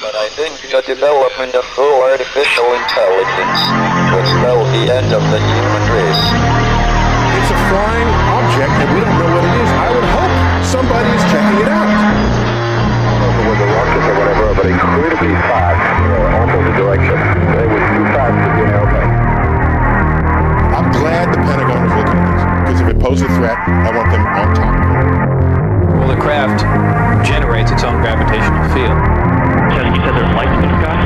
But I think the development of full artificial intelligence will spell the end of the human race. It's a flying object, and we don't know what it is. I would hope somebody is checking it out. With the rockets or whatever, but incredibly fast, opposite direction. It was too fast to be an airplane. I'm glad the Pentagon is looking at this, because if it poses a threat, I want them on top of it. Well, the craft generates its own gravitational field. You said there's lights in the sky?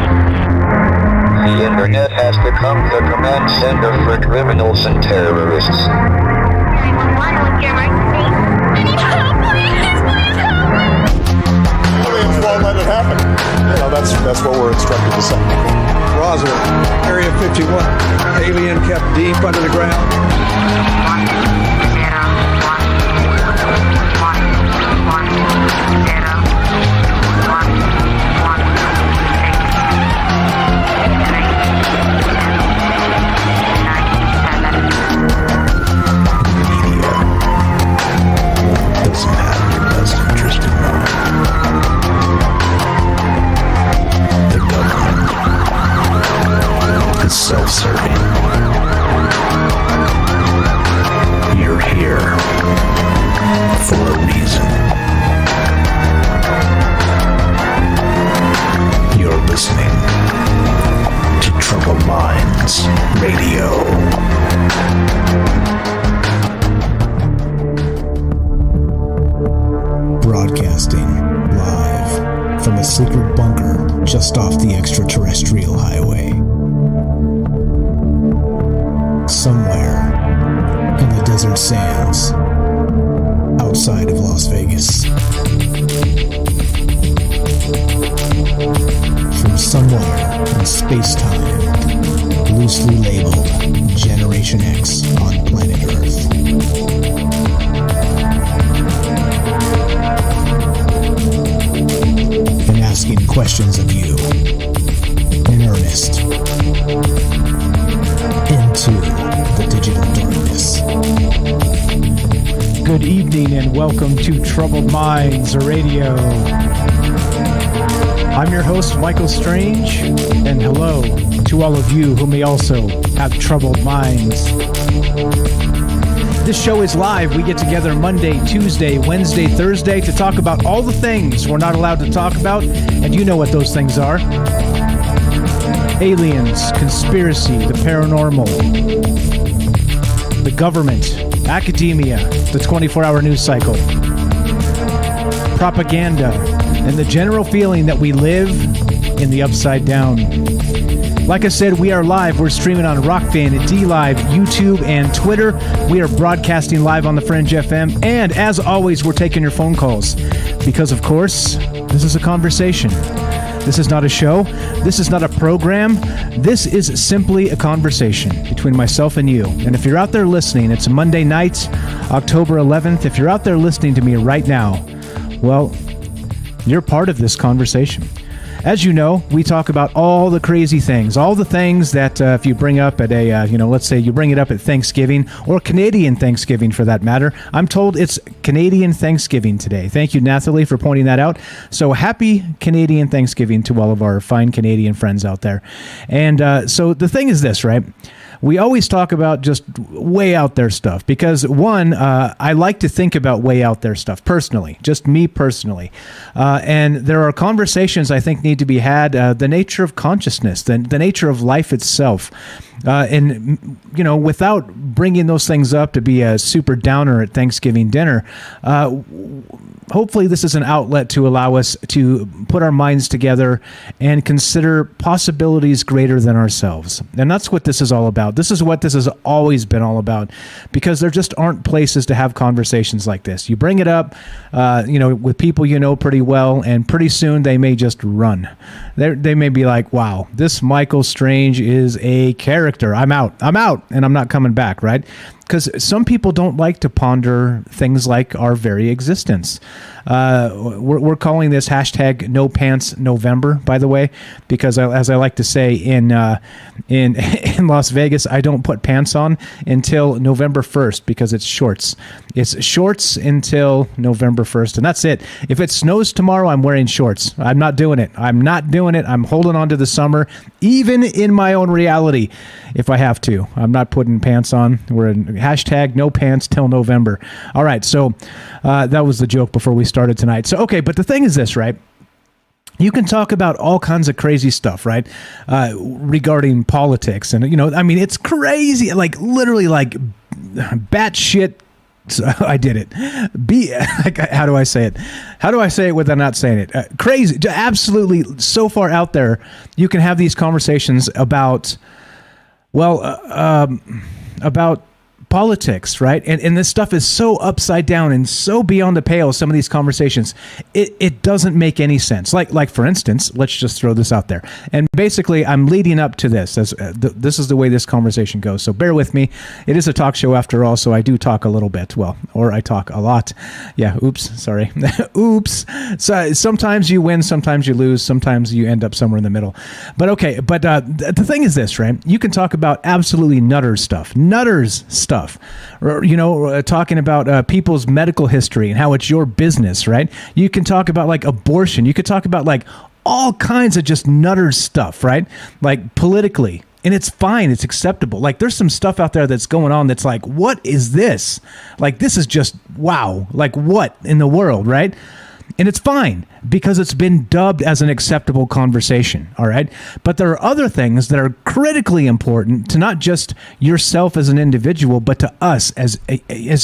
The internet has become the command center for criminals and terrorists. Aliens won't let it happen. You know, that's what we're instructed to say. Roswell, Area 51. Alien kept deep under the ground. Doesn't have your best interest in mind. The government is self-serving. You're here for a reason. You're listening to Troubled Minds Radio. Broadcasting live from a secret bunker just off the extraterrestrial highway. Somewhere in the desert sands outside of Las Vegas. From somewhere in space-time, loosely labeled Generation X on planet Earth. And asking questions of you in earnest into the digital darkness. Good evening and welcome to Troubled Minds Radio. I'm your host, Michael Strange, and hello to all of you who may also have troubled minds. This show is live. We get together Monday, Tuesday, Wednesday, Thursday to talk about all the things we're not allowed to talk about, and you know what those things are. Aliens, conspiracy, the paranormal, the government, academia, the 24-hour news cycle, propaganda, and the general feeling that we live in the upside down. Like I said, we are live. We're streaming on Rockfin, DLive, YouTube, and Twitter. We are broadcasting live on the Fringe FM. And as always, we're taking your phone calls. Because, of course, this is a conversation. This is not a show. This is not a program. This is simply a conversation between myself and you. And if you're out there listening, it's Monday night, October 11th. If you're out there listening to me right now, well, you're part of this conversation. As you know, we talk about all the crazy things, all the things that if you bring up at a, let's say you bring it up at Thanksgiving or Canadian Thanksgiving for that matter. I'm told it's Canadian Thanksgiving today. Thank you, Nathalie, for pointing that out. So happy Canadian Thanksgiving to all of our fine Canadian friends out there. And so the thing is this, right? We always talk about just way out there stuff because, one, I like to think about way out there stuff personally, just me personally. And there are conversations I think need to be had, the nature of consciousness, the nature of life itself. And, without bringing those things up to be a super downer at Thanksgiving dinner, hopefully this is an outlet to allow us to put our minds together and consider possibilities greater than ourselves. And that's what this is all about. This is what this has always been all about, because there just aren't places to have conversations like this. You bring it up, with people you know pretty well, and pretty soon they may just run. They may be like, wow, this Michael Strange is a character. I'm out, and I'm not coming back, right? because some people don't like to ponder things like our very existence. We're calling this hashtag No Pants November, by the way, because as I like to say in Las Vegas, I don't put pants on until November 1st because it's shorts. It's shorts until November 1st, and that's it. If it snows tomorrow, I'm wearing shorts. I'm not doing it. I'm holding on to the summer, even in my own reality, if I have to. I'm not putting pants on. We're in hashtag No Pants till November. All right, so that was the joke before we started tonight. So, okay, but the thing is this, right? You can talk about all kinds of crazy stuff, right? Regarding politics. And, I mean, it's crazy, like literally like batshit. I did it. How do I say it? How do I say it without not saying it? Crazy. Absolutely so far out there. You can have these conversations about, about politics, right? And this stuff is so upside down and so beyond the pale, some of these conversations, it doesn't make any sense. Like for instance, let's just throw this out there. And basically, I'm leading up to this, as this is the way this conversation goes. So bear with me. It is a talk show after all, so I do talk a little bit. Or I talk a lot. Yeah, oops, sorry. Oops. So sometimes you win, sometimes you lose, sometimes you end up somewhere in the middle. But okay, the thing is this, right? You can talk about absolutely nutters stuff. Or, talking about people's medical history and how it's your business, right? You can talk about like abortion. You could talk about like all kinds of just nutter stuff, right? Like politically. And it's fine. It's acceptable. Like there's some stuff out there that's going on that's like, what is this? Like this is just, wow. Like what in the world, right? And it's fine because it's been dubbed as an acceptable conversation, all right? But there are other things that are critically important to not just yourself as an individual, but to us as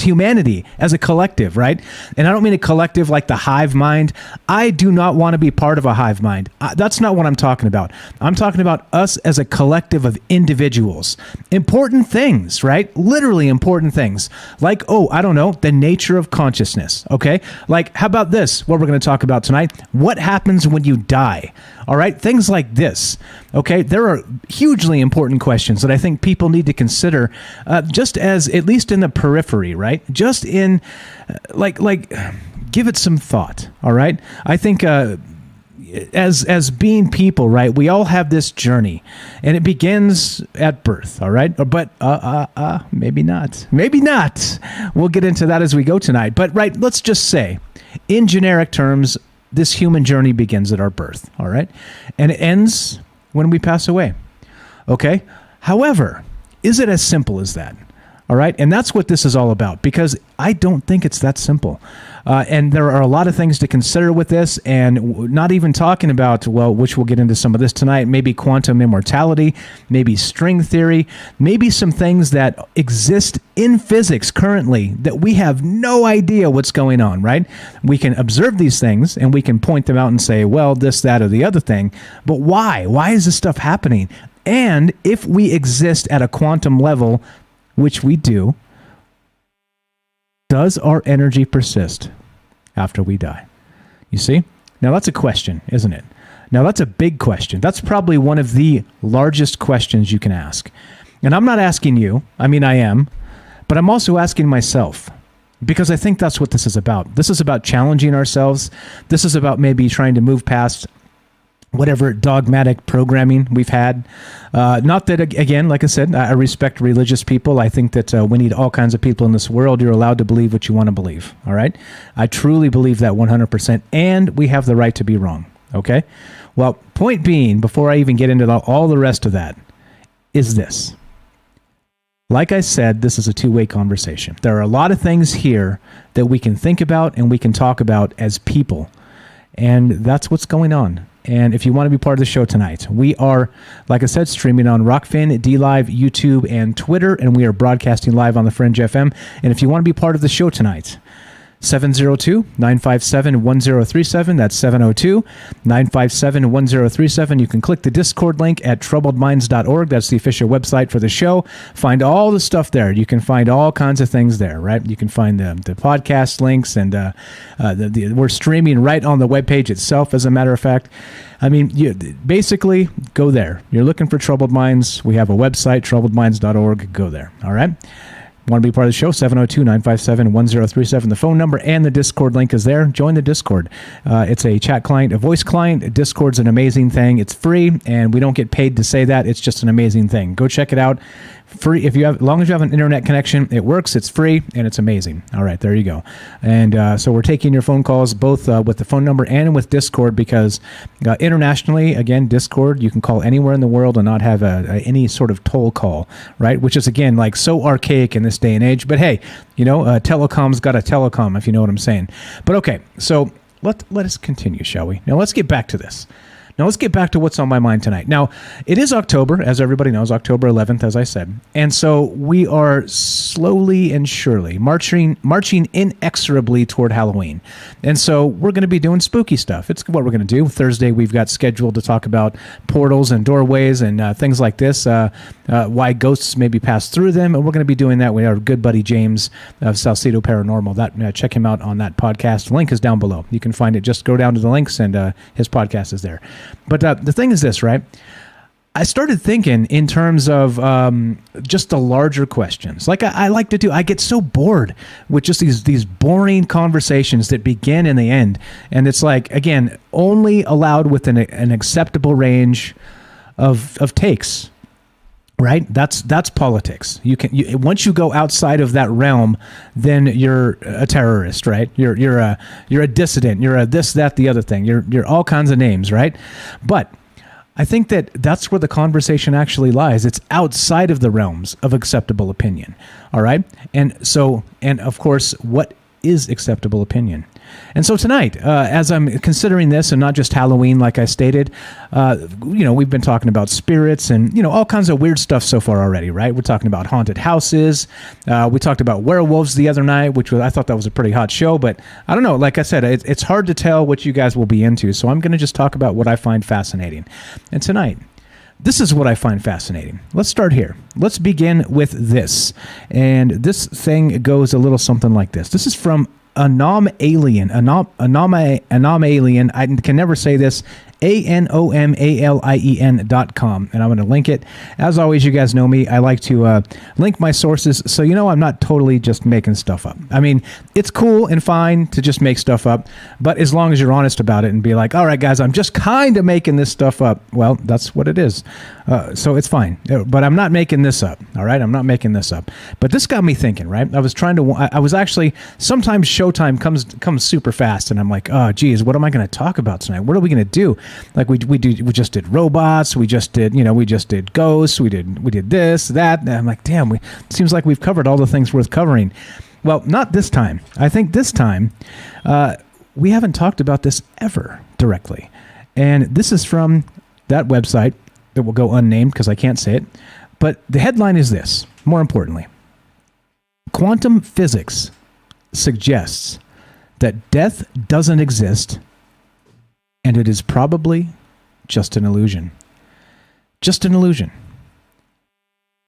humanity, as a collective, right? And I don't mean a collective like the hive mind. I do not want to be part of a hive mind. That's not what I'm talking about. I'm talking about us as a collective of individuals. Important things, right? Literally important things. Like, the nature of consciousness, okay? Like, how about this? What we're going to talk about tonight. What happens when you die? All right. Things like this. Okay. There are hugely important questions that I think people need to consider just as, at least in the periphery, right? Just in give it some thought. All right. I think as being people, right, we all have this journey and it begins at birth. All right. But maybe not. Maybe not. We'll get into that as we go tonight. But right. Let's just say, in generic terms, this human journey begins at our birth, all right? And it ends when we pass away, okay? However, is it as simple as that, all right? And that's what this is all about, because I don't think it's that simple. And there are a lot of things to consider with this, and not even talking about, which we'll get into some of this tonight, maybe quantum immortality, maybe string theory, maybe some things that exist in physics currently that we have no idea what's going on, right? We can observe these things, and we can point them out and say, well, this, that, or the other thing, but why? Why is this stuff happening? And if we exist at a quantum level, which we do, does our energy persist after we die? You see? Now that's a question, isn't it? Now that's a big question. That's probably one of the largest questions you can ask. And I'm not asking you. I mean, I am. But I'm also asking myself, because I think that's what this is about. This is about challenging ourselves. This is about maybe trying to move past whatever dogmatic programming we've had. Not that, again, like I said, I respect religious people. I think that we need all kinds of people in this world. You're allowed to believe what you want to believe, all right? I truly believe that 100%, and we have the right to be wrong, okay? Well, point being, before I even get into all the rest of that, is this. Like I said, this is a two-way conversation. There are a lot of things here that we can think about and we can talk about as people, and that's what's going on. And if you want to be part of the show tonight, we are, like I said, streaming on Rockfin, DLive, YouTube, and Twitter, and we are broadcasting live on The Fringe FM. And if you want to be part of the show tonight, 702-957-1037. That's 702-957-1037. You can click the Discord link at troubledminds.org. That's the official website for the show. Find all the stuff there. You can find all kinds of things there, right? You can find the podcast links, and we're streaming right on the webpage itself, as a matter of fact. I mean, you basically go there. You're looking for Troubled Minds. We have a website, troubledminds.org. Go there, all right? Want to be part of the show? 702-957-1037. The phone number and the Discord link is there. Join the Discord. It's a chat client, a voice client. Discord's an amazing thing. It's free, and we don't get paid to say that. It's just an amazing thing. Go check it out. Free, as long as you have an internet connection, it works. It's free, and it's amazing. All right, there you go. And so we're taking your phone calls both with the phone number and with Discord, because internationally, again, Discord, you can call anywhere in the world and not have any sort of toll call, right? Which is, again, like so archaic in this day and age. But hey, telecom's got a telecom, if you know what I'm saying. But okay, so let us continue, shall we? Now let's get back to this. Now, let's get back to what's on my mind tonight. Now, it is October, as everybody knows, October 11th, as I said. And so we are slowly and surely marching inexorably toward Halloween. And so we're going to be doing spooky stuff. It's what we're going to do. Thursday, we've got scheduled to talk about portals and doorways and things like this, why ghosts maybe pass through them. And we're going to be doing that with our good buddy James of Salcedo Paranormal. Check him out on that podcast. The link is down below. You can find it. Just go down to the links, and his podcast is there. But the thing is this, right? I started thinking in terms of just the larger questions. Like I like to do. I get so bored with just these boring conversations that begin and they end. And it's like, again, only allowed within an acceptable range of takes. Right? That's politics. Once you go outside of that realm, then you're a terrorist, right? You're a dissident. You're a this, that, the other thing. You're all kinds of names, right? But I think that's where the conversation actually lies. It's outside of the realms of acceptable opinion. All right? And of course, what is acceptable opinion? And so tonight, as I'm considering this, and not just Halloween, like I stated, we've been talking about spirits and, all kinds of weird stuff so far already, right? We're talking about haunted houses. We talked about werewolves the other night, I thought that was a pretty hot show, but I don't know. Like I said, it's hard to tell what you guys will be into. So I'm going to just talk about what I find fascinating. And tonight, this is what I find fascinating. Let's start here. Let's begin with this. And this thing goes a little something like this. This is from Anom Alien. Anom Alien. I can never say this. ANOMALIEN.com. And I'm going to link it. As always, you guys know me. I like to link my sources, so I'm not totally just making stuff up. I mean, it's cool and fine to just make stuff up, but as long as you're honest about it and be like, all right, guys, I'm just kind of making this stuff up. Well, that's what it is. So it's fine. But I'm not making this up. All right? I'm not making this up. But this got me thinking, right? I was actually, sometimes showtime comes super fast, and I'm like, oh, geez, what am I going to talk about tonight? What are we going to do? Like we just did robots, we just did ghosts, we did this, that. And I'm like, damn, it seems like we've covered all the things worth covering. Well, not this time. I think this time we haven't talked about this ever directly. And this is from that website that will go unnamed because I can't say it. But the headline is this, more importantly. Quantum physics suggests that death doesn't exist, and it is probably just an illusion. Just an illusion.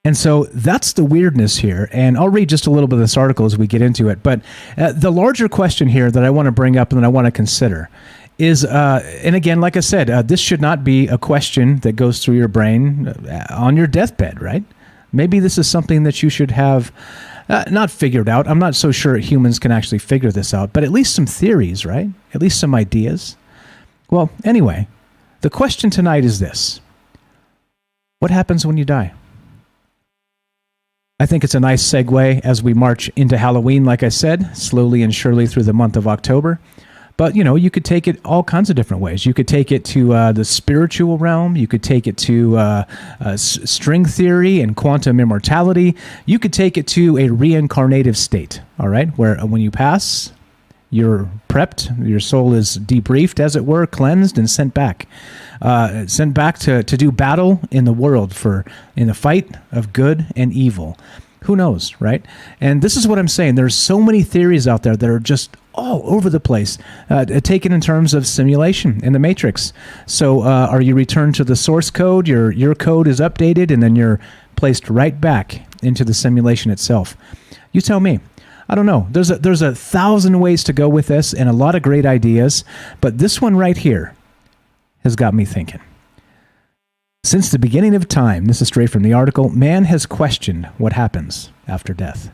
And so that's the weirdness here. And I'll read just a little bit of this article as we get into it. But the larger question here that I want to bring up and that I want to consider is, and again, like I said, this should not be a question that goes through your brain on your deathbed, right? Maybe this is something that you should have not figured out. I'm not so sure humans can actually figure this out, but at least some theories, right? At least some ideas. Well, anyway, the question tonight is this. What happens when you die? I think it's a nice segue as we march into Halloween, like I said, slowly and surely through the month of October. But, you could take it all kinds of different ways. You could take it to the spiritual realm. You could take it to string theory and quantum immortality. You could take it to a reincarnative state, all right, where when you pass, you're prepped, your soul is debriefed, as it were, cleansed, and sent back to do battle in the world in the fight of good and evil. Who knows, right? And this is what I'm saying. There's so many theories out there that are just all over the place, taken in terms of simulation in the Matrix. So are you returned to the source code? Your code is updated, and then you're placed right back into the simulation itself. You tell me. I don't know. There's 1,000 ways to go with this and a lot of great ideas, but this one right here has got me thinking. Since the beginning of time, this is straight from the article, man has questioned what happens after death.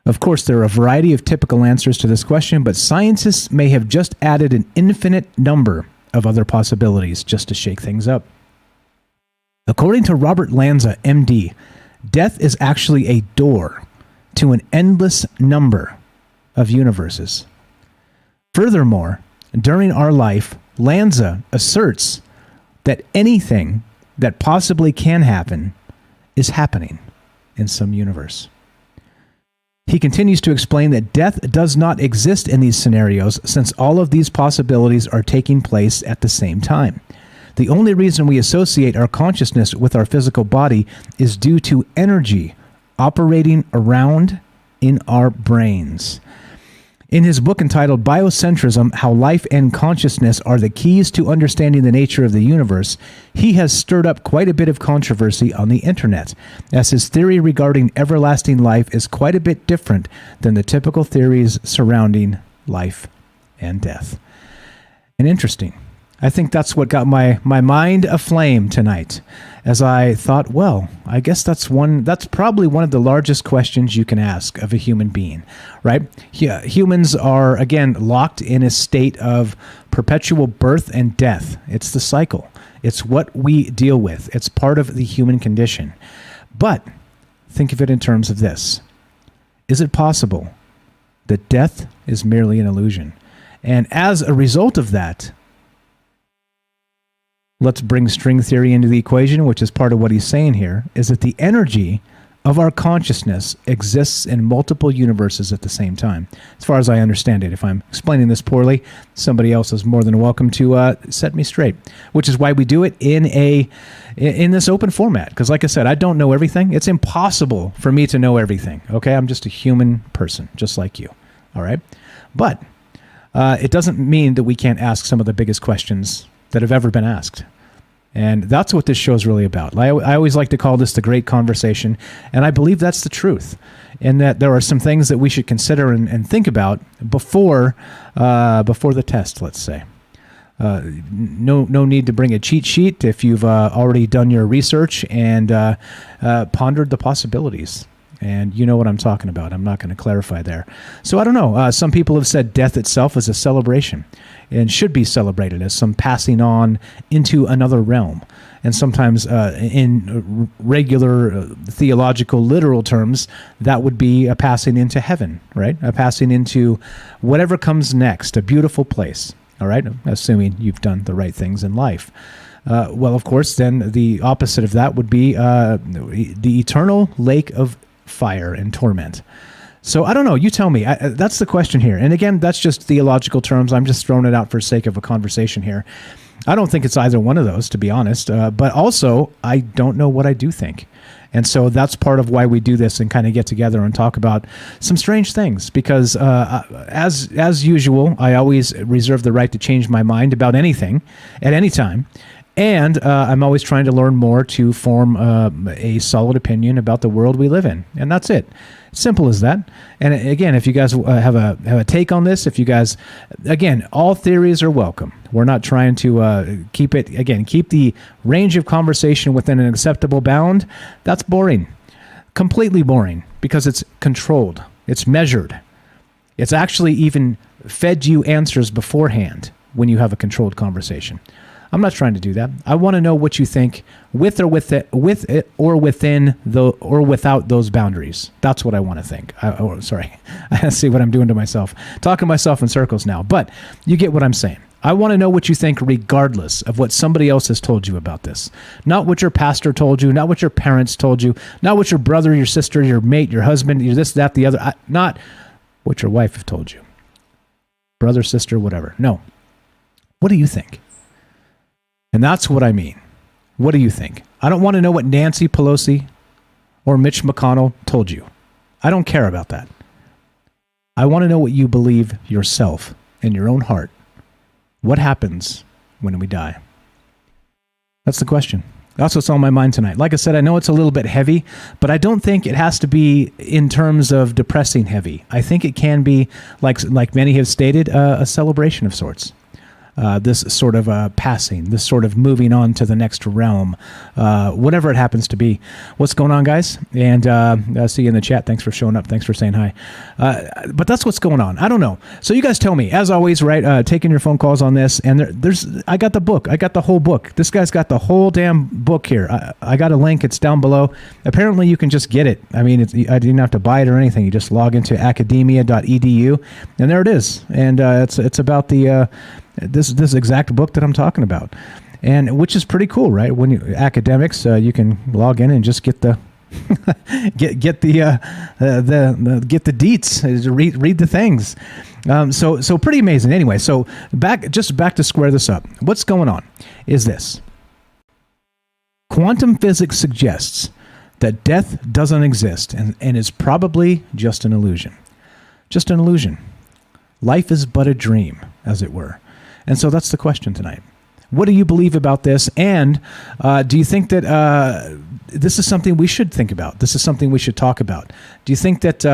Of course, there are a variety of typical answers to this question, but scientists may have just added an infinite number of other possibilities just to shake things up. According to Robert Lanza, MD, death is actually a door to an endless number of universes. Furthermore, during our life, Lanza asserts that anything that possibly can happen is happening in some universe. He continues to explain that death does not exist in these scenarios since all of these possibilities are taking place at the same time. The only reason we associate our consciousness with our physical body is due to energy operating around in our brains. In his book entitled Biocentrism, How Life and Consciousness Are the Keys to Understanding the Nature of the Universe, he has stirred up quite a bit of controversy on the internet, as his theory regarding everlasting life is quite a bit different than the typical theories surrounding life and death. And interesting. I think that's what got my mind aflame tonight, as I thought, well, I guess that's probably one of the largest questions you can ask of a human being, right? Humans are, again, locked in a state of perpetual birth and death. It's the cycle. It's what we deal with. It's part of the human condition. But think of it in terms of this. Is it possible that death is merely an illusion? And as a result of that, let's bring string theory into the equation, which is part of what he's saying here, is that the energy of our consciousness exists in multiple universes at the same time. As far as I understand it, if I'm explaining this poorly, somebody else is more than welcome to set me straight, which is why we do it in this open format. Because like I said, I don't know everything. It's impossible for me to know everything. Okay, I'm just a human person, just like you. All right, but it doesn't mean that we can't ask some of the biggest questions that have ever been asked. And that's what this show is really about. I always like to call this the great conversation, and I believe that's the truth, and that there are some things that we should consider and think about before the test, let's say. No need to bring a cheat sheet if you've already done your research and pondered the possibilities. And you know what I'm talking about. I'm not going to clarify there. So I don't know. Some people have said death itself is a celebration and should be celebrated as some passing on into another realm. And sometimes in regular theological, literal terms, that would be a passing into heaven, right? A passing into whatever comes next, a beautiful place, all right? Assuming you've done the right things in life. Well, of course, then the opposite of that would be the eternal lake of fire and torment. So I don't know. You tell me. That's the question here. And again, that's just theological terms. I'm just throwing it out for sake of a conversation here. I don't think it's either one of those, to be honest. But also, I don't know what I do think. And so that's part of why we do this and kind of get together and talk about some strange things. Because as usual, I always reserve the right to change my mind about anything at any time. And I'm always trying to learn more to form a solid opinion about the world we live in. And that's it. Simple as that. And again, if you guys have a take on this, if you guys, again, all theories are welcome. We're not trying to keep the range of conversation within an acceptable bound. That's boring. Completely boring, because it's controlled. It's measured. It's actually even fed you answers beforehand when you have a controlled conversation. I'm not trying to do that. I want to know what you think with or within or without those boundaries. That's what I want to think. I see what I'm doing to myself. Talking to myself in circles now, but you get what I'm saying. I want to know what you think regardless of what somebody else has told you about this. Not what your pastor told you, not what your parents told you, not what your brother, your sister, your mate, your husband, your this, that, the other, not what your wife have told you. Brother, sister, whatever. No. What do you think? And that's what I mean. What do you think? I don't want to know what Nancy Pelosi or Mitch McConnell told you. I don't care about that. I want to know what you believe yourself in your own heart. What happens when we die? That's the question. That's what's on my mind tonight. Like I said, I know it's a little bit heavy, but I don't think it has to be in terms of depressing heavy. I think it can be, like many have stated, a celebration of sorts. this sort of passing, this sort of moving on to the next realm, whatever it happens to be. What's going on, guys? And I see you in the chat. Thanks for showing up. Thanks for saying hi. But that's what's going on. I don't know. So you guys tell me, as always, right? Taking your phone calls on this. And I got the book. I got the whole book. This guy's got the whole damn book here. I got a link. It's down below. Apparently, you can just get it. I mean, I didn't have to buy it or anything. You just log into academia.edu, and there it is. And it's about the this exact book that I'm talking about, and which is pretty cool, right? When academics, you can log in and just get the get the deets, read the things. So pretty amazing. Anyway, so back to square this up. What's going on is this. Quantum physics suggests that death doesn't exist and is probably just an illusion. Just an illusion. Life is but a dream, as it were. And so that's the question tonight. What do you believe about this? And do you think that this is something we should think about? This is something we should talk about. Do you think that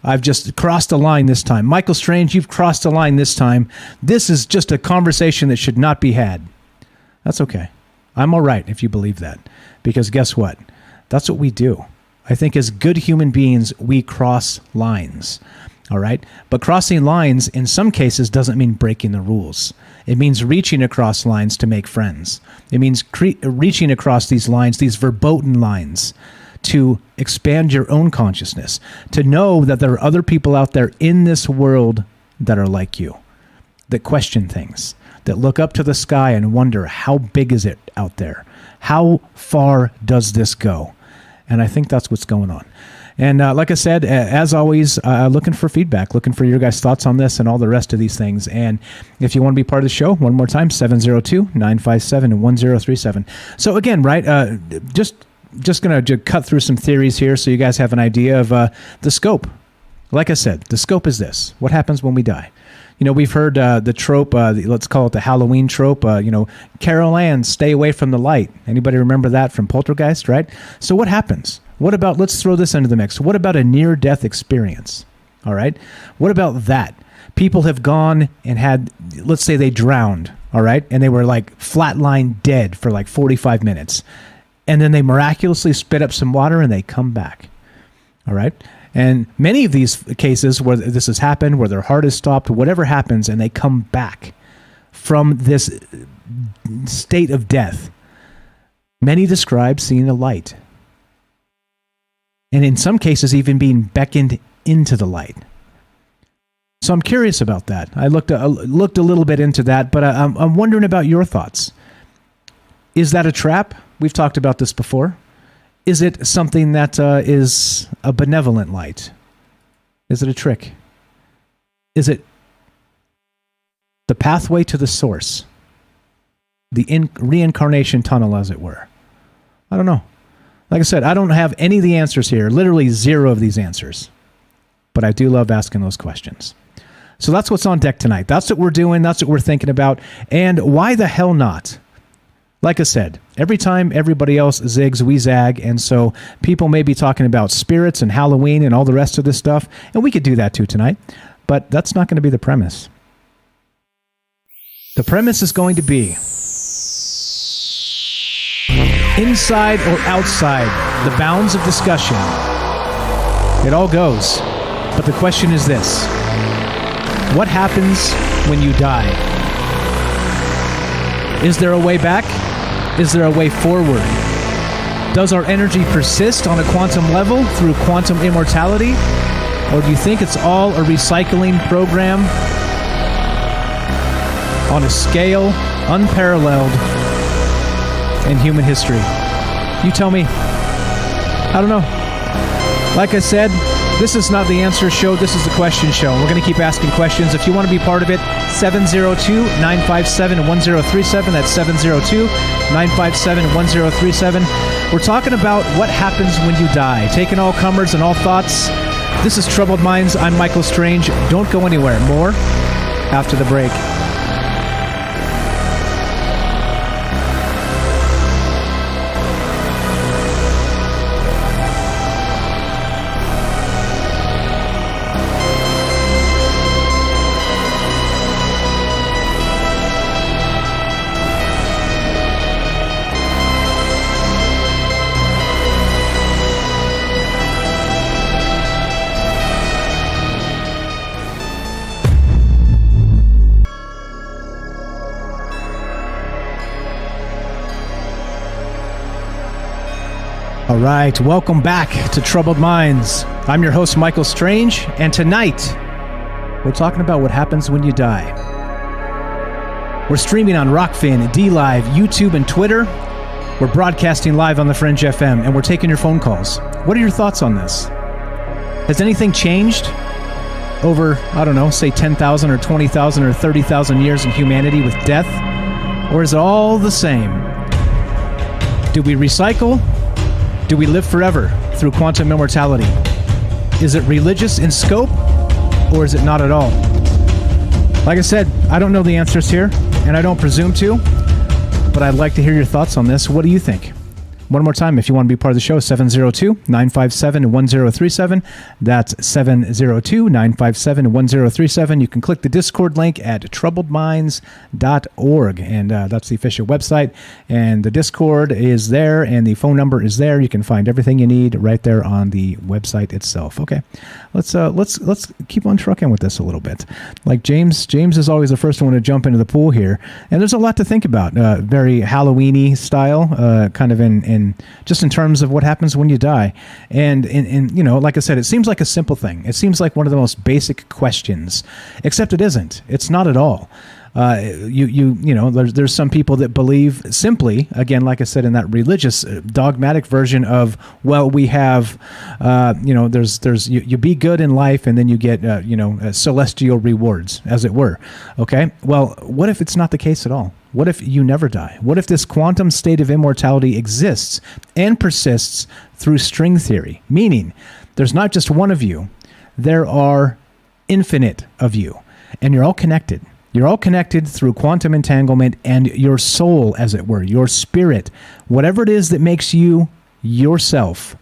I've just crossed a line this time? Michael Strange, you've crossed a line this time. This is just a conversation that should not be had. That's okay. I'm all right if you believe that. Because guess what? That's what we do. I think as good human beings, we cross lines. All right? But crossing lines, in some cases, doesn't mean breaking the rules. It means reaching across lines to make friends. It means reaching across these lines, these verboten lines, to expand your own consciousness, to know that there are other people out there in this world that are like you, that question things, that look up to the sky and wonder, how big is it out there? How far does this go? And I think that's what's going on. And like I said, as always, looking for feedback, looking for your guys' thoughts on this and all the rest of these things. And if you want to be part of the show, one more time, 702-957-1037. So again, right, just going to cut through some theories here so you guys have an idea of the scope. Like I said, the scope is this. What happens when we die? You know, we've heard the trope, let's call it the Halloween trope, Carol Ann, stay away from the light. Anybody remember that from Poltergeist, right? So what happens? What about, let's throw this into the mix. What about a near-death experience? All right? What about that? People have gone and had, let's say they drowned, all right? And they were like flatline dead for like 45 minutes. And then they miraculously spit up some water and they come back, all right? And many of these cases where this has happened, where their heart has stopped, whatever happens, and they come back from this state of death, many describe seeing a light. And in some cases, even being beckoned into the light. So I'm curious about that. I looked a little bit into that, but I'm wondering about your thoughts. Is that a trap? We've talked about this before. Is it something that is a benevolent light? Is it a trick? Is it the pathway to the source? The reincarnation tunnel, as it were? I don't know. Like I said, I don't have any of the answers here, literally zero of these answers. But I do love asking those questions. So that's what's on deck tonight. That's what we're doing. That's what we're thinking about. And why the hell not? Like I said, every time everybody else zigs, we zag. And so people may be talking about spirits and Halloween and all the rest of this stuff. And we could do that too tonight. But that's not going to be the premise. The premise is going to be inside or outside the bounds of discussion. It all goes. But the question is this. What happens when you die? Is there a way back? Is there a way forward? Does our energy persist on a quantum level through quantum immortality? Or do you think it's all a recycling program on a scale unparalleled in human history? You tell me. I don't know. Like I said, this is not the answer show. This is the question show. We're going to keep asking questions. If you want to be part of it, 702-957-1037. That's 702-957-1037. We're talking about what happens when you die. Taking all comers and all thoughts. This is Troubled Minds. I'm Michael Strange. Don't go anywhere. More after the break. All right, welcome back to Troubled Minds. I'm your host, Michael Strange, and tonight we're talking about what happens when you die. We're streaming on Rockfin, DLive, YouTube, and Twitter. We're broadcasting live on the Fringe FM, and we're taking your phone calls. What are your thoughts on this? Has anything changed over, I don't know, say 10,000 or 20,000 or 30,000 years in humanity with death? Or is it all the same? Do we recycle? Do we live forever through quantum immortality? Is it religious in scope, or is it not at all? Like I said, I don't know the answers here, and I don't presume to, but I'd like to hear your thoughts on this. What do you think? One more time, if you want to be part of the show, 702-957-1037. That's 702-957-1037. You can click the Discord link at troubledminds.org, and that's the official website. And the Discord is there, and the phone number is there. You can find everything you need right there on the website itself. Okay, let's keep on trucking with this a little bit. Like James is always the first one to jump into the pool here, and there's a lot to think about. Very Halloween-y style, kind of in just in terms of what happens when you die. And you know, like I said, it seems like a simple thing. It seems like one of the most basic questions, except it isn't. It's not at all. You know, there's some people that believe simply, again, like I said, in that religious dogmatic version of, well, we have, you know, there's you be good in life and then you get, you know, celestial rewards, as it were. Okay. Well, what if it's not the case at all? What if you never die? What if this quantum state of immortality exists and persists through string theory? Meaning, there's not just one of you, there are infinite of you, and you're all connected. You're all connected through quantum entanglement, and your soul, as it were, your spirit, whatever it is that makes you yourself,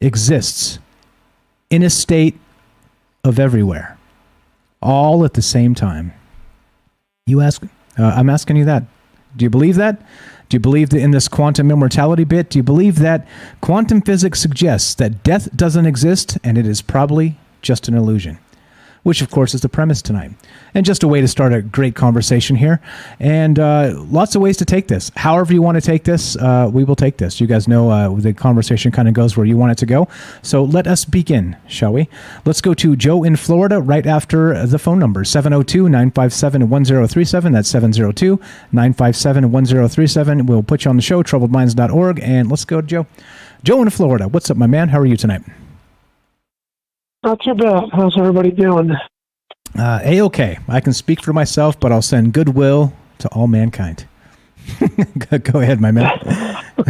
exists in a state of everywhere, all at the same time. You ask, I'm asking you that. Do you believe that? Do you believe that in this quantum immortality bit? Do you believe that quantum physics suggests that death doesn't exist and it is probably just an illusion? Which, of course, is the premise tonight. And just a way to start a great conversation here. And lots of ways to take this. However you want to take this, we will take this. You guys know the conversation kind of goes where you want it to go. So let us begin, shall we? Let's go to Joe in Florida right after the phone number, 702-957-1037. That's 702-957-1037. We'll put you on the show, troubledminds.org. And let's go to Joe. Joe in Florida. What's up, my man? How are you tonight? Not too bad. How's everybody doing? A-okay. I can speak for myself, but I'll send goodwill to all mankind. Go ahead, my man.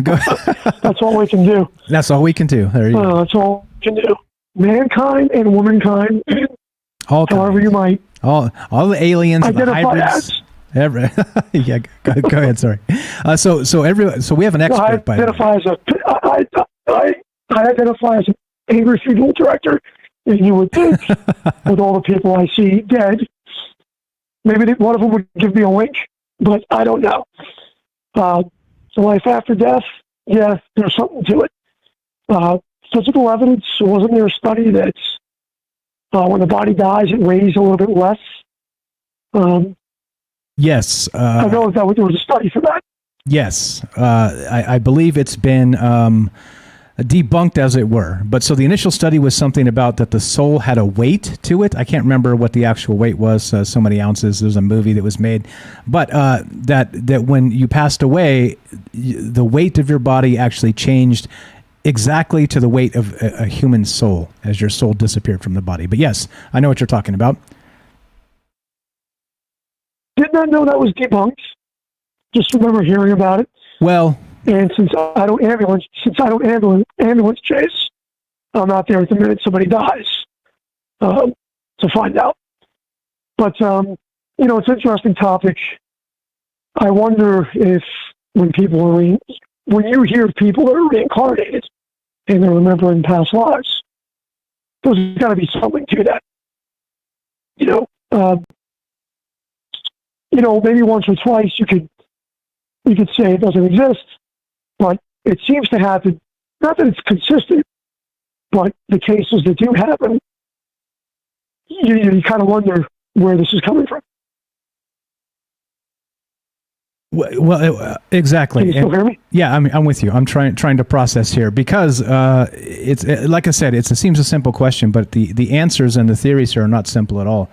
Go ahead. That's all we can do. That's all we can do. There you go. That's all we can do. Mankind and womankind, all however kinds. you might. All the aliens, the hybrids. Yeah, go ahead. Sorry. So we have an expert. I identify as an angry funeral director. And you would think, with all the people I see dead, maybe one of them would give me a wink, but I don't know. The life after death, yeah, there's something to it. Physical evidence, wasn't there a study that when the body dies, it weighs a little bit less? Yes. I know that there was a study for that. Yes. I believe it's been debunked, as it were. But so the initial study was something about that the soul had a weight to it. I can't remember what the actual weight was, so many ounces. There's a movie that was made. But that when you passed away, the weight of your body actually changed exactly to the weight of a human soul as your soul disappeared from the body. But yes, I know what you're talking about. Did not know that was debunked. Just remember hearing about it. Well, and since I don't ambulance chase, I'm not there at the minute somebody dies to find out. But you know, it's an interesting topic. I wonder if when you hear people that are reincarnated and they're remembering past lives, there's got to be something to that. You know, maybe once or twice you could say it doesn't exist, but it seems to happen. Not that it's consistent, but the cases that do happen, you kind of wonder where this is coming from. Well, exactly. Can you still hear me? Yeah, I'm with you. I'm trying to process here because it's like I said, it seems a simple question, but the answers and the theories here are not simple at all.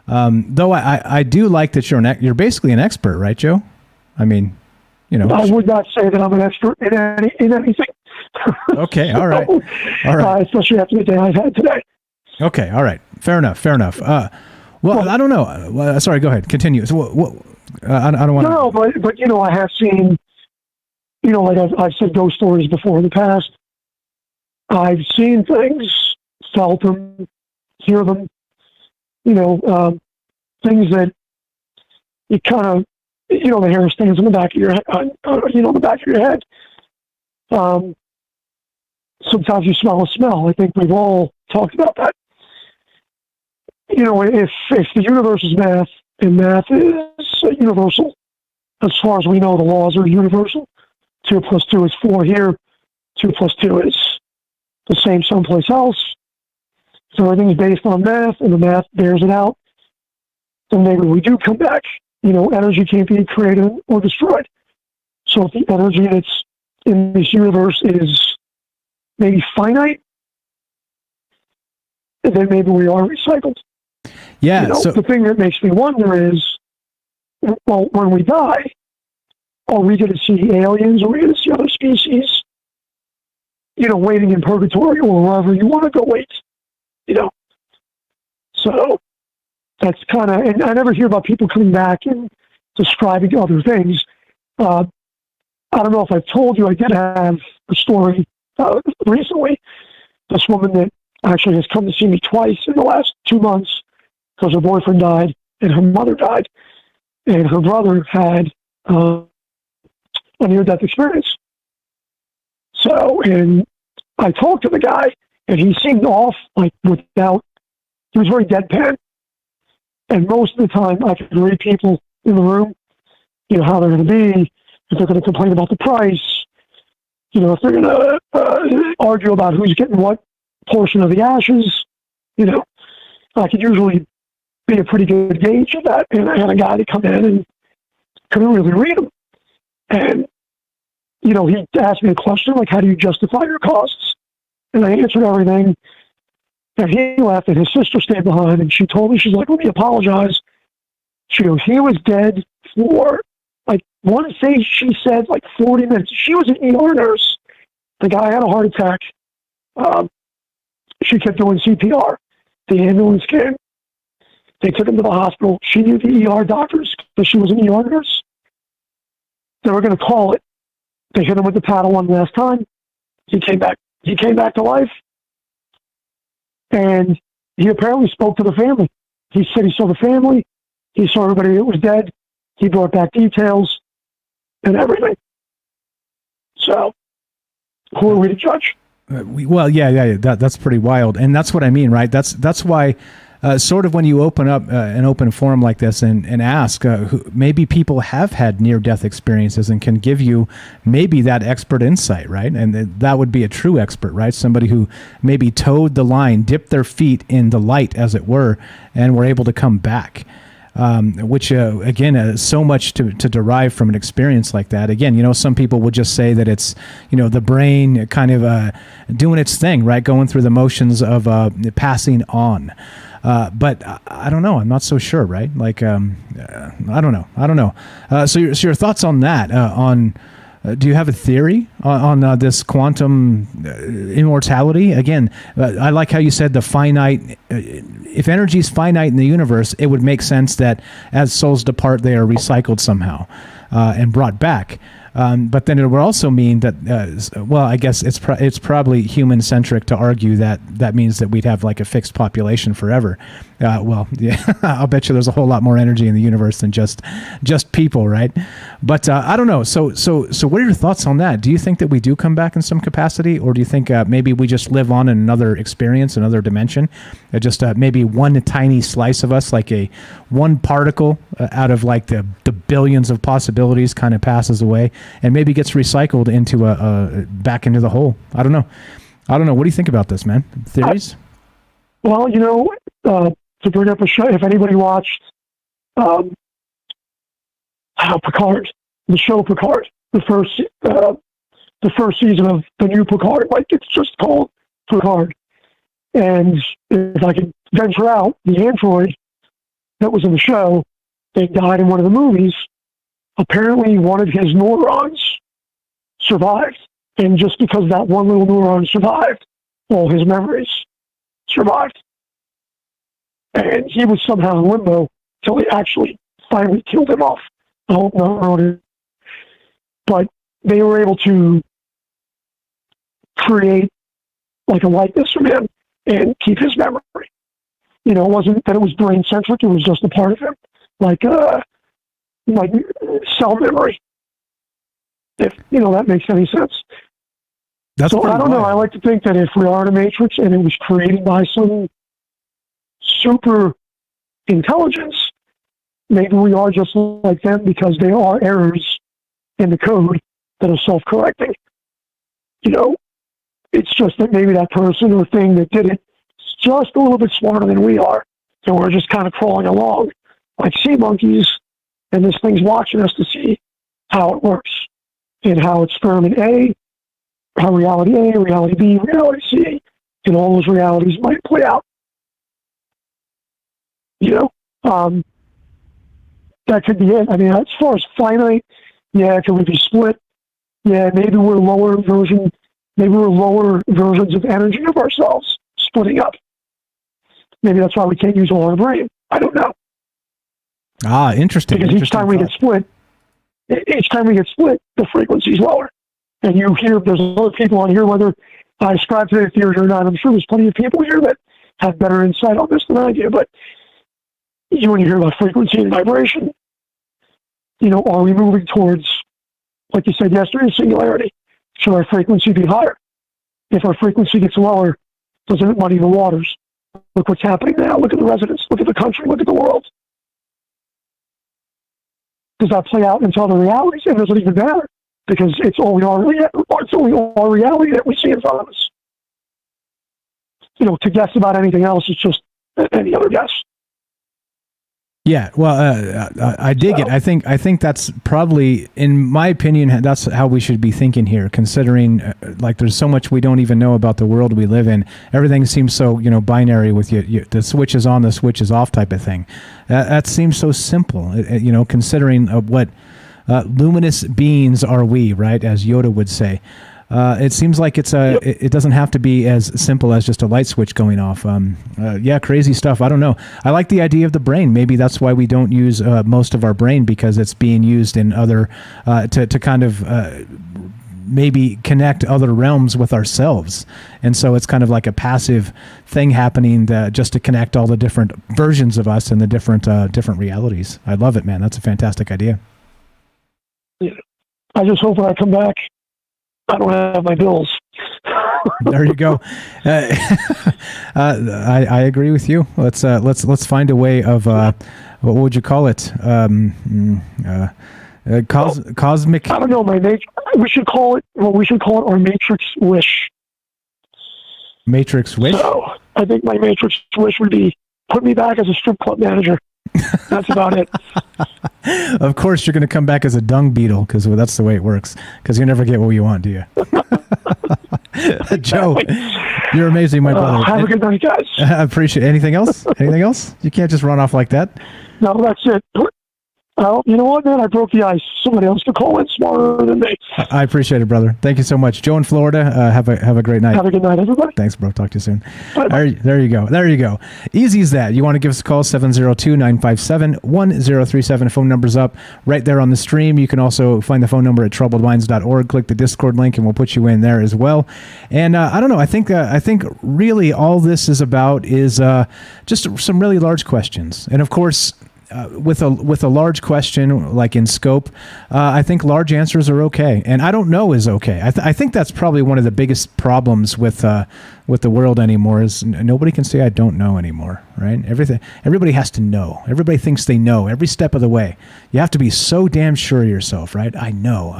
Though I do like that you're basically an expert, right, Joe? I mean, you know. I would not say that I'm an expert in anything. Okay, all right. All right. Especially after the day I've had today. Okay, all right. Fair enough. Well, I don't know. Sorry, go ahead. Continue. So, I don't want to... No, but you know, I have seen, you know, like I've said ghost stories before in the past. I've seen things, felt them, hear them, you know, things that you kind of, you know, the hair stands on the back of your head, you know, on the back of your head. Sometimes you smell a smell. I think we've all talked about that. You know, if the universe is math, and math is universal, as far as we know, the laws are universal. 2 + 2 is 4 here. 2 + 2 is the same someplace else. So everything's based on math, and the math bears it out. Then maybe we do come back. You know, energy can't be created or destroyed. So if the energy that's in this universe is maybe finite, then maybe we are recycled. Yeah. You know, So the thing that makes me wonder is, well, when we die, are we going to see aliens? Are we going to see other species, you know, waiting in purgatory or wherever you want to go wait? You know, so that's kind of, and I never hear about people coming back and describing other things. I don't know if I've told you, I did have a story recently. This woman that actually has come to see me twice in the last 2 months because her boyfriend died and her mother died, and her brother had a near-death experience. So, and I talked to the guy, and he seemed off, like he was very deadpan. And most of the time, I could read people in the room, you know, how they're going to be, if they're going to complain about the price, you know, if they're going to argue about who's getting what portion of the ashes, you know. I could usually be a pretty good gauge of that. And I had a guy to come in and couldn't really read them. And, you know, he asked me a question, like, how do you justify your costs? And I answered everything. And he left, and his sister stayed behind, and she told me, she's like, let me apologize. She goes, he was dead for, like, one thing she said, like 40 minutes. She was an ER nurse. The guy had a heart attack. She kept doing CPR. The ambulance came. They took him to the hospital. She knew the ER doctors because she was an ER nurse. They were going to call it. They hit him with the paddle one last time. He came back. He came back to life. And he apparently spoke to the family. He said he saw the family. He saw everybody that was dead. He brought back details and everything. So, who are we to judge? Well, yeah. That's pretty wild, and that's what I mean, right? That's why, sort of, when you open up an open forum like this and ask, maybe people have had near-death experiences and can give you maybe that expert insight, right? And that would be a true expert, right? Somebody who maybe towed the line, dipped their feet in the light, as it were, and were able to come back. Which, again, so much to derive from an experience like that. Again, you know, some people would just say that it's, you know, the brain kind of doing its thing, right? Going through the motions of passing on. But I don't know. I'm not so sure, right? Like, I don't know. So your thoughts on that, do you have a theory on this quantum immortality? Again, I like how you said the finite. If energy is finite in the universe, it would make sense that as souls depart, they are recycled somehow and brought back. But then it would also mean that, well, I guess it's probably human-centric to argue that that means that we'd have like a fixed population forever. Well, yeah, I'll bet you there's a whole lot more energy in the universe than just people, right? But I don't know. So what are your thoughts on that? Do you think that we do come back in some capacity, or do you think maybe we just live on in another experience, another dimension? Just maybe one tiny slice of us, like one particle out of like the billions of possibilities, kind of passes away and maybe gets recycled into back into the whole. I don't know. What do you think about this, man? Theories? Well, you know, to bring up a show, if anybody watched Picard, the show Picard, the first season of the new Picard. Like, it's just called Picard. And if I could venture out, the android that was in the show, they died in one of the movies. Apparently, one of his neurons survived. And just because that one little neuron survived, all his memories survived. And he was somehow in limbo until they actually finally killed him off. I hope not wrote it. But they were able to create like a likeness from him and keep his memory. You know, it wasn't that it was brain-centric, it was just a part of him. Like cell memory. If, you know, that makes any sense. That's so I don't know. I like to think that if we are in a matrix and it was created by some super intelligence, maybe we are just like them because there are errors in the code that are self-correcting. You know, it's just that maybe that person or thing that did it is just a little bit smarter than we are. And we're just kind of crawling along like sea monkeys, and this thing's watching us to see how it works and how experiment A, how reality A, reality B, reality C, and all those realities might play out. You know, that could be it. I mean, as far as finite, yeah, could we be split? Yeah, maybe we're lower versions of energy of ourselves splitting up. Maybe that's why we can't use all our brain. I don't know. Ah, interesting. Because each time we get split, the frequency's lower. And you hear there's other people on here, whether I ascribe to their theory or not. I'm sure there's plenty of people here that have better insight on this than I do. But when you hear about frequency and vibration, you know, are we moving towards, like you said yesterday, singularity? Should our frequency be higher? If our frequency gets lower, doesn't it muddy the waters? Look what's happening now. Look at the residents. Look at the country. Look at the world. Does that play out into other realities? It doesn't even matter because it's only our reality that we see in front of us. You know, to guess about anything else is just any other guess. Yeah, well, I dig it. I think that's probably, in my opinion, that's how we should be thinking here, considering like there's so much we don't even know about the world we live in. Everything seems so, you know, binary with you the switch is on, the switch is off type of thing. That seems so simple, you know, considering what luminous beings are we, right, as Yoda would say. It seems like it doesn't have to be as simple as just a light switch going off. Yeah, crazy stuff. I don't know. I like the idea of the brain. Maybe that's why we don't use most of our brain, because it's being used in other to kind of maybe connect other realms with ourselves. And so it's kind of like a passive thing happening just to connect all the different versions of us and the different realities. I love it, man. That's a fantastic idea. Yeah. I just hope when I come back, I don't have my bills. There you go. I agree with you. Let's find a way of what would you call it? Cosmic. I don't know. We should call it our Matrix wish. Matrix wish. So I think my Matrix wish would be put me back as a strip club manager. That's about it. Of course, you're going to come back as a dung beetle, because that's the way it works. Because you never get what you want, do you? Joe, you're amazing, my brother. Have a good night, guys. I appreciate it. Anything else? Anything else? You can't just run off like that. No, that's it. Well, you know what, man? I broke the ice. Somebody else could call in smarter than me. I appreciate it, brother. Thank you so much. Joe in Florida, have a great night. Have a good night, everybody. Thanks, bro. Talk to you soon. Bye-bye. There you go. There you go. Easy as that. You want to give us a call, 702-957-1037. Phone number's up right there on the stream. You can also find the phone number at troubledminds.org. Click the Discord link, and we'll put you in there as well. And I don't know. I think really all this is about is just some really large questions. And, of course, with a large question like in scope, I think large answers are okay, and I don't know is okay. I think that's probably one of the biggest problems with the world anymore is nobody can say I don't know anymore, right? Everybody has to know. Everybody thinks they know every step of the way. You have to be so damn sure of yourself, right? I know.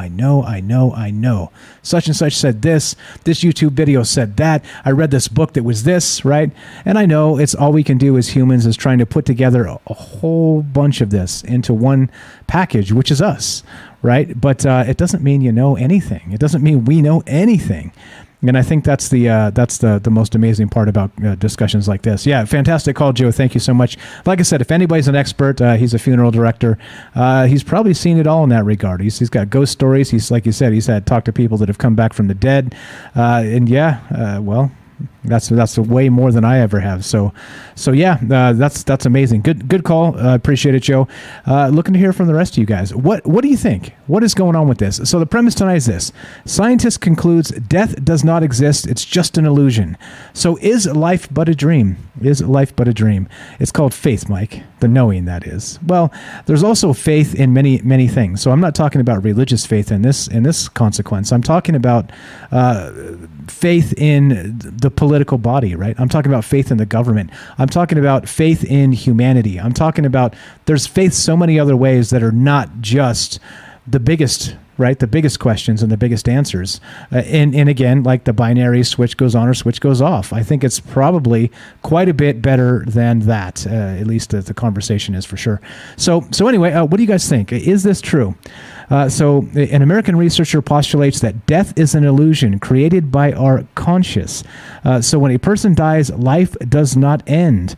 Such and such said this. This YouTube video said that. I read this book that was this, right? And I know it's all we can do as humans is trying to put together a whole bunch of this into one package, which is us, right? But it doesn't mean you know anything. It doesn't mean we know anything. And I think that's the most amazing part about discussions like this. Yeah, fantastic call, Joe. Thank you so much. Like I said, if anybody's an expert, he's a funeral director. He's probably seen it all in that regard. He's got ghost stories. He's, like you said, he's had talked to people that have come back from the dead. Well, that's way more than I ever have. So yeah, that's amazing. Good call. Appreciate it, Joe. Looking to hear from the rest of you guys. What do you think? What is going on with this? So the premise tonight is this: scientist concludes death does not exist. It's just an illusion. So is life but a dream? Is life but a dream? It's called faith, Mike. The knowing, that is. Well, there's also faith in many things. So I'm not talking about religious faith in this consequence. I'm talking about faith in the political body, right? I'm talking about faith in the government. I'm talking about faith in humanity. I'm talking about there's faith so many other ways that are not just the biggest, right? The biggest questions and the biggest answers. And again, like the binary switch goes on or switch goes off. I think it's probably quite a bit better than that, at least the conversation is for sure. So anyway, what do you guys think? Is this true? So an American researcher postulates that death is an illusion created by our conscious. So when a person dies, life does not end.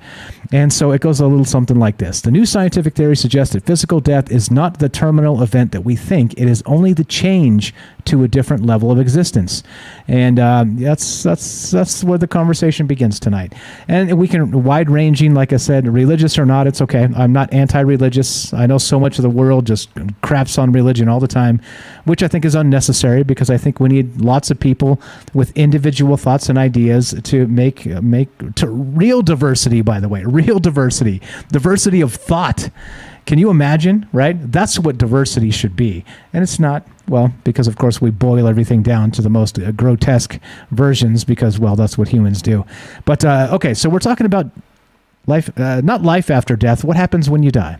And so it goes a little something like this. The new scientific theory suggests that physical death is not the terminal event that we think. It is only the change to a different level of existence. And that's where the conversation begins tonight. And we can, wide-ranging, like I said, religious or not, it's okay. I'm not anti-religious. I know so much of the world just craps on religion all the time, which I think is unnecessary, because I think we need lots of people with individual thoughts and ideas to make to real diversity, by the way, real diversity of thought. Can you imagine, right? That's what diversity should be. And it's not, well, because of course we boil everything down to the most grotesque versions because, well, that's what humans do. But, okay, so we're talking about life, not life after death. What happens when you die?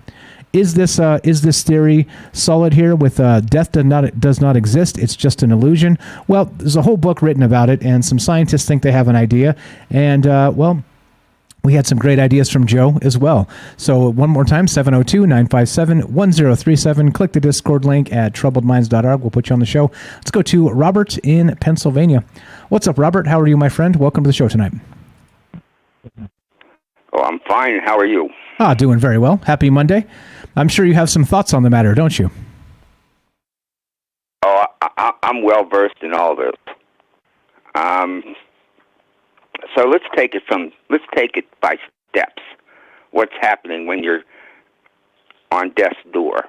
Is this theory solid here with death does not exist? It's just an illusion. Well, there's a whole book written about it, and some scientists think they have an idea. And, well, we had some great ideas from Joe as well. So one more time, 702-957-1037. Click the Discord link at troubledminds.org. We'll put you on the show. Let's go to Robert in Pennsylvania. What's up, Robert? How are you, my friend? Welcome to the show tonight. Oh, I'm fine. How are you? Doing very well. Happy Monday. I'm sure you have some thoughts on the matter, don't you? Oh, I'm well versed in all this. So let's take it by steps. What's happening when you're on death's door?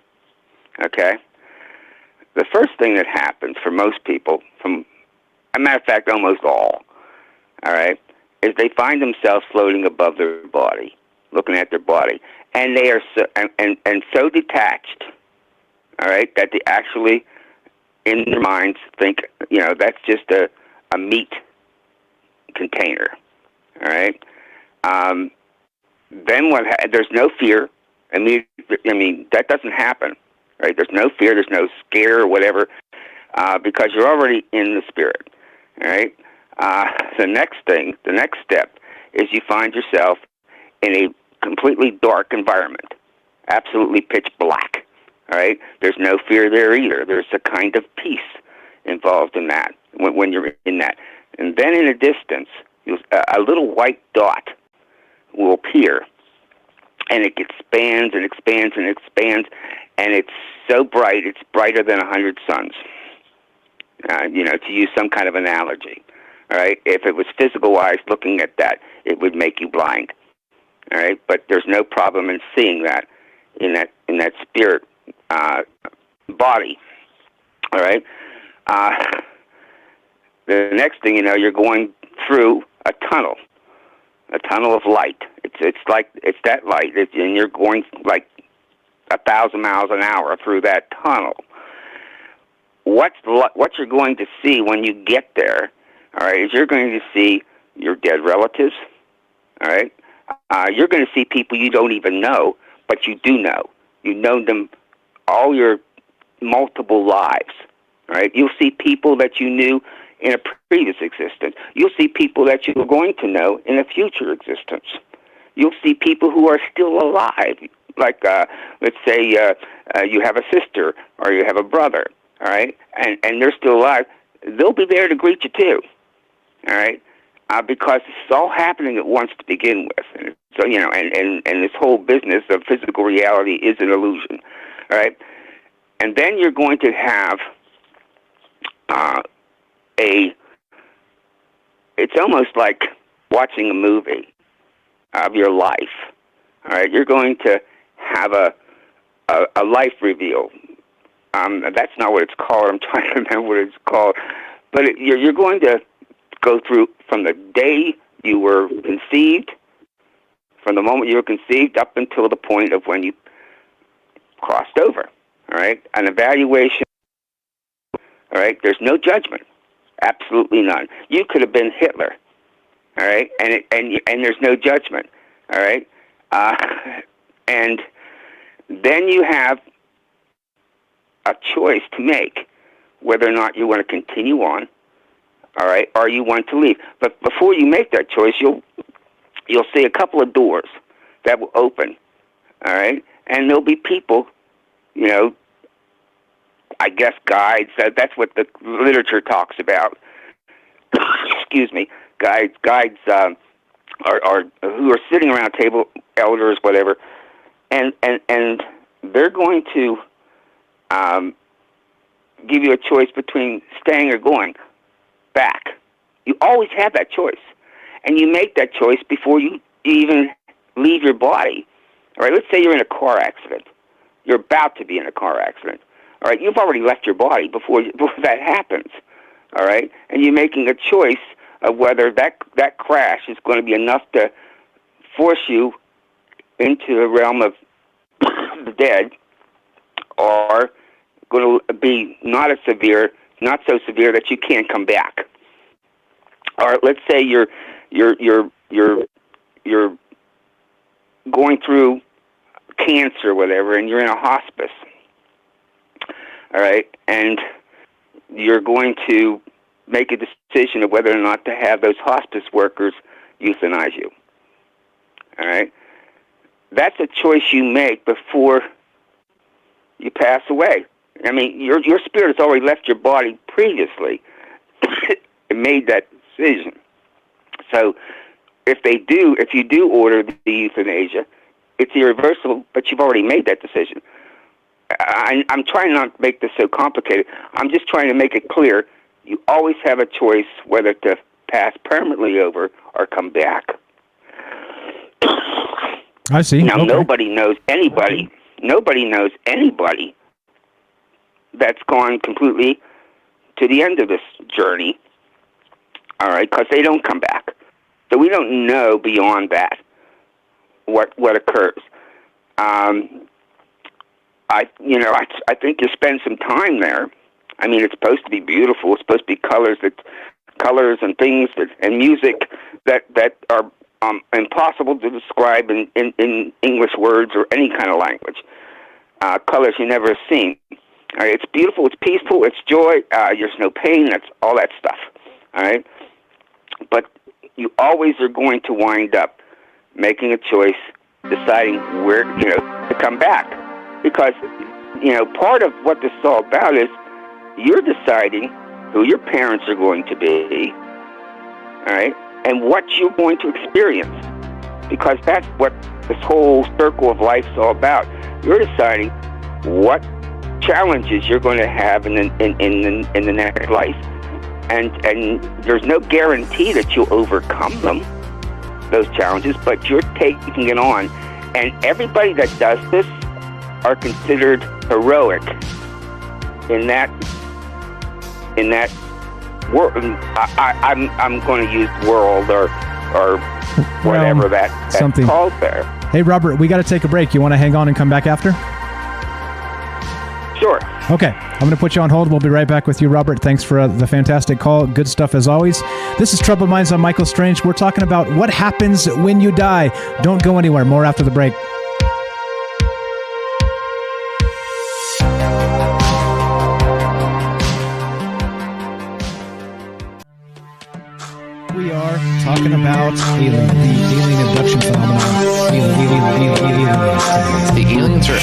Okay. The first thing that happens for most people, as a matter of fact, almost all right, is they find themselves floating above their body, looking at their body, and they are so detached, all right, that they actually, in their minds, think, that's just a meat container, all right. Then there's no fear. I mean, that doesn't happen, right? There's no fear. There's no scare or whatever, because you're already in the spirit, all right. The next step is you find yourself in a completely dark environment, absolutely pitch black, all right? There's no fear there either. There's a kind of peace involved in that when you're in that. And then in the distance, a little white dot will appear, and it expands and expands and expands, and it's so bright, it's brighter than 100 suns, to use some kind of analogy. All right. If it was physical-wise, looking at that, it would make you blind. All right. But there's no problem in seeing that in that spirit body. All right. The next thing you know, you're going through a tunnel of light. It's that light, and you're going like 1,000 miles an hour through that tunnel. What you're going to see when you get there, all right, is you're going to see your dead relatives, all right? You're going to see people you don't even know, but you do know. You've known them all your multiple lives, all right? You'll see people that you knew in a previous existence. You'll see people that you're going to know in a future existence. you'll see people who are still alive. Like, let's say you have a sister or you have a brother, all right, and they're still alive. They'll be there to greet you too, all right, because it's all happening at once to begin with. And so, you know, and this whole business of physical reality is an illusion, all right. And then you're going to have it's almost like watching a movie of your life, all right. You're going to have a life reveal. That's not what it's called. I'm trying to remember what it's called. But you're going to go through from the day you were conceived, from the moment you were conceived up until the point of when you crossed over. All right? An evaluation. All right? There's no judgment. Absolutely none. You could have been Hitler. All right? And there's no judgment. All right? And then you have a choice to make whether or not you want to continue on, all right, or you want to leave. But before you make that choice, you'll see a couple of doors that will open, all right, and there'll be people, you know, I guess guides. That's what the literature talks about. Excuse me, guides are who are sitting around a table, elders, whatever, and they're going to give you a choice between staying or going back. You always have that choice, and you make that choice before you even leave your body. All right, let's say you're in a car accident. You're about to be in a car accident. All right, you've already left your body before that happens. All right, and you're making a choice of whether that crash is going to be enough to force you into the realm of the dead, or going to be not so severe that you can't come back. Or let's say you're going through cancer or whatever, and you're in a hospice. All right, and you're going to make a decision of whether or not to have those hospice workers euthanize you. All right, that's a choice you make before you pass away. I mean, your spirit has already left your body previously and made that decision. So if you do order the euthanasia, it's irreversible, but you've already made that decision. I'm trying not to make this so complicated. I'm just trying to make it clear. You always have a choice whether to pass permanently over or come back. I see. Now, okay. Nobody knows anybody that's gone completely to the end of this journey, all right, because they don't come back. So we don't know beyond that what occurs. I think you spend some time there. I mean, it's supposed to be beautiful. It's supposed to be colors and things and music that are impossible to describe in English words or any kind of language. Colors you never have seen. All right, it's beautiful. It's peaceful. It's joy. There's no pain. That's all that stuff. All right, but you always are going to wind up making a choice, deciding where to come back, because part of what this is all about is you're deciding who your parents are going to be, all right, and what you're going to experience, because that's what this whole circle of life is all about. You're deciding what challenges you're going to have in the next life, and there's no guarantee that you'll overcome them, those challenges, but you're taking it on, and everybody that does this are considered heroic in that world. I'm going to use world or whatever that's something called there. Hey, Robert, we got to take a break. You want to hang on and come back after? Sure. Okay, I'm going to put you on hold. We'll be right back with you, Robert. Thanks for the fantastic call. Good stuff as always. This is Troubled Minds on Michael Strange. We're talking about what happens when you die. Don't go anywhere. More after the break. We are talking about the alien abduction phenomenon. The aliens are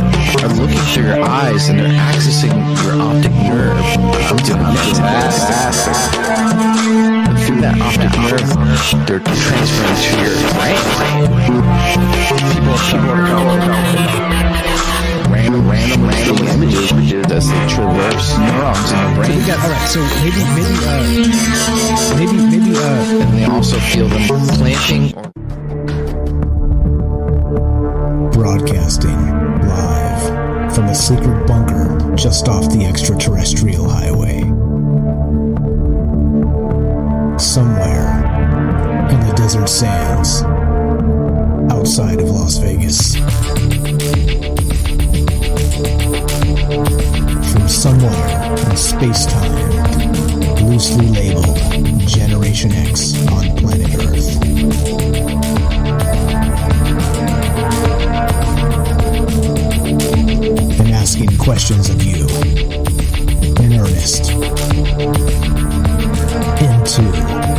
looking through your eyes and they're accessing your optic nerve. I'm doing that. And through that optic nerve, they're transferring to your brain. People are random images as they traverse neurons in the brain. All right, so maybe, and they also feel them planting. Broadcasting live from a secret bunker just off the extraterrestrial highway. Somewhere in the desert sands outside of Las Vegas. From somewhere in space-time, loosely labeled Generation X on planet Earth. And asking questions of you in earnest into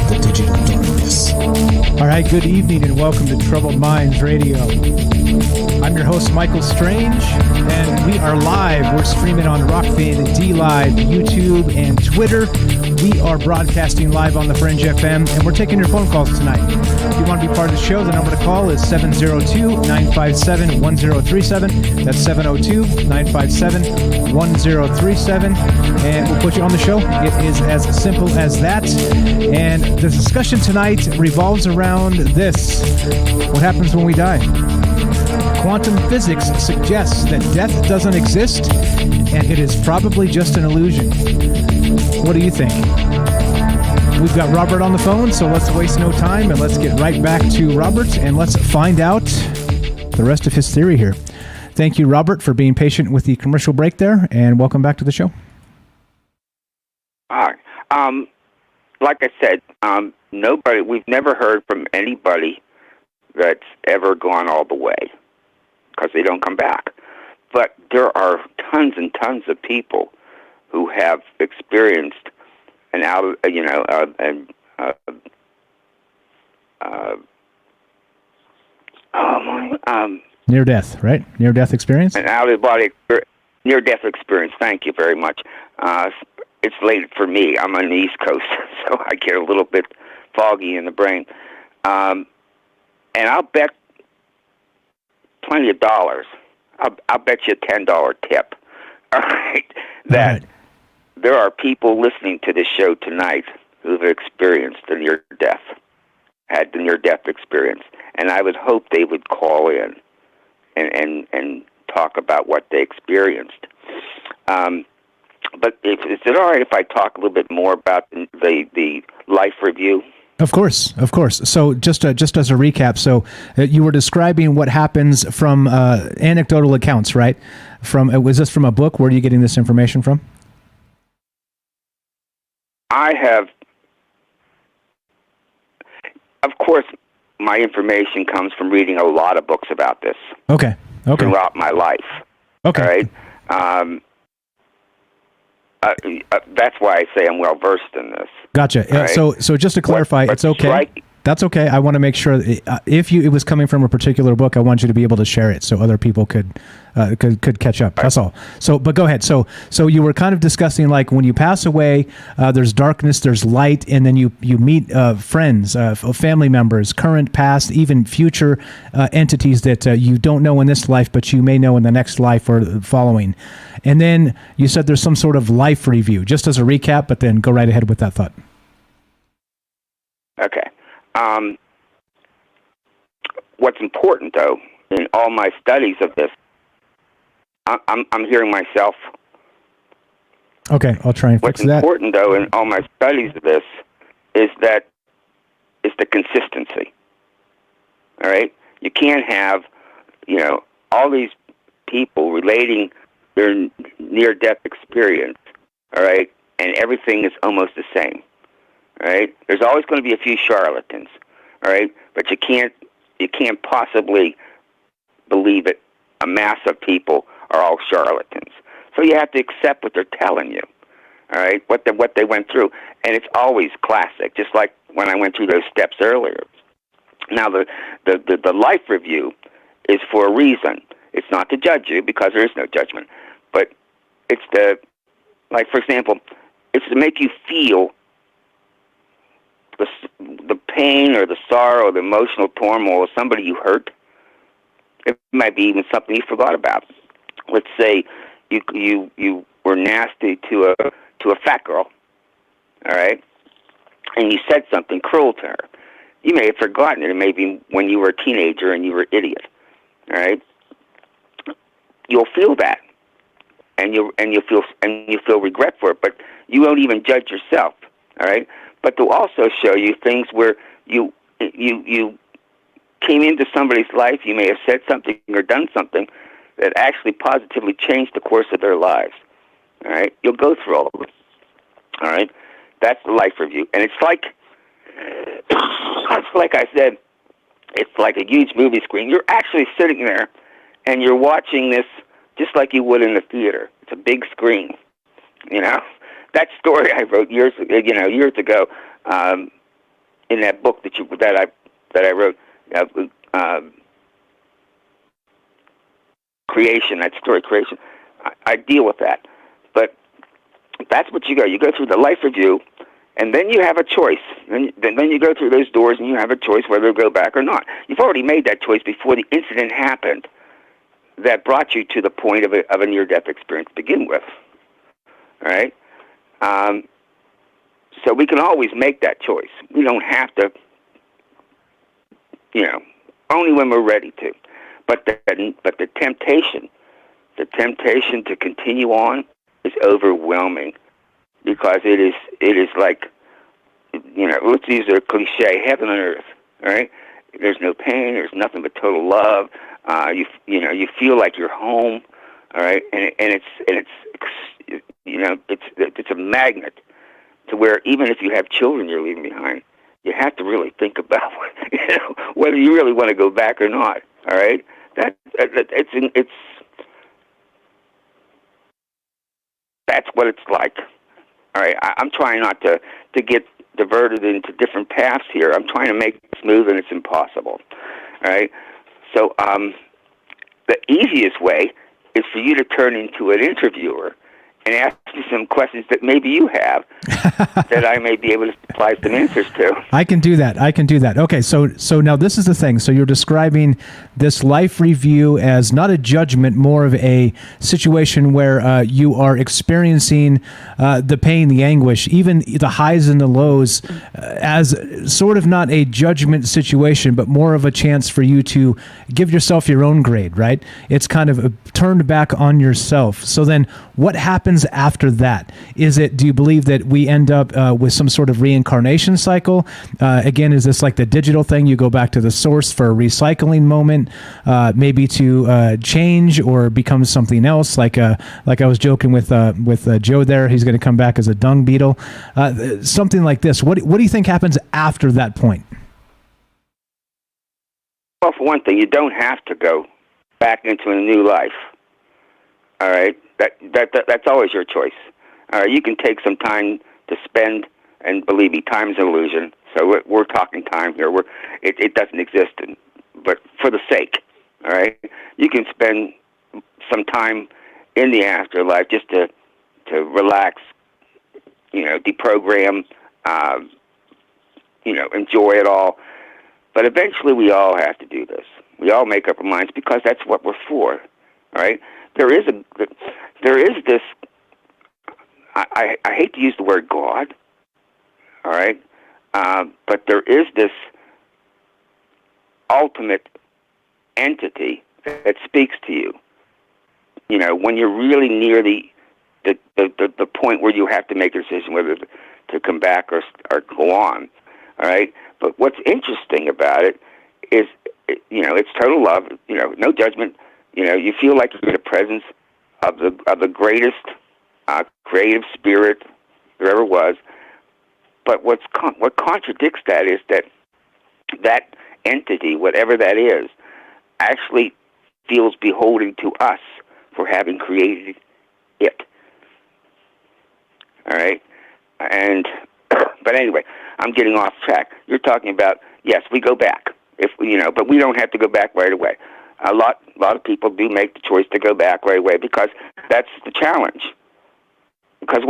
the digital darkness. all right, good evening and welcome to Troubled Minds Radio. I'm your host, Michael Strange, and we are live. We're streaming on Rockfin, D-Live, YouTube, and Twitter. We are broadcasting live on the Fringe FM, and we're taking your phone calls tonight. If you want to be part of the show, the number to call is 702-957-1037. That's 702-957-1037, and we'll put you on the show. It is as simple as that. And the discussion tonight revolves around this. What happens when we die? Quantum physics suggests that death doesn't exist, and it is probably just an illusion. What do you think? We've got Robert on the phone, so let's waste no time and let's get right back to Robert and let's find out the rest of his theory here. Thank you, Robert, for being patient with the commercial break there, and welcome back to the show. All right. Like I said, we've never heard from anybody that's ever gone all the way, because they don't come back. But there are tons and tons of people who have experienced an near death, right? Near death experience? An out of body near death experience. Thank you very much. It's late for me. I'm on the East Coast, so I get a little bit foggy in the brain. And I'll bet plenty of dollars. I'll bet you a $10 tip. All right, that there are people listening to this show tonight who've experienced the near-death, had the near-death experience, and I would hope they would call in and talk about what they experienced. But is it all right if I talk a little bit more about the life review? Of course. So just as a recap, so you were describing what happens from anecdotal accounts, right? Was this from a book? Where are you getting this information from? I have, of course, my information comes from reading a lot of books about this. Okay. Throughout my life. Okay. All right. That's why I say I'm well versed in this. Gotcha. Right? So just to clarify, it's okay. That's okay. I want to make sure that if it was coming from a particular book, I want you to be able to share it so other people could catch up. That's all. So, but go ahead. So you were kind of discussing, like, when you pass away, there's darkness, there's light, and then you meet friends, family members, current, past, even future entities that you don't know in this life, but you may know in the next life or the following. And then you said there's some sort of life review, just as a recap, but then go right ahead with that thought. Okay. What's important, though, in all my studies of this, I'm hearing myself. Okay, I'll try and fix that. What's important, though, in all my studies of this is the consistency. All right? You can't have, all these people relating their near-death experience, all right, and everything is almost the same. All right? There's always going to be a few charlatans, all right? But you can't possibly believe it. A mass of people are all charlatans. So you have to accept what they're telling you, all right, what they went through. And it's always classic, just like when I went through those steps earlier. Now, the life review is for a reason. It's not to judge you, because there is no judgment, but it's to, like, for example, it's to make you feel the pain or the sorrow or the emotional turmoil of somebody you hurt. It might be even something you forgot about. Let's say you were nasty to a fat girl, all right, and you said something cruel to her. You may have forgotten it. It may be when you were a teenager and you were an idiot, all right. You'll feel that, and you feel regret for it, but you won't even judge yourself, all right. But they'll also show you things where you came into somebody's life. You may have said something or done something that actually positively changed the course of their lives. All right, you'll go through all of it. All right, that's the life review, and it's like I said, it's like a huge movie screen. You're actually sitting there, and you're watching this just like you would in the theater. It's a big screen, you know. That story I wrote years ago, in that book that I wrote, Creation. That story, Creation. I deal with that, but that's what you go. You go through the life review, and then you have a choice. Then you go through those doors, and you have a choice whether to go back or not. You've already made that choice before the incident happened that brought you to the point of a near-death experience to begin with. All right. So we can always make that choice. We don't have to, only when we're ready to. But the temptation to continue on is overwhelming, because it is like, let's use a cliche, heaven on earth. All right, there's no pain. There's nothing but total love. You feel like you're home. All right, and it's a magnet to where even if you have children you're leaving behind, you have to really think about whether you really want to go back or not. All right, it's that's what it's like. All right, I'm trying not to get diverted into different paths here. I'm trying to make it smooth, and it's impossible. All right, so the easiest way is for you to turn into an interviewer and ask me some questions that maybe you have that I may be able to supply some answers to. I can do that. Okay, so now this is the thing. So you're describing this life review as not a judgment, more of a situation where you are experiencing the pain, the anguish, even the highs and the lows, as sort of not a judgment situation, but more of a chance for you to give yourself your own grade, right? It's kind of turned back on yourself. So then what happens after that? Do you believe that we end up with some sort of reincarnation cycle? Again, is this like the digital thing? You go back to the source for a recycling moment, maybe to change or become something else. Like I was joking with Joe there, he's going to come back as a dung beetle, something like this. What do you think happens after that point? Well, for one thing, you don't have to go back into a new life. All right, that's always your choice. All right, you can take some time to spend, and believe me, time is an illusion. So we're talking time here. It doesn't exist, but for the sake, all right, you can spend some time in the afterlife just to relax, deprogram, enjoy it all. But eventually, we all have to do this. We all make up our minds, because that's what we're for. All right. There is this. I hate to use the word God. All right, but there is this ultimate entity that speaks to you. When you're really near the point where you have to make a decision whether to come back or go on. All right, but what's interesting about it is, it's total love. No judgment. You feel like you're in the presence of the greatest creative spirit there ever was. But what contradicts that is that entity, whatever that is, actually feels beholden to us for having created it. All right, but anyway, I'm getting off track. You're talking about, yes, we go back but we don't have to go back right away. a lot of people do make the choice to go back right away because that's the challenge. Because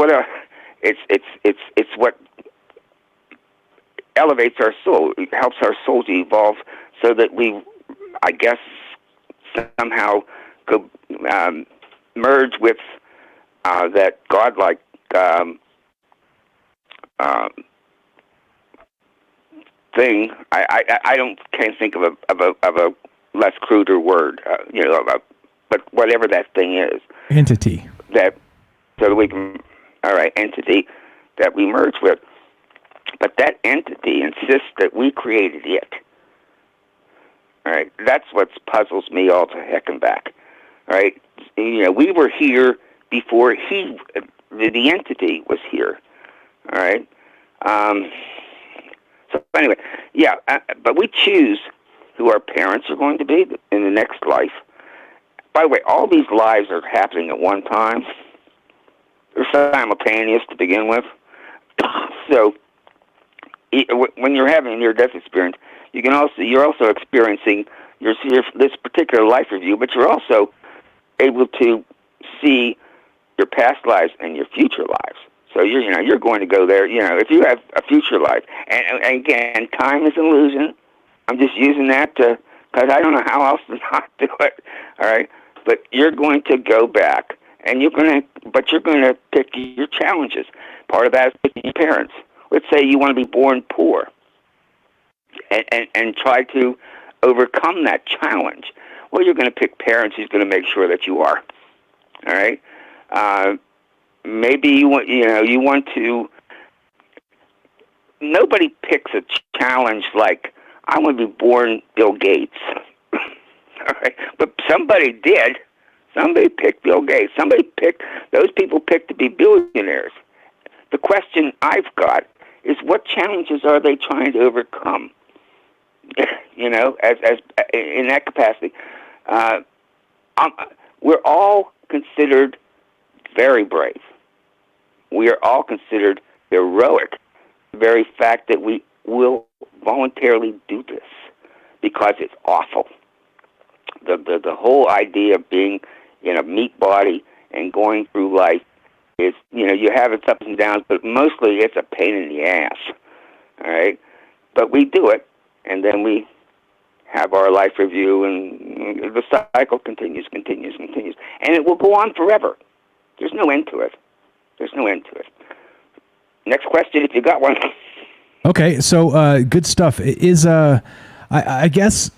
it's what elevates our soul. It helps our soul to evolve so that we, I guess, somehow go merge with that godlike thing. I can't think of a less cruder word, but whatever that thing is. Entity. That so that we can, entity that we merge with. But that entity insists that we created it. All right, that's what puzzles me all to heck and back. All right, we were here before the entity was here. All right. So anyway, but we choose who our parents are going to be in the next life. By the way, all these lives are happening at one time. They're simultaneous to begin with. So when you're having a near-death experience, you're also experiencing this particular life review, but you're also able to see your past lives and your future lives. So you're going to go there. If you have a future life, and again, time is an illusion. I'm just using that because I don't know how else to not do it. All right, but you're going to go back, and you're going to pick your challenges. Part of that is picking your parents. Let's say you want to be born poor, and try to overcome that challenge. Well, you're going to pick parents who's going to make sure that you are. All right. Maybe you want to. Nobody picks a challenge like I want to be born Bill Gates. All right, but somebody did. Somebody picked Bill Gates. Those people picked to be billionaires. The question I've got is, what challenges are they trying to overcome? As in that capacity, we're all considered very brave. We are all considered heroic. The very fact that we will voluntarily do this because it's awful. The whole idea of being in a meat body and going through life is, you have its ups and downs, but mostly it's a pain in the ass. All right, but we do it, and then we have our life review, and the cycle continues, and it will go on forever. There's no end to it. Next question, if you got one. Okay, so good stuff. I guess,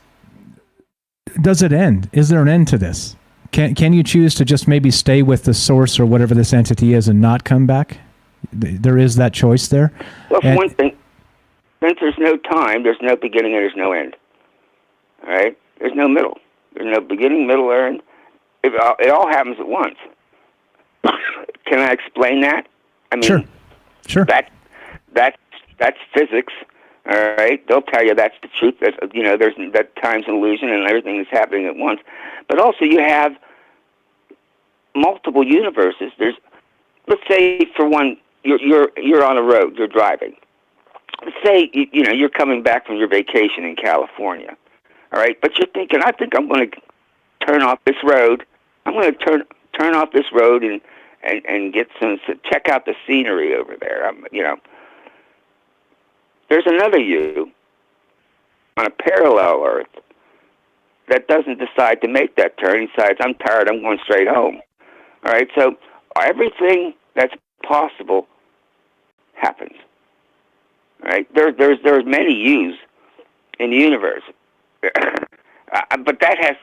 does it end? Is there an end to this? Can you choose to just maybe stay with the source or whatever this entity is and not come back? There is that choice there. Well, for one thing, since there's no time, there's no beginning and there's no end. All right? There's no middle. There's no beginning, middle, or end. It all happens at once. Can I explain that? I mean, sure. That's physics. All right, they'll tell you that's the truth. That there's that time's an illusion and everything is happening at once. But also, you have multiple universes. Let's say, for one, you're on a road, you're driving. Let's say you're coming back from your vacation in California. All right, but you're thinking, I think I'm going to turn off this road. I'm going to turn off this road and get check out the scenery over there. There's another you on a parallel Earth that doesn't decide to make that turn. He decides, I'm tired, I'm going straight home. All right, so everything that's possible happens. All right, there's many yous in the universe. But that has,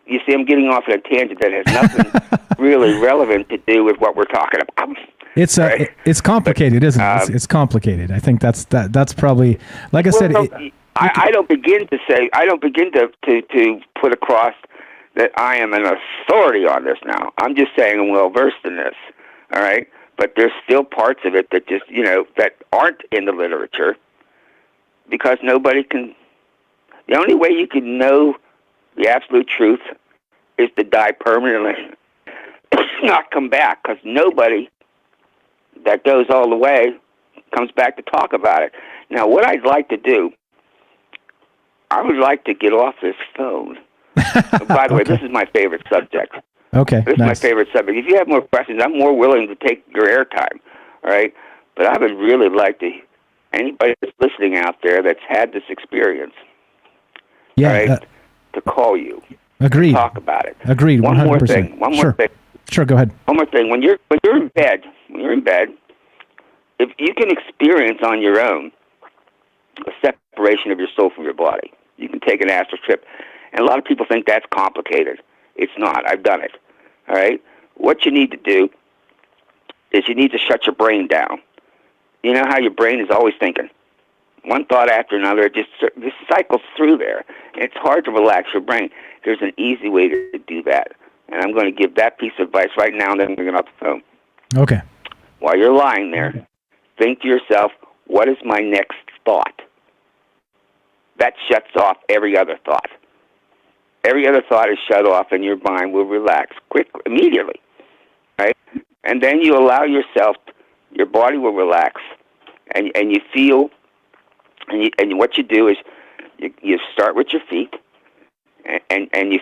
you see, I'm getting off on a tangent that has nothing really relevant to do with what we're talking about. It's complicated, isn't it? It's complicated. I think that's probably, like I said. I don't begin to put across that I am an authority on this now. I'm just saying I'm well versed in this. All right, but there's still parts of it that just that aren't in the literature because nobody can. The only way you can know the absolute truth is to die permanently, not come back, because nobody that goes all the way comes back to talk about it. Now, what I'd like to do, I would like to get off this phone By the way, Okay. this is my favorite subject. Okay, This is my favorite subject. If you have more questions, I'm more willing to take your airtime. All right, but I would really like to anybody that's listening out there that's had this experience. Yeah, all right, to call you. Agreed. Talk about it. Agreed. 100%. One more thing. Sure, go ahead. One more thing. When you're in bed, if you can experience on your own a separation of your soul from your body, you can take an astral trip. And a lot of people think that's complicated. It's not. I've done it. All right? What you need to do is you need to shut your brain down. You know how your brain is always thinking? One thought after another, it just cycles through there. And it's hard to relax your brain. There's an easy way to do that. And I'm going to give that piece of advice right now, and then we're going to get off the phone. Okay. While you're lying there, think to yourself, what is my next thought? That shuts off every other thought. Every other thought is shut off, and your mind will relax immediately, right? And then you allow yourself, your body will relax, and you feel, and what you do is you start with your feet, and you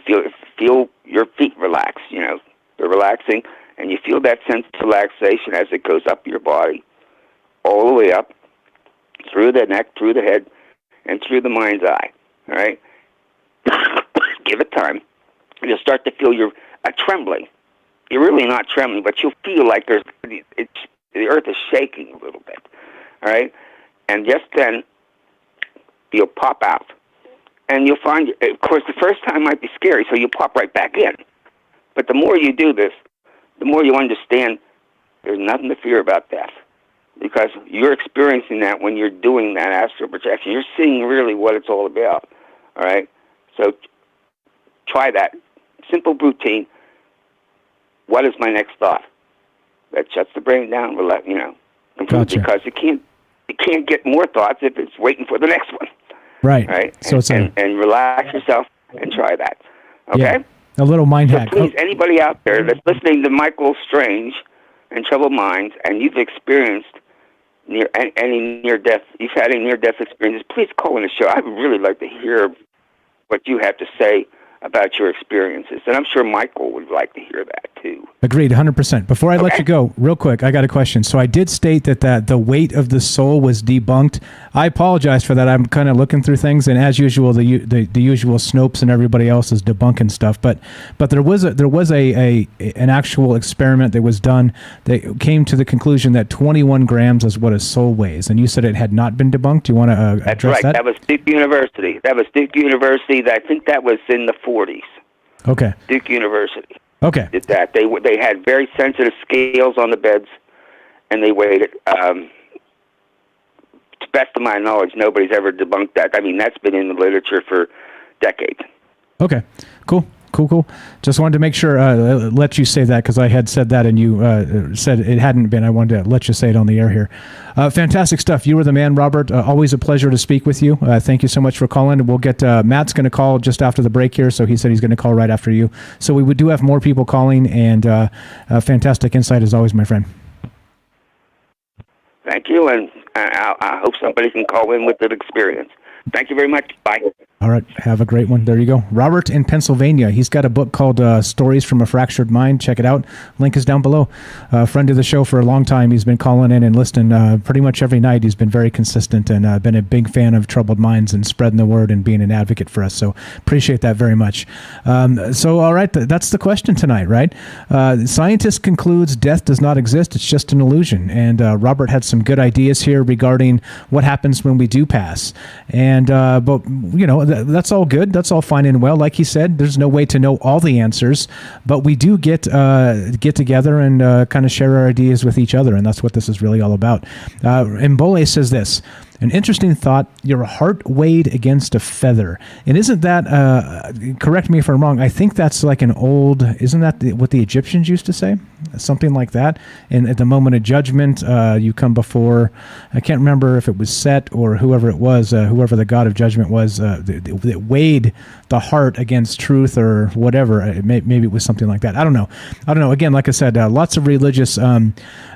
feel your feet relax. You know, they're relaxing, and you feel that sense of relaxation as it goes up your body, all the way up, through the neck, through the head, and through the mind's eye. All right? Give it time. You'll start to feel your trembling. You're really not trembling, but you'll feel like the earth is shaking a little bit. All right? And just then, you'll pop out. And you'll find, of course, the first time might be scary, so you'll pop right back in. But the more you do this, the more you understand there's nothing to fear about death. Because you're experiencing that when you're doing that astral projection. You're seeing really what it's all about. All right? So try that. Simple routine. What is my next thought? That shuts the brain down. Gotcha. Because you can't get more thoughts if it's waiting for the next one. Right. Right. So and relax yourself and try that. Okay. Yeah, a little mind hack. Please, anybody out there that's listening to Michael Strange and Troubled Minds, and you've experienced any near-death, you've had any near-death experiences, please call in the show. I would really like to hear what you have to say about your experiences. And I'm sure Michael would like to hear that, too. Agreed, 100%. Before I let you go, real quick, I got a question. So I did state that the weight of the soul was debunked. I apologize for that. I'm kind of looking through things, and as usual, the usual Snopes and everybody else is debunking stuff. But there was an actual experiment that was done that came to the conclusion that 21 grams is what a soul weighs. And you said it had not been debunked. Do you want to address that? That's right. That was Duke University. I think that was in the 40s. Okay. Duke University. Okay. Did that. They had very sensitive scales on the beds, and they weighed it. To the best of my knowledge, nobody's ever debunked that. I mean, that's been in the literature for decades. Okay. Cool. Just wanted to make sure, let you say that, because I had said that and you said it hadn't been. I wanted to let you say it on the air here. Fantastic stuff. You were the man, Robert. Always a pleasure to speak with you. Thank you so much for calling. We'll get Matt's going to call just after the break here, so he said he's going to call right after you. So we do have more people calling, and fantastic insight as always, my friend. Thank you, and I hope somebody can call in with that experience. Thank you very much. Bye. All right. Have a great one. There you go. Robert in Pennsylvania. He's got a book called Stories from a Fractured Mind. Check it out. Link is down below. Friend of the show for a long time. He's been calling in and listening pretty much every night. He's been very consistent and been a big fan of Troubled Minds and spreading the word and being an advocate for us. So appreciate that very much. So, all right. That's the question tonight, right? Scientist concludes death does not exist. It's just an illusion. And Robert had some good ideas here regarding what happens when we do pass. And, but, you know, that's all good. That's all fine and well. Like he said, there's no way to know all the answers, but we do get together and kind of share our ideas with each other, and that's what this is really all about. Mbole says this: an interesting thought, your heart weighed against a feather. And isn't that, correct me if I'm wrong, I think that's like an old, isn't that what the Egyptians used to say? Something like that. And at the moment of judgment, you come before, I can't remember if it was Set or whoever it was, whoever the god of judgment was, that weighed the heart against truth or whatever. Maybe it was something like that. I don't know. Again, like I said, lots of religious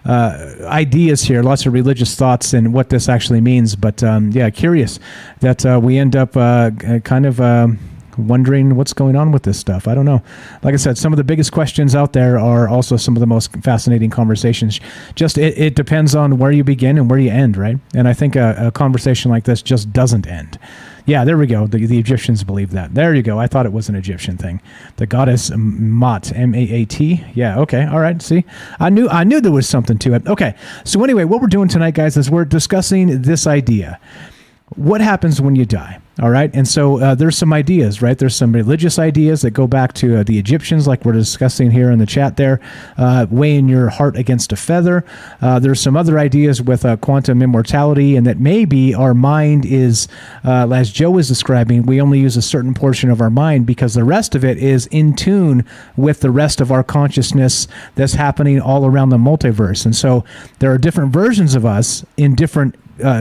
ideas here, lots of religious thoughts and what this actually means. But yeah, curious that we end up kind of wondering what's going on with this stuff. I don't know. Like I said, some of the biggest questions out there are also some of the most fascinating conversations. Just it depends on where you begin and where you end, right? And I think a conversation like this just doesn't end. Yeah, there we go. The Egyptians believe that. There you go. I thought it was an Egyptian thing. The goddess Maat, M-A-A-T. Yeah, okay. All right. See, I knew there was something to it. Okay. So anyway, what we're doing tonight, guys, is we're discussing this idea. What happens when you die? All right. And so there's some ideas, right? There's some religious ideas that go back to the Egyptians, like we're discussing here in the chat there, weighing your heart against a feather. There's some other ideas with quantum immortality, and that maybe our mind is, as Joe was describing, we only use a certain portion of our mind because the rest of it is in tune with the rest of our consciousness that's happening all around the multiverse. And so there are different versions of us in different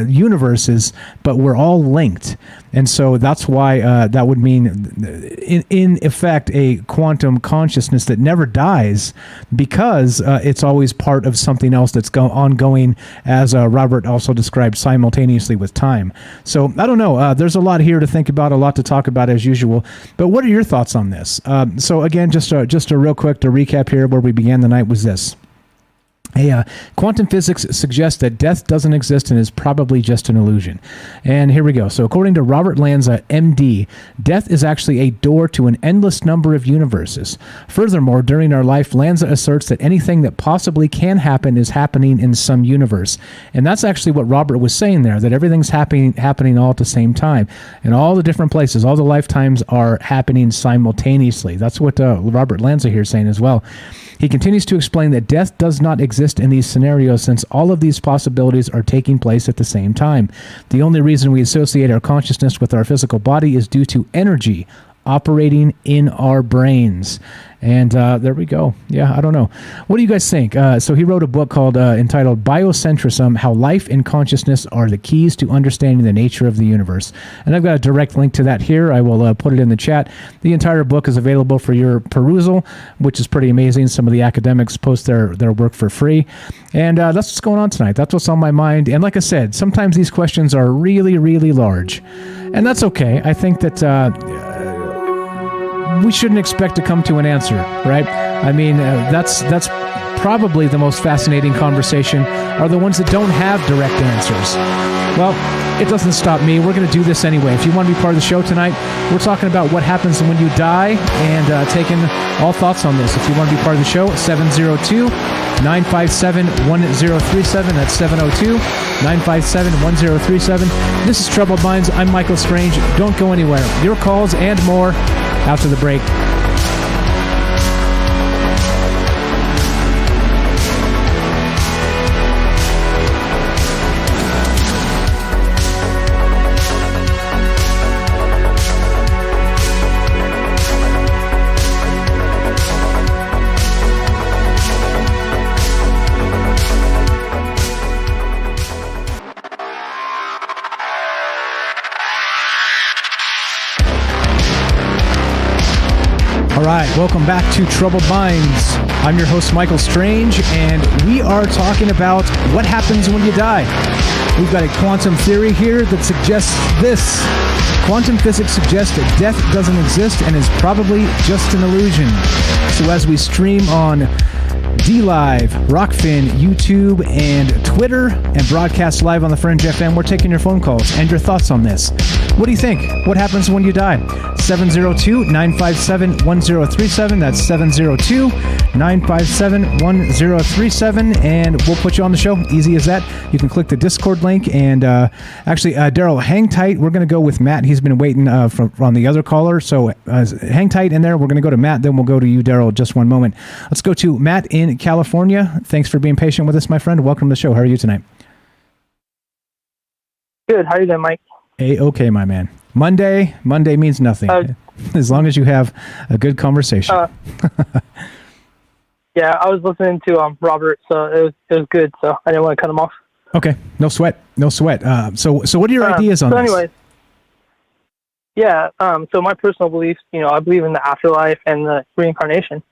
universes, but we're all linked. And so that's why that would mean, in effect, a quantum consciousness that never dies, because it's always part of something else that's ongoing, as Robert also described, simultaneously with time. So I don't know. There's a lot here to think about, a lot to talk about as usual. But what are your thoughts on this? So again, just a real quick to recap here, where we began the night was this. Quantum physics suggests that death doesn't exist and is probably just an illusion. And here we go. So according to Robert Lanza, MD, death is actually a door to an endless number of universes. Furthermore, during our life, Lanza asserts that anything that possibly can happen is happening in some universe. And that's actually what Robert was saying there, that everything's happening all at the same time. And all the different places, all the lifetimes are happening simultaneously. That's what Robert Lanza here is saying as well. He continues to explain that death does not exist in these scenarios since all of these possibilities are taking place at the same time. The only reason we associate our consciousness with our physical body is due to energy operating in our brains. And there we go. Yeah, I don't know. What do you guys think? So he wrote a book called entitled Biocentrism, How Life and Consciousness Are the Keys to Understanding the Nature of the Universe. And I've got a direct link to that here. I will put it in the chat. The entire book is available for your perusal, which is pretty amazing. Some of the academics post their work for free. And that's what's going on tonight. That's what's on my mind. And like I said, sometimes these questions are really, really large. And that's okay. I think that we shouldn't expect to come to an answer, right? I mean, that's probably the most fascinating conversation, are the ones that don't have direct answers. Well, it doesn't stop me. We're going to do this anyway. If you want to be part of the show tonight, we're talking about what happens when you die and taking all thoughts on this. If you want to be part of the show, 702-957-1037. That's 702-957-1037. This is Troubled Minds. I'm Michael Strange. Don't go anywhere. Your calls and more after the break. All right, welcome back to Troubled Minds. I'm your host, Michael Strange, and we are talking about what happens when you die. We've got a quantum theory here that suggests this. Quantum physics suggests that death doesn't exist and is probably just an illusion. So as we stream on DLive, Rockfin, YouTube, and Twitter, and broadcast live on the Fringe FM, we're taking your phone calls and your thoughts on this. What do you think? What happens when you die? 702-957-1037. That's 702-957-1037, and we'll put you on the show. Easy as that. You can click the Discord link, and actually, Daryl, hang tight. We're going to go with Matt. He's been waiting on the other caller, so hang tight in there. We're going to go to Matt, then we'll go to you, Daryl, just one moment. Let's go to Matt in California. Thanks for being patient with us, my friend. Welcome to the show. How are you tonight? Good. How are you doing, Mike? Okay, my man. Monday means nothing. As long as you have a good conversation. Yeah, I was listening to Robert, so it was good, so I didn't want to cut him off. Okay, no sweat. So what are your ideas on this? Anyways, yeah, so my personal beliefs, I believe in the afterlife and the reincarnation.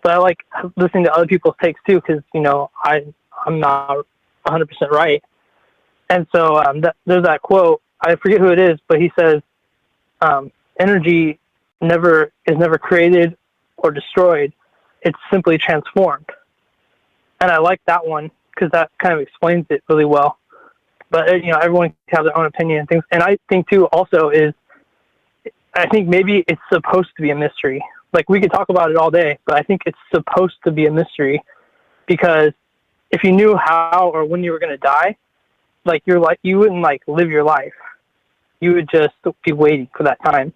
But I like listening to other people's takes too, because I'm not 100% right. And so there's that quote. I forget who it is, but he says, "Energy is never created or destroyed. It's simply transformed. And I like that one because that kind of explains it really well. But everyone can have their own opinion and things. And I think too also is, I think maybe it's supposed to be a mystery. Like, we could talk about it all day, but I think it's supposed to be a mystery, because if you knew how or when you were going to die, like, you wouldn't like live your life. You would just be waiting for that time.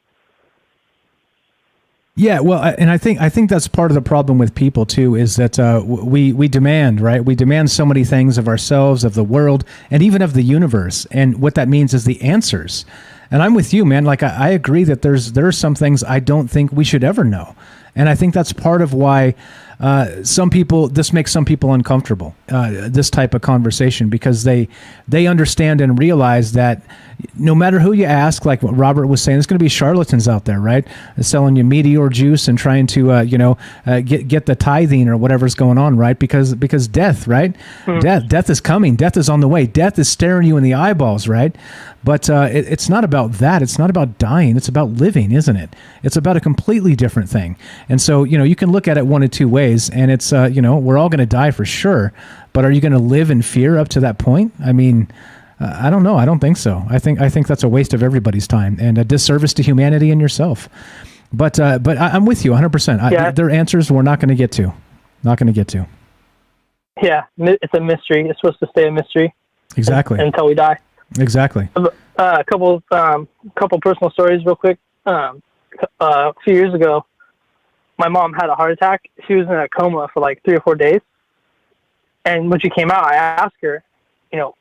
Yeah, well, and I think that's part of the problem with people too, is that we demand, right? We demand so many things of ourselves, of the world, and even of the universe. And what that means is the answers. And I'm with you, man. Like, I agree that there are some things I don't think we should ever know. And I think that's part of why this makes some people uncomfortable, this type of conversation, because they understand and realize that no matter who you ask, like what Robert was saying, there's going to be charlatans out there, right? Selling you meteor juice and trying to, get the tithing or whatever's going on, right? Because death, right? Death is coming. Death is on the way. Death is staring you in the eyeballs, right? But it's not about that. It's not about dying. It's about living, isn't it? It's about a completely different thing. And so, you can look at it one of two ways, and it's, we're all going to die for sure. But are you going to live in fear up to that point? I mean, I don't know. I don't think so. I think that's a waste of everybody's time and a disservice to humanity and yourself. But I'm with you 100%. Yeah. There are answers we're not going to get to. Not going to get to. Yeah, it's a mystery. It's supposed to stay a mystery. Exactly. Until we die. Exactly. A couple personal stories real quick. A few years ago, my mom had a heart attack. She was in a coma for like 3 or 4 days. And when she came out, I asked her,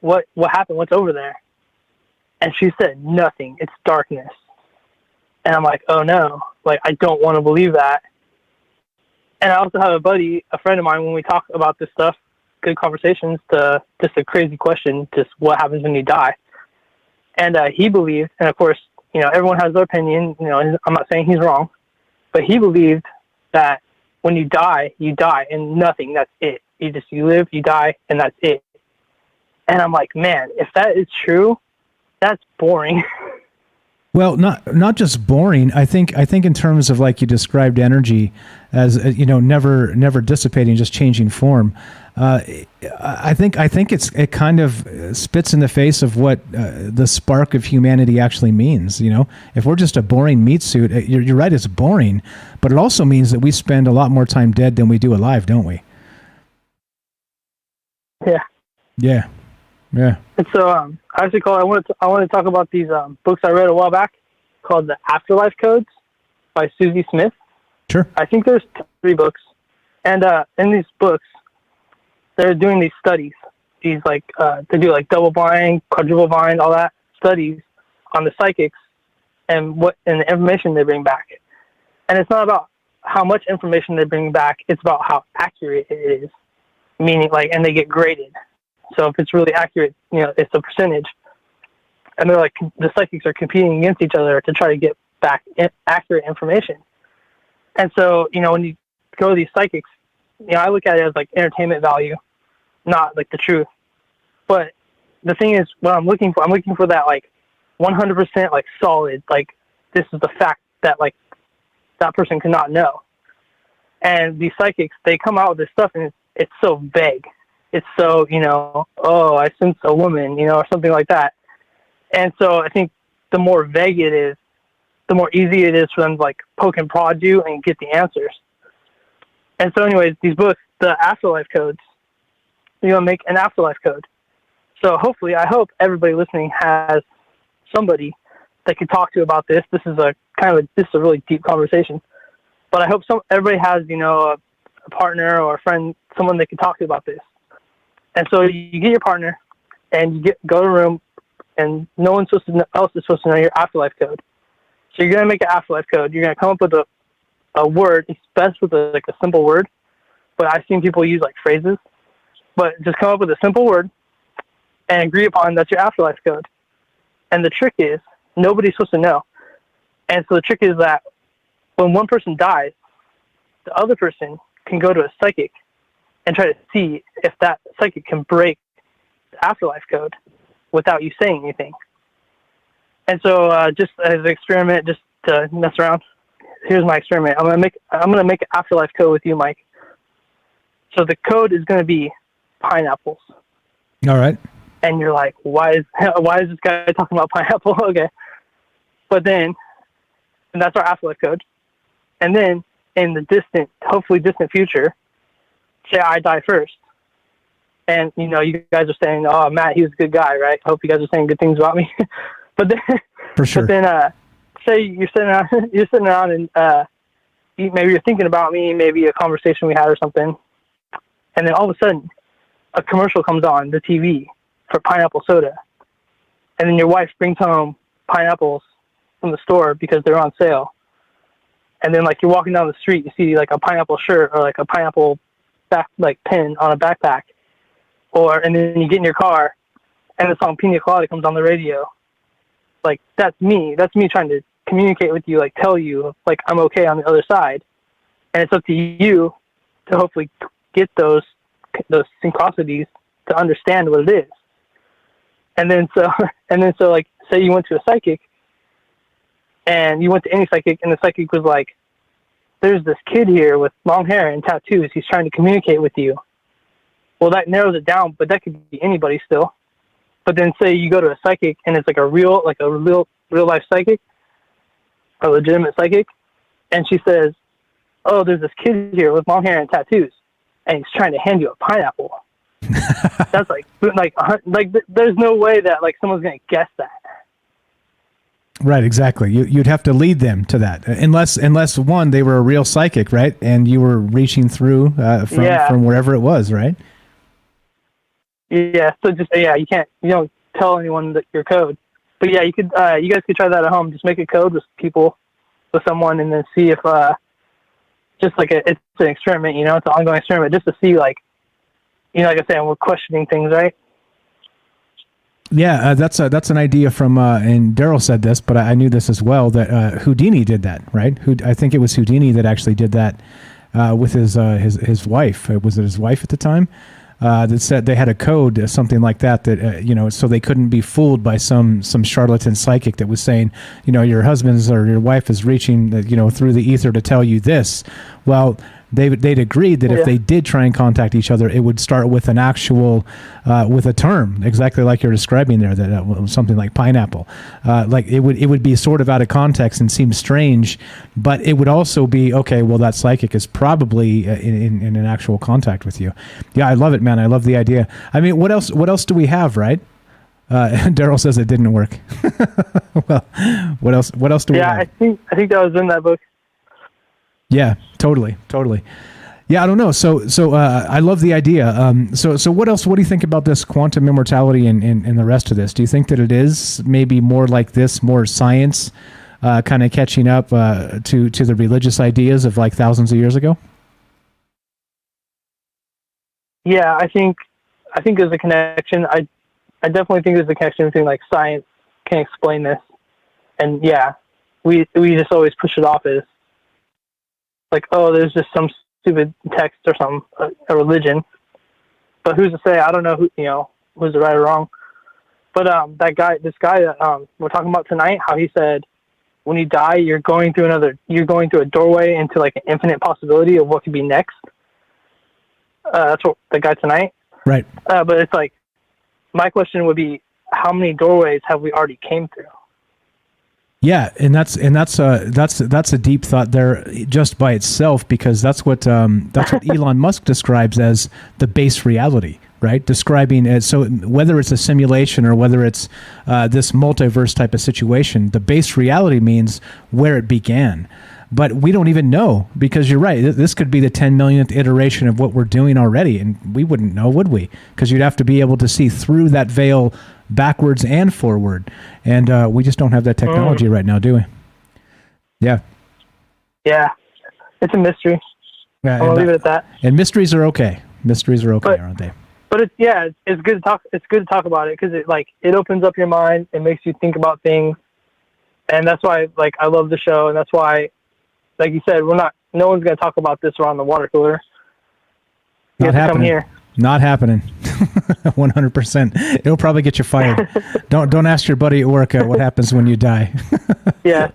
what happened? What's over there? And she said, nothing. It's darkness. And I'm like, oh no, like, I don't want to believe that. And I also have a friend of mine, when we talk about this stuff, good conversations, to just a crazy question, just what happens when you die. And he believed, and of course, everyone has their opinion, I'm not saying he's wrong, but he believed that when you die, and nothing, that's it. You live, you die, and that's it. And I'm like, man, if that is true, that's boring. Well, not just boring. I think in terms of, like you described, energy as never dissipating, just changing form. I think it kind of spits in the face of what the spark of humanity actually means. If we're just a boring meat suit, you're right, it's boring, but it also means that we spend a lot more time dead than we do alive, don't we? Yeah. Yeah. Yeah. And so I want to talk about these books I read a while back called The Afterlife Codes by Susie Smith. Sure. I think there's 3 books. And in these books, they're doing these studies. These they do like double blind, quadruple blind, all that studies on the psychics and the information they bring back. And it's not about how much information they bring back, it's about how accurate it is. Meaning, and they get graded. So if it's really accurate, it's a percentage. And they're like, the psychics are competing against each other to try to get back accurate information. And so, when you go to these psychics, I look at it as like entertainment value, not like the truth. But the thing is, what I'm looking for that like 100% like solid, like this is the fact that like that person cannot know. And these psychics, they come out with this stuff and it's so vague. It's so, oh, I sense a woman, or something like that. And so I think the more vague it is, the more easy it is for them to like poke and prod you and get the answers. And so anyways, these books, the afterlife codes, make an afterlife code. So hopefully, I hope everybody listening has somebody they could talk to about this. This is a really deep conversation. But I hope everybody has, a partner or a friend, someone they can talk to about this. And so you get your partner, and you go to a room, and no one else is supposed to know your afterlife code. So you're going to make an afterlife code. You're going to come up with a word. It's best with a simple word, but I've seen people use like phrases. But just come up with a simple word and agree upon that's your afterlife code. And the trick is, nobody's supposed to know. And so the trick is that when one person dies, the other person can go to a psychic and try to see if that psychic can break the afterlife code without you saying anything. And so just as an experiment, just to mess around, here's my experiment. I'm gonna make an afterlife code with you, Mike. So the code is gonna be pineapples. All right. And you're like, why is this guy talking about pineapple? Okay. But then, and that's our afterlife code. And then in the hopefully distant future, say I die first. And, you know, you guys are saying, oh, Matt, he was a good guy, right? I hope you guys are saying good things about me. But then, for sure. But then, say you're sitting around and maybe you're thinking about me, maybe a conversation we had or something. And then all of a sudden, a commercial comes on the TV for pineapple soda. And then your wife brings home pineapples from the store because they're on sale. And then, like, you're walking down the street, you see, like, a pineapple shirt or, like, a pineapple pin on a backpack. And then you get in your car, and the song Pina Colada comes on the radio. Like, that's me. That's me trying to communicate with you, like, tell you, like, I'm okay on the other side. And it's up to you to hopefully get those synchronicities to understand what it is. And then so, like, say you went to a psychic, and you went to any psychic, and the psychic was like, there's this kid here with long hair and tattoos. He's trying to communicate with you. Well, that narrows it down, but that could be anybody still. But then say you go to a psychic, and it's like a real life psychic, a legitimate psychic, and she says, oh, there's this kid here with long hair and tattoos, and he's trying to hand you a pineapple. That's like there's no way that, like, someone's going to guess that. Right, exactly. You'd have to lead them to that, unless one, they were a real psychic, right? And you were reaching through from wherever it was, right? Yeah. So you don't tell anyone that your code. But yeah, you guys could try that at home. Just make a code with someone, and then see if it's an experiment. You know, it's an ongoing experiment just to see, like, you know, like I said, we're questioning things, right? Yeah, that's an idea from, and Daryl said this, but I knew this as well, that Houdini did that, right? I think it was Houdini that actually did that with his wife. Was it his wife at the time? That said they had a code, something like that, so they couldn't be fooled by some charlatan psychic that was saying, you know, your husband's or your wife is reaching, through the ether to tell you this. Well, they'd agreed that if they did try and contact each other, it would start with an actual, with a term, exactly like you're describing there, that something like pineapple. Like it would be sort of out of context and seem strange, but it would also be, okay, well, that psychic is probably in an actual contact with you. Yeah, I love it, man. I love the idea. I mean, what else do we have, right? Daryl says it didn't work. Well, what else do we have? Yeah, I think that was in that book. Yeah, totally. Yeah, I don't know. So I love the idea. So what else? What do you think about this quantum immortality and the rest of this? Do you think that it is maybe more like this, more science, kind of catching up to the religious ideas of like thousands of years ago? Yeah, I think there's a connection. I definitely think there's a connection between, like, science can explain this, and yeah, we just always push it off as like, oh, there's just some stupid text or something, a religion. But who's to say? I don't know who's the right or wrong. But this guy that we're talking about tonight, how he said, when you die, you're going through a doorway into, like, an infinite possibility of what could be next. That's what the guy tonight. Right. But it's like, my question would be, how many doorways have we already came through? Yeah, and that's a deep thought there just by itself, because that's what Elon Musk describes as the base reality, right? Describing as, so whether it's a simulation or whether it's this multiverse type of situation, the base reality means where it began. But we don't even know, because you're right. This could be the 10 millionth iteration of what we're doing already, and we wouldn't know, would we? Because you'd have to be able to see through that veil backwards and forward, and we just don't have that technology right now, do we? Yeah, it's a mystery. Yeah, I'll leave it at that. And mysteries are okay, aren't they? But it's good to talk. It's good to talk about it, because it opens up your mind. It makes you think about things, and that's why, like, I love the show, and that's why, like you said, no one's going to talk about this around the water cooler. Not happening. Come here. Not happening. 100%. It'll probably get you fired. Don't ask your buddy at work what happens when you die. Yeah.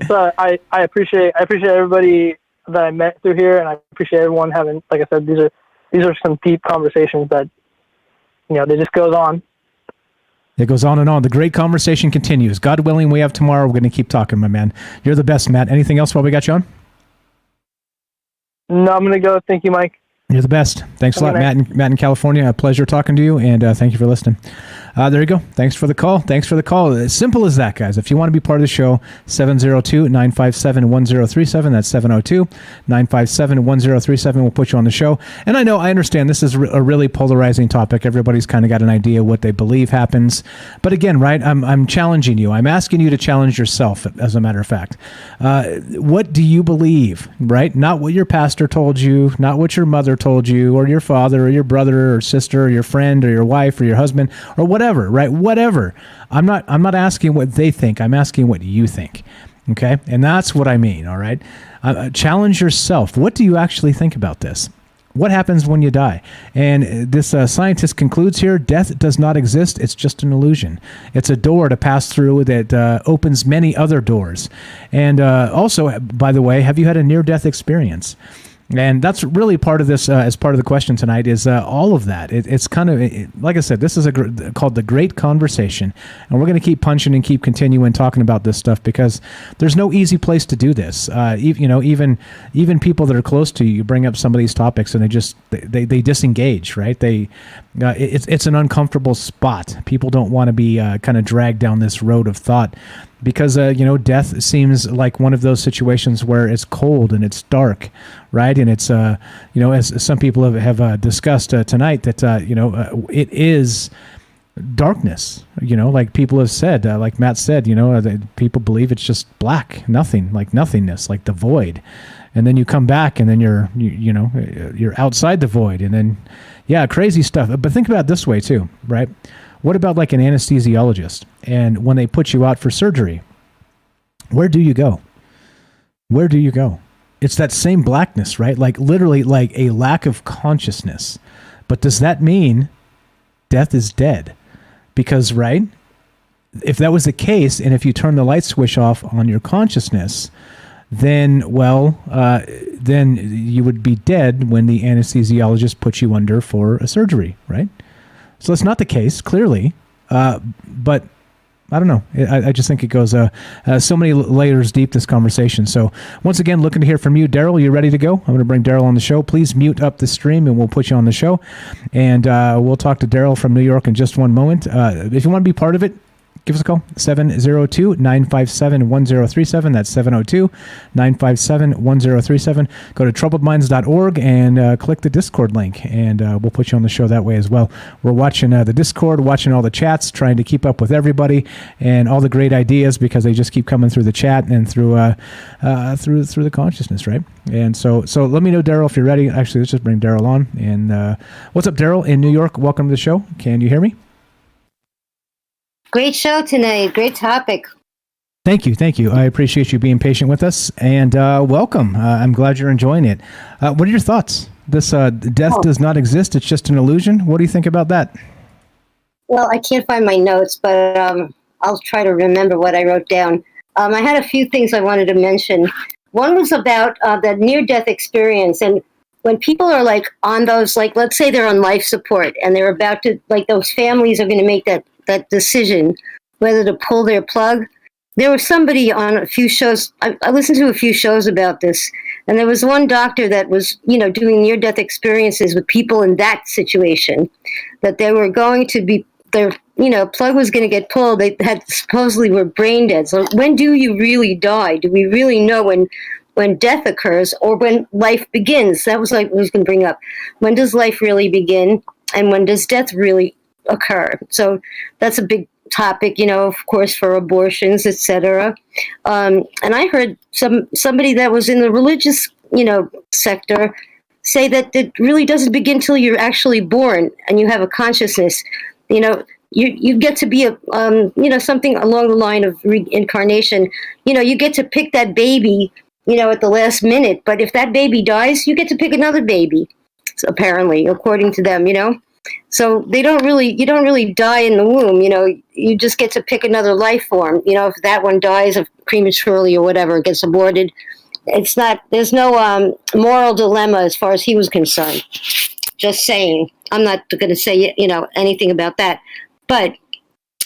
So I appreciate everybody that I met through here, and I appreciate everyone having, like I said, these are some deep conversations that, they just goes on. It goes on and on. The great conversation continues. God willing, we have tomorrow. We're going to keep talking, my man. You're the best, Matt. Anything else while we got you on? No, I'm going to go. Thank you, Mike. You're the best. Thanks a lot, Matt in California. A pleasure talking to you, and thank you for listening. There you go. Thanks for the call. As simple as that, guys. If you want to be part of the show, 702-957-1037. That's 702-957-1037. We'll put you on the show. And I understand this is a really polarizing topic. Everybody's kind of got an idea what they believe happens. But again, right, I'm challenging you. I'm asking you to challenge yourself, as a matter of fact. What do you believe, right? Not what your pastor told you, not what your mother told you, or your father, or your brother, or sister, or your friend, or your wife, or your husband, or whatever, right? Whatever. I'm not asking what they think. I'm asking what you think. Okay? And that's what I mean, all right? Challenge yourself. What do you actually think about this? What happens when you die? And this scientist concludes here, death does not exist. It's just an illusion. It's a door to pass through that opens many other doors. And also, by the way, have you had a near-death experience? And that's really part of this, as part of the question tonight, is all of that. It's kind of, like I said, this is called The Great Conversation. And we're going to keep punching and keep continuing talking about this stuff because there's no easy place to do this. Even people that are close to you, you bring up some of these topics and they disengage, right? It's an uncomfortable spot. People don't want to be kind of dragged down this road of thought. Because, death seems like one of those situations where it's cold and it's dark, right? And it's, as some people have discussed tonight, that, it is darkness, like people have said, like Matt said, people believe it's just black, nothing, like nothingness, like the void. And then you come back and then you're outside the void. And then, crazy stuff. But think about it this way too, right? What about like an anesthesiologist? And when they put you out for surgery, where do you go? Where do you go? It's that same blackness, right? Like literally like a lack of consciousness. But does that mean death is dead? Because, right, if that was the case, and if you turn the light switch off on your consciousness, then you would be dead when the anesthesiologist puts you under for a surgery, right? So that's not the case, clearly, but I don't know. I just think it goes so many layers deep, this conversation. So once again, looking to hear from you. Daryl, you ready to go? I'm going to bring Daryl on the show. Please mute up the stream and we'll put you on the show. And we'll talk to Daryl from New York in just one moment. If you want to be part of it, give us a call, 702-957-1037. That's 702-957-1037. Go to troubledminds.org and click the Discord link, and we'll put you on the show that way as well. We're watching the Discord, watching all the chats, trying to keep up with everybody and all the great ideas because they just keep coming through the chat and through the consciousness, right? And so let me know, Daryl, if you're ready. Actually, let's just bring Daryl on. And what's up, Daryl in New York? Welcome to the show. Can you hear me? Great show tonight. Great topic. Thank you. I appreciate you being patient with us, and welcome. I'm glad you're enjoying it. What are your thoughts? This death does not exist. It's just an illusion. What do you think about that? Well, I can't find my notes, but I'll try to remember what I wrote down. I had a few things I wanted to mention. One was about the near-death experience, and when people are like on those, like let's say they're on life support, and they're about to, like those families are going to make that decision whether to pull their plug. There was somebody on a few shows, I listened to a few shows about this, and there was one doctor that was, doing near-death experiences with people in that situation, that they were going to be, their, plug was going to get pulled. They had supposedly were brain dead. So when do you really die? Do we really know when death occurs or when life begins? That was like what I was going to bring up. When does life really begin? And when does death really occur? So that's a big topic, of course, for abortions, etc. And I heard somebody that was in the religious, sector say that it really doesn't begin till you're actually born and you have a consciousness. You get to be a, something along the line of reincarnation. You get to pick that baby, at the last minute. But if that baby dies, you get to pick another baby, apparently, according to them, So you don't really die in the womb. You just get to pick another life form. If that one dies of prematurely or whatever, gets aborted, there's no moral dilemma as far as he was concerned. Just saying. I'm not going to say, anything about that. But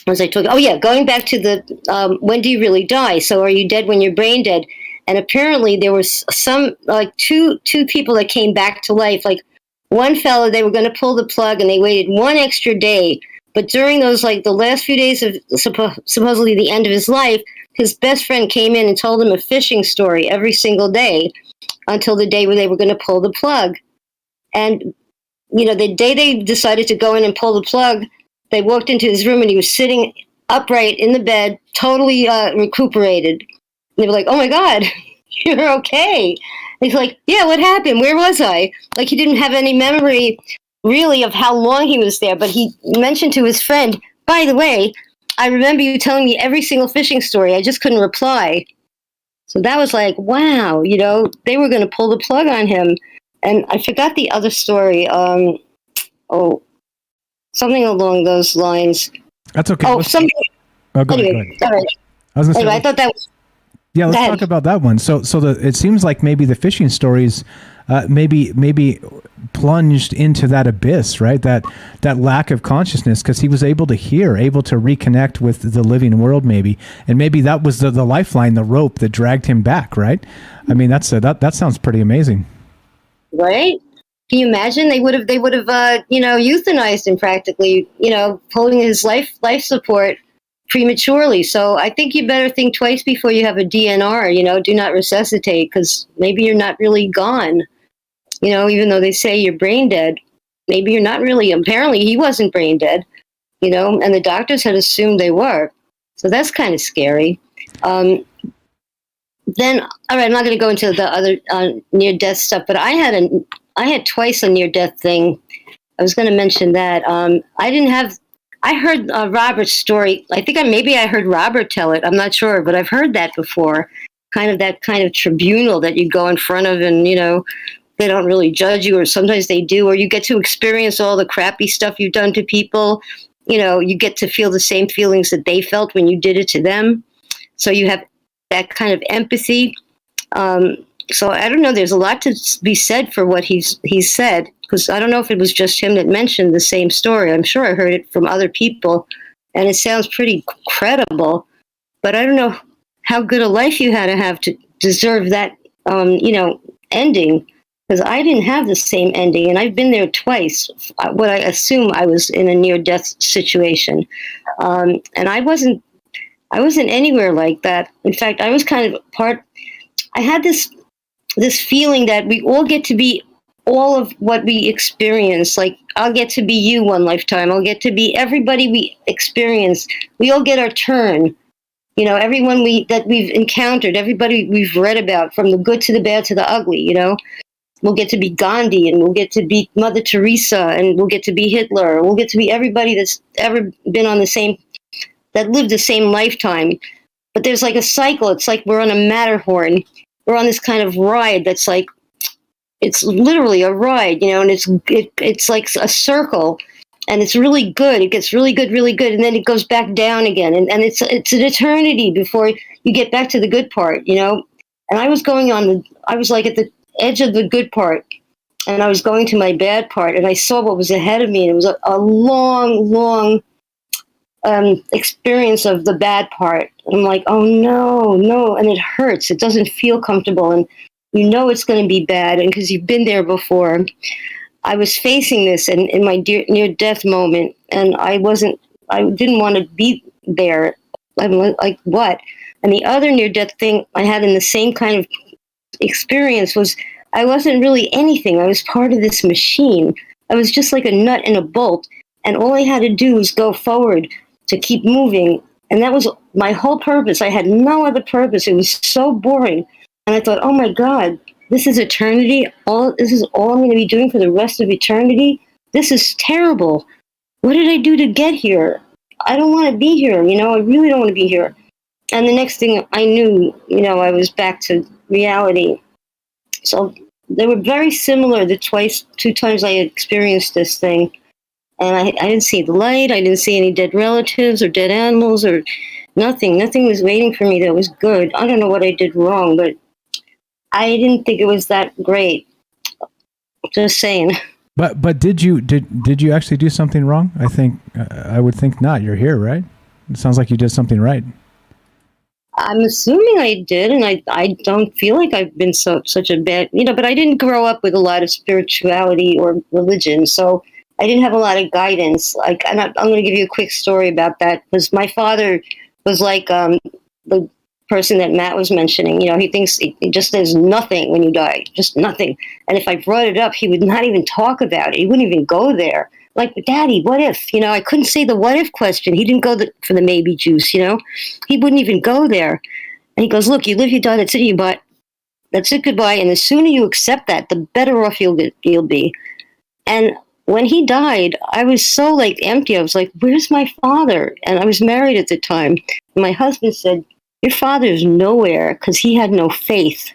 as I told you, going back to the, when do you really die? So are you dead when you're brain dead? And apparently there was some, like two people that came back to life. Like one fellow, they were going to pull the plug and they waited one extra day. But during those, like the last few days of supposedly the end of his life, his best friend came in and told him a fishing story every single day until the day where they were going to pull the plug. And, the day they decided to go in and pull the plug, they walked into his room and he was sitting upright in the bed, totally recuperated. And they were like, "Oh my God, you're okay." And he's like, "Yeah, what happened? Where was I?" Like he didn't have any memory really of how long he was there, but he mentioned to his friend, "By the way, I remember you telling me every single fishing story. I just couldn't reply." So that was like, wow, they were going to pull the plug on him. And I forgot the other story. Something along those lines. That's okay. Oh, something. Oh, go ahead. All right. I was gonna say, I thought that was. Yeah, let's talk about that one. So it seems like maybe the fishing stories, maybe plunged into that abyss, right? That lack of consciousness, because he was able to hear, able to reconnect with the living world, maybe, and maybe that was the lifeline, the rope that dragged him back, right? I mean, that sounds pretty amazing. Right? Can you imagine? They would have euthanized him practically, pulling his life support prematurely. So I think you better think twice before you have a DNR, do not resuscitate, because maybe you're not really gone. Even though they say you're brain dead, maybe you're not really. Apparently he wasn't brain dead, and the doctors had assumed they were. So that's kind of scary. Then, all right, I'm not going to go into the other near-death stuff, but I had twice a near-death thing. I was going to mention that. I heard Robert's story. I think I heard Robert tell it. I'm not sure, but I've heard that before. That kind of tribunal that you go in front of and, they don't really judge you, or sometimes they do, or you get to experience all the crappy stuff you've done to people. You get to feel the same feelings that they felt when you did it to them. So you have that kind of empathy. So I don't know. There's a lot to be said for what he's said, because I don't know if it was just him that mentioned the same story. I'm sure I heard it from other people, and it sounds pretty credible. But I don't know how good a life you had to have to deserve that, ending. Because I didn't have the same ending, and I've been there twice. What I assume I was in a near-death situation, and I wasn't anywhere like that. In fact, I was kind of I had this feeling that we all get to be all of what we experience. Like, I'll get to be you one lifetime. I'll get to be everybody we experience. We all get our turn. Everyone that we've encountered, everybody we've read about, from the good to the bad to the ugly, We'll get to be Gandhi, and we'll get to be Mother Teresa, and we'll get to be Hitler. We'll get to be everybody that's ever been that lived the same lifetime. But there's like a cycle. It's like we're on a Matterhorn. We're on this kind of ride that's like, it's literally a ride, and it's like a circle, and it's really good. It gets really good, and then it goes back down again, and it's an eternity before you get back to the good part, And I was I was like at the edge of the good part, and I was going to my bad part, and I saw what was ahead of me, and it was a long experience of the bad part. And I'm like, oh no, and it hurts. It doesn't feel comfortable, and it's going to be bad, and because you've been there before. I was facing this in my near-death moment, and I didn't want to be there. I'm like, what? And the other near-death thing I had in the same kind of experience was I wasn't really anything. I was part of this machine. I was just like a nut in a bolt, and all I had to do was go forward to keep moving, and that was my whole purpose. I had no other purpose. It was so boring, and I thought, oh my God, this is eternity. This is all I'm going to be doing for the rest of eternity. This is terrible. What did I do to get here? I don't want to be here. I really don't want to be here. And the next thing I knew, I was back to reality. So they were very similar the two times I experienced this thing. And I didn't see the light. I didn't see any dead relatives or dead animals or nothing. Nothing was waiting for me that was good. I don't know what I did wrong, but I didn't think it was that great. Just saying. But did you actually do something wrong? I would think not. You're here, right? It sounds like you did something right. I'm assuming I did, and I don't feel like I've been such a bad, but I didn't grow up with a lot of spirituality or religion, so I didn't have a lot of guidance. Like, and I'm going to give you a quick story about that, because my father was like the person that Matt was mentioning. He thinks it just there's nothing when you die, just nothing. And if I brought it up, he would not even talk about it. He wouldn't even go there. Like, Daddy, what if? I couldn't say the what if question. He didn't go for the maybe juice, He wouldn't even go there. And he goes, look, you live, you die, that's it, that's it, goodbye. And the sooner you accept that, the better off you'll be. And when he died, I was so, empty. I was like, where's my father? And I was married at the time. And my husband said, your father's nowhere, because he had no faith.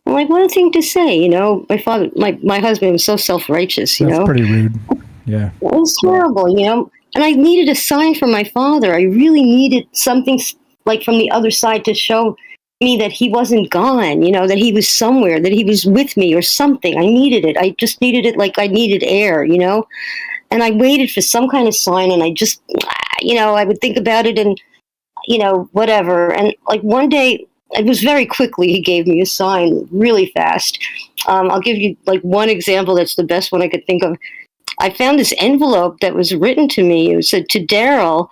I'm like, what a thing to say, My father, my husband was so self-righteous, That's pretty rude. Yeah. It was terrible, and I needed a sign from my father. I really needed something from the other side to show me that he wasn't gone, that he was somewhere, that he was with me or something. I needed it. I just needed it like I needed air, and I waited for some kind of sign, and I just, I would think about it and, whatever. And one day, it was very quickly, he gave me a sign really fast. I'll give you one example. That's the best one I could think of. I found this envelope that was written to me. It said, to Daryl,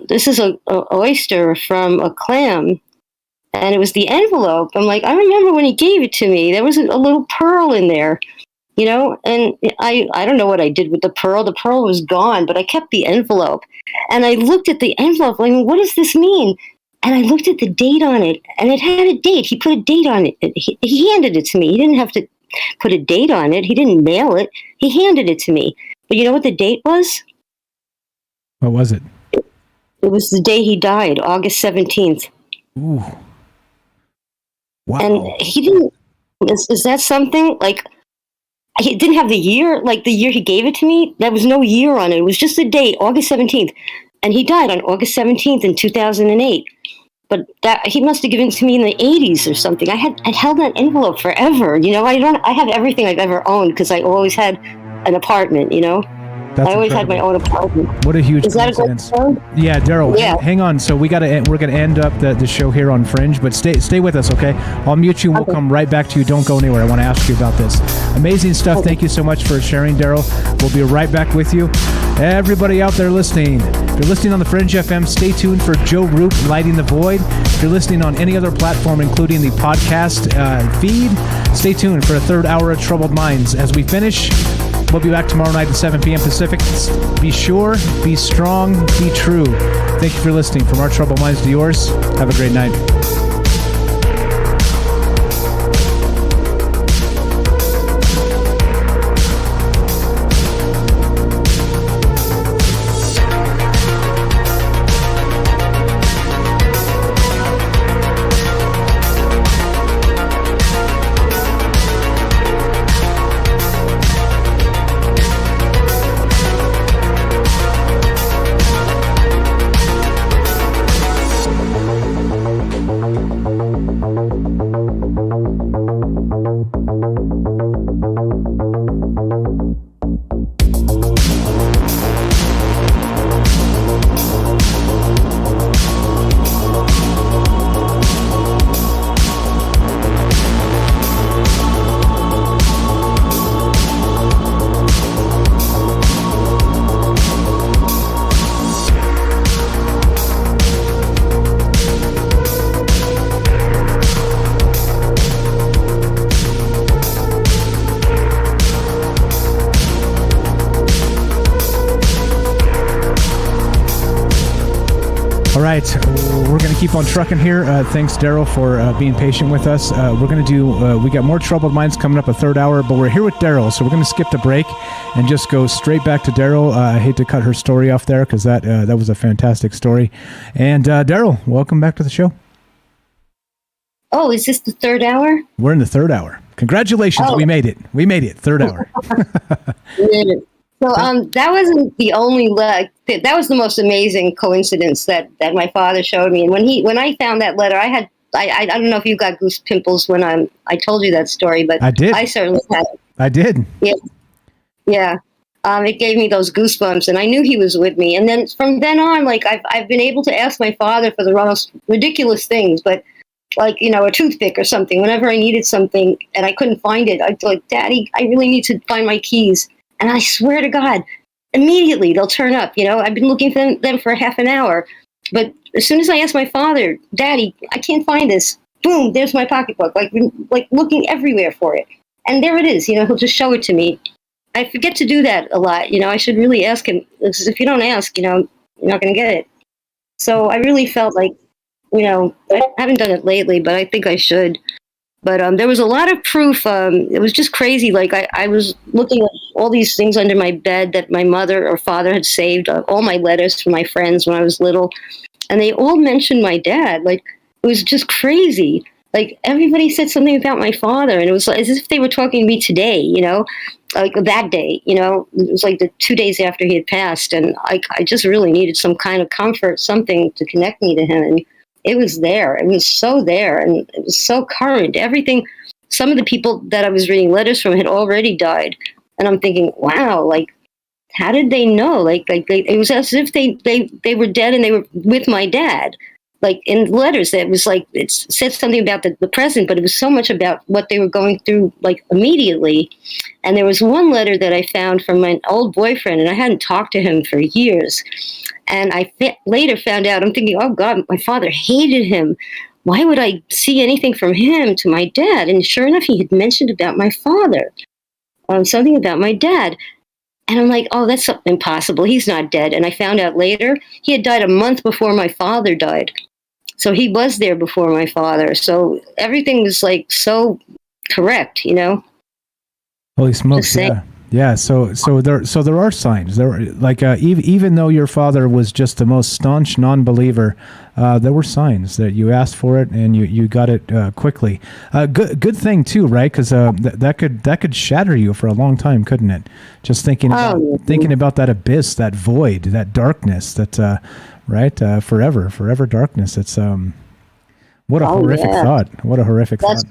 this is a oyster from a clam. And it was the envelope. I'm like, I remember when he gave it to me, there was a little pearl in there, and I don't know what I did with the pearl. The pearl was gone, but I kept the envelope. And I looked at the envelope, what does this mean? And I looked at the date on it, and it had a date. He put a date on it. He handed it to me. He didn't have to put a date on it. He didn't mail it. He handed it to me. But you know what the date was? What was it? It was the day he died, August 17th. Ooh. Wow. And he didn't, is that something? He didn't have the year, the year he gave it to me. There was no year on it. It was just the date, August 17th. And he died on August 17th in 2008. But that he must have given it to me in the 80s or something. I held that envelope forever. I have everything I've ever owned because I always had an apartment, That's I always incredible. had my own apartment. What a huge Is that a good coincidence. story? Yeah, Daryl, Yeah. hang on. So we're gonna end up the show here on Fringe, but stay with us, okay? I'll mute you and we'll come right back to you. Don't go anywhere. I want to ask you about this. Amazing stuff. Okay. Thank you so much for sharing, Daryl. We'll be right back with you. Everybody out there listening, if you're listening on the Fringe FM, stay tuned for Joe Roop, Lighting the Void. If you're listening on any other platform, including the podcast feed, stay tuned for a third hour of Troubled Minds. As we finish, we'll be back tomorrow night at 7 p.m. Pacific. Be sure, be strong, be true. Thank you for listening. From our Troubled Minds to yours, have a great night. We're going to keep on trucking here. Thanks, Daryl, for being patient with us. We're going to do, we got more Troubled Minds coming up a third hour, but we're here with Daryl, so we're going to skip the break and just go straight back to Daryl. I hate to cut her story off there because that was a fantastic story. And Daryl, welcome back to the show. Oh, is this the third hour? We're in the third hour. Congratulations. Oh. We made it. We made it. Third hour. We made it. So that wasn't the only that was the most amazing coincidence that my father showed me. And when I found that letter, I don't know if you got goose pimples when I told you that story, but I did. I certainly had. I did. Yeah. It gave me those goosebumps, and I knew he was with me. And then from then on, like I've been able to ask my father for the most ridiculous things, but like, you know, a toothpick or something. Whenever I needed something and I couldn't find it, I'd be like, Daddy, I really need to find my keys. And I swear to God, immediately they'll turn up. You know, I've been looking for them for half an hour, but as soon as I ask my father, Daddy, I can't find this. Boom, there's my pocketbook. Like looking everywhere for it, and there it is. You know, he'll just show it to me. I forget to do that a lot. You know, I should really ask him, because if you don't ask, you know, you're not going to get it. So I really felt like, you know, I haven't done it lately, but I think I should. But there was a lot of proof. It was just crazy. Like I was looking at all these things under my bed that my mother or father had saved, all my letters from my friends when I was little. And they all mentioned my dad. Like, it was just crazy. Like, everybody said something about my father, and it was as if they were talking to me today, you know, like that day, you know. It was like the 2 days after he had passed, and I just really needed some kind of comfort, something to connect me to him, and it was there. It was so there, and it was so current. Everything, some of the people that I was reading letters from had already died, and I'm thinking, wow, like, how did they know? Like it was as if they were dead and they were with my dad. Like in letters, that was like, it said something about the present, but it was so much about what they were going through, like immediately. And there was one letter that I found from my old boyfriend, and I hadn't talked to him for years. And I later found out, I'm thinking, oh God, my father hated him. Why would I see anything from him to my dad? And sure enough, he had mentioned about my father, something about my dad. And I'm like, oh, that's impossible. He's not dead. And I found out later he had died a month before my father died. So he was there before my father. So everything was like so correct, you know. Holy smokes! Yeah. So there are signs. There were, like even though your father was just the most staunch non-believer, there were signs that you asked for it and you got it quickly. Good thing too, right? Because that could shatter you for a long time, couldn't it? Just thinking about that abyss, that void, that darkness, that forever darkness. It's what a horrific thought. What a horrific thought.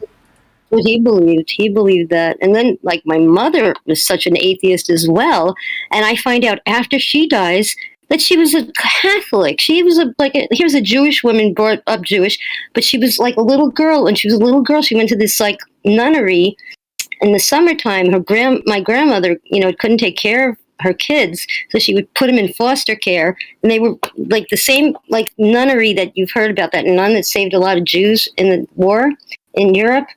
What he believed. He believed that. And then, like, my mother was such an atheist as well. And I find out after she dies that she was a Catholic. She was here's a Jewish woman, brought up Jewish, but she was like a little girl. When she was a little girl, she went to this like nunnery in the summertime. My grandmother, you know, couldn't take care of her kids, so she would put them in foster care. And they were like the same like nunnery that you've heard about, that nun that saved a lot of Jews in the war in Europe.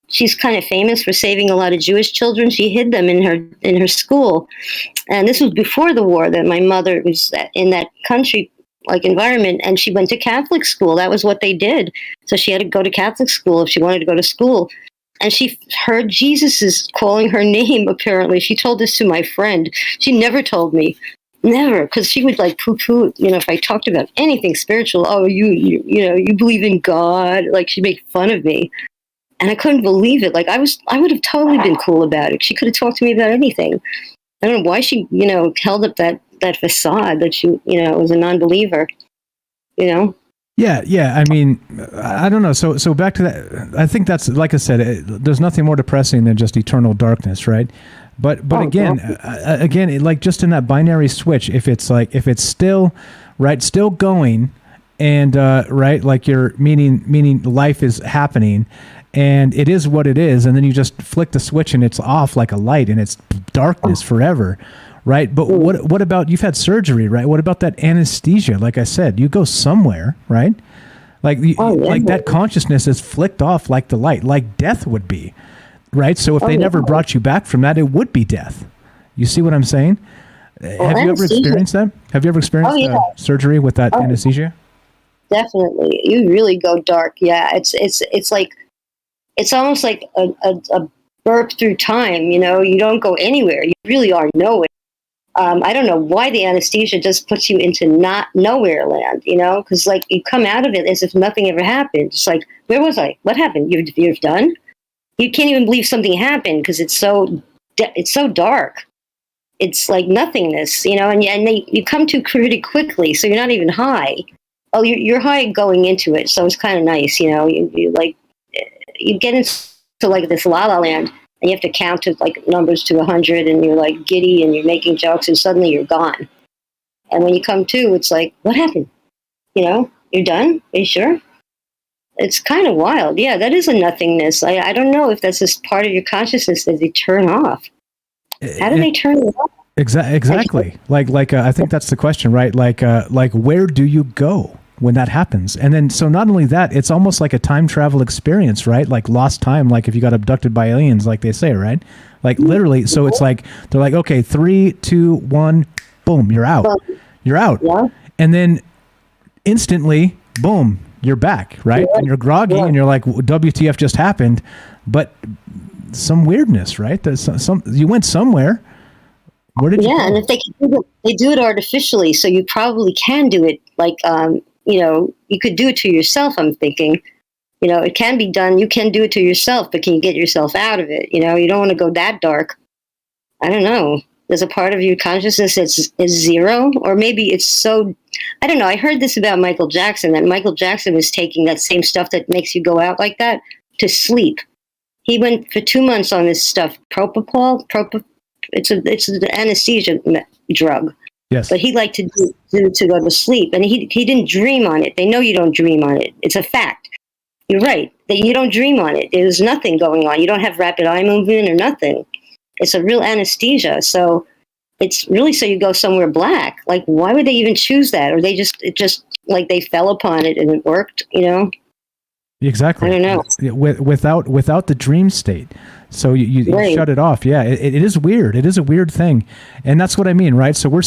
She's kind of famous for saving a lot of Jewish children. She hid them in her school. And this was before the war, that my mother was in that country like environment, and she went to Catholic school. That was what they did. So she had to go to Catholic school if she wanted to go to school. And she heard Jesus is calling her name, apparently. She told this to my friend. She never told me. Never, because she would like poo-poo, you know, if I talked about anything spiritual. Oh, you know, you believe in God. Like, she'd make fun of me. And I couldn't believe it. Like, I would have totally been cool about it. She could have talked to me about anything. I don't know why she, you know, held up that facade that she, you know, was a non-believer, you know? Yeah. I mean, I don't know. So back to that. I think that's, like I said, there's nothing more depressing than just eternal darkness, right? But again, like just in that binary switch, if it's still going, and right, like you're meaning life is happening. And it is what it is, and then you just flick the switch and it's off like a light, and it's darkness forever, right? But what about, you've had surgery, right? What about that anesthesia? Like I said, you go somewhere, right? Like like that consciousness is flicked off like the light, like death would be, right? So if they never brought you back from that, it would be death. You see what I'm saying? Have you ever experienced that? Have you ever experienced surgery with that anesthesia? Definitely, you really go dark. Yeah, it's like. It's almost like a burp through time, you know. You don't go anywhere. You really are nowhere. I don't know why the anesthesia just puts you into not nowhere land, you know, because like you come out of it as if nothing ever happened. It's like, where was I? What happened? You're done? You can't even believe something happened because it's so dark. it's like nothingness, you you come to pretty quickly, so you're not even high. Oh, you're high going into it, so it's kind of nice, you get into like this la la land, and you have to count to like numbers to 100, and you're like giddy, and you're making jokes, and suddenly you're gone. And when you come to, it's like, what happened? You're done? Are you sure? It's kind of wild. Yeah, that is a nothingness. I don't know if that's just part of your consciousness that they turn off. How do they turn it off? Exactly. Like I think that's the question, right? Like where do you go when that happens? And then, so not only that, it's almost like a time travel experience, right? Like lost time, like if you got abducted by aliens, like they say, right? Like literally. So it's like, they're like, okay, 3, 2, 1, boom, you're out. You're out. Yeah. And then instantly, boom, you're back, right? Yeah. And you're groggy, and you're like, WTF just happened? But some weirdness, right? There's some you went somewhere. Where did you go? And if they do it artificially, so you probably can do it. Like, you could do it to yourself. I'm thinking, it can be done. You can do it to yourself, but can you get yourself out of it? You don't want to go that dark. I don't know. There's a part of your consciousness that's is zero, or maybe it's so. I don't know. I heard this about Michael Jackson, that Michael Jackson was taking that same stuff that makes you go out like that to sleep. He went for 2 months on this stuff, propofol. It's an anesthesia drug. Yes. But he liked to do to go to sleep, and he didn't dream on it. They know you don't dream on it. It's a fact. You're right that you don't dream on it. There's nothing going on. You don't have rapid eye movement or nothing. It's a real anesthesia. So it's really so you go somewhere black. Like, why would they even choose that? Or it just like they fell upon it and it worked, Exactly. I don't know. Without the dream state. So you shut it off. Yeah, it is weird. It is a weird thing. And that's what I mean, right? So we're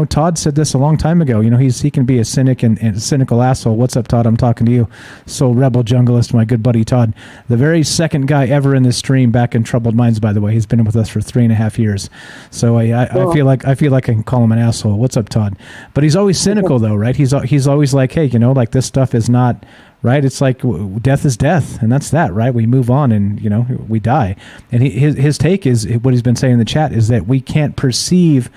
Todd said this a long time ago. He can be a cynic and a cynical asshole. What's up, Todd? I'm talking to you. So rebel junglist, my good buddy Todd. The very second guy ever in this stream back in Troubled Minds, by the way. He's been with us for 3.5 years. So I feel like I can call him an asshole. What's up, Todd? But he's always cynical though, right? He's always like, hey, like this stuff is not right. It's like death is death, and that's that, right? We move on, and we die. And his take is what he's been saying in the chat is that we can't perceive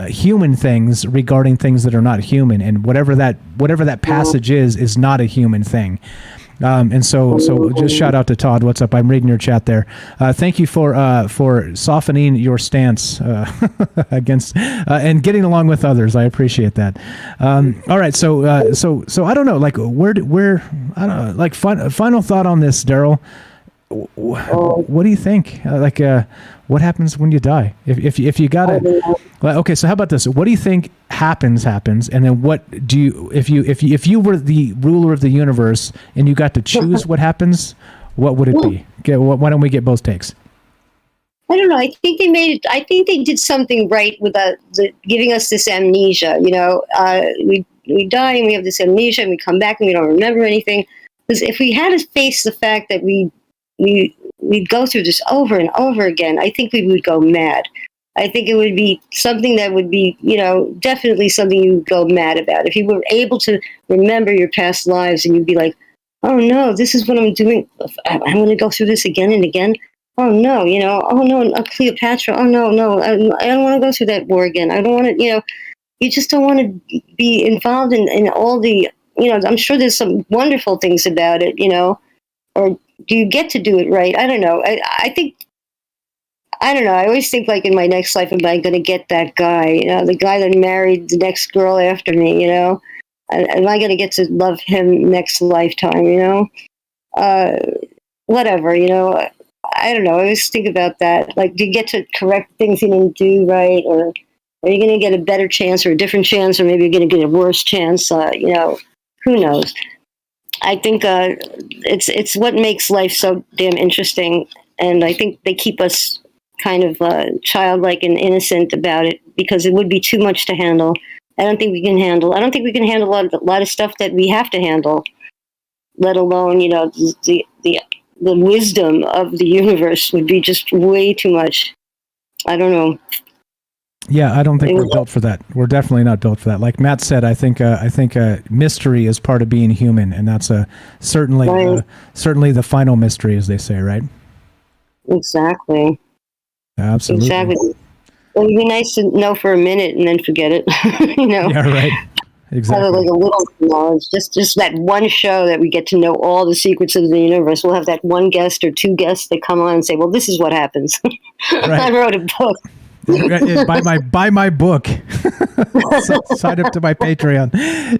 human things regarding things that are not human, and whatever that passage is not a human thing. And so just shout out to Todd. What's up? I'm reading your chat there. Thank you for softening your stance against and getting along with others. I appreciate that. All right. So I don't know. Like where I don't know. Like final thought on this, Daryl. What do you think? What happens when you die? If you gotta, okay. So how about this? What do you think happens? And then what do you? If you were the ruler of the universe and you got to choose what happens, what would it be? Okay, why don't we get both takes? I don't know. I think they did something right with giving us this amnesia. We die and we have this amnesia, and we come back and we don't remember anything. Because if we had to face the fact that we'd go through this over and over again, I think we would go mad. I think it would be something that would be, definitely something you would go mad about. If you were able to remember your past lives and you'd be like, oh no, this is what I'm doing. I'm going to go through this again and again. Oh no, oh no, Cleopatra. Oh no, I don't want to go through that war again. I don't want to, you just don't want to be involved in all the, I'm sure there's some wonderful things about it, or do you get to do it right? I don't know. I don't know. I always think like in my next life, am I going to get that guy, the guy that married the next girl after me, am I going to get to love him next lifetime, whatever, I don't know. I always think about that. Like, do you get to correct things you didn't do right? Or are you going to get a better chance or a different chance? Or maybe you're going to get a worse chance? Who knows? I think it's what makes life so damn interesting. And I think they keep us kind of childlike and innocent about it because it would be too much to handle. I don't think we can handle a lot of stuff that we have to handle, let alone, the wisdom of the universe would be just way too much. I don't know. Yeah, I don't think we're built for that. We're definitely not built for that. Like Matt said, I think mystery is part of being human, and that's certainly the final mystery, as they say, right? Exactly. Absolutely. Exactly. would be nice to know for a minute and then forget it. Yeah, right. Exactly. Like a little knowledge, just that one show that we get to know all the secrets of the universe. We'll have that one guest or two guests that come on and say, "Well, this is what happens." Right. I wrote a book. Buy my book. Sign up to my Patreon.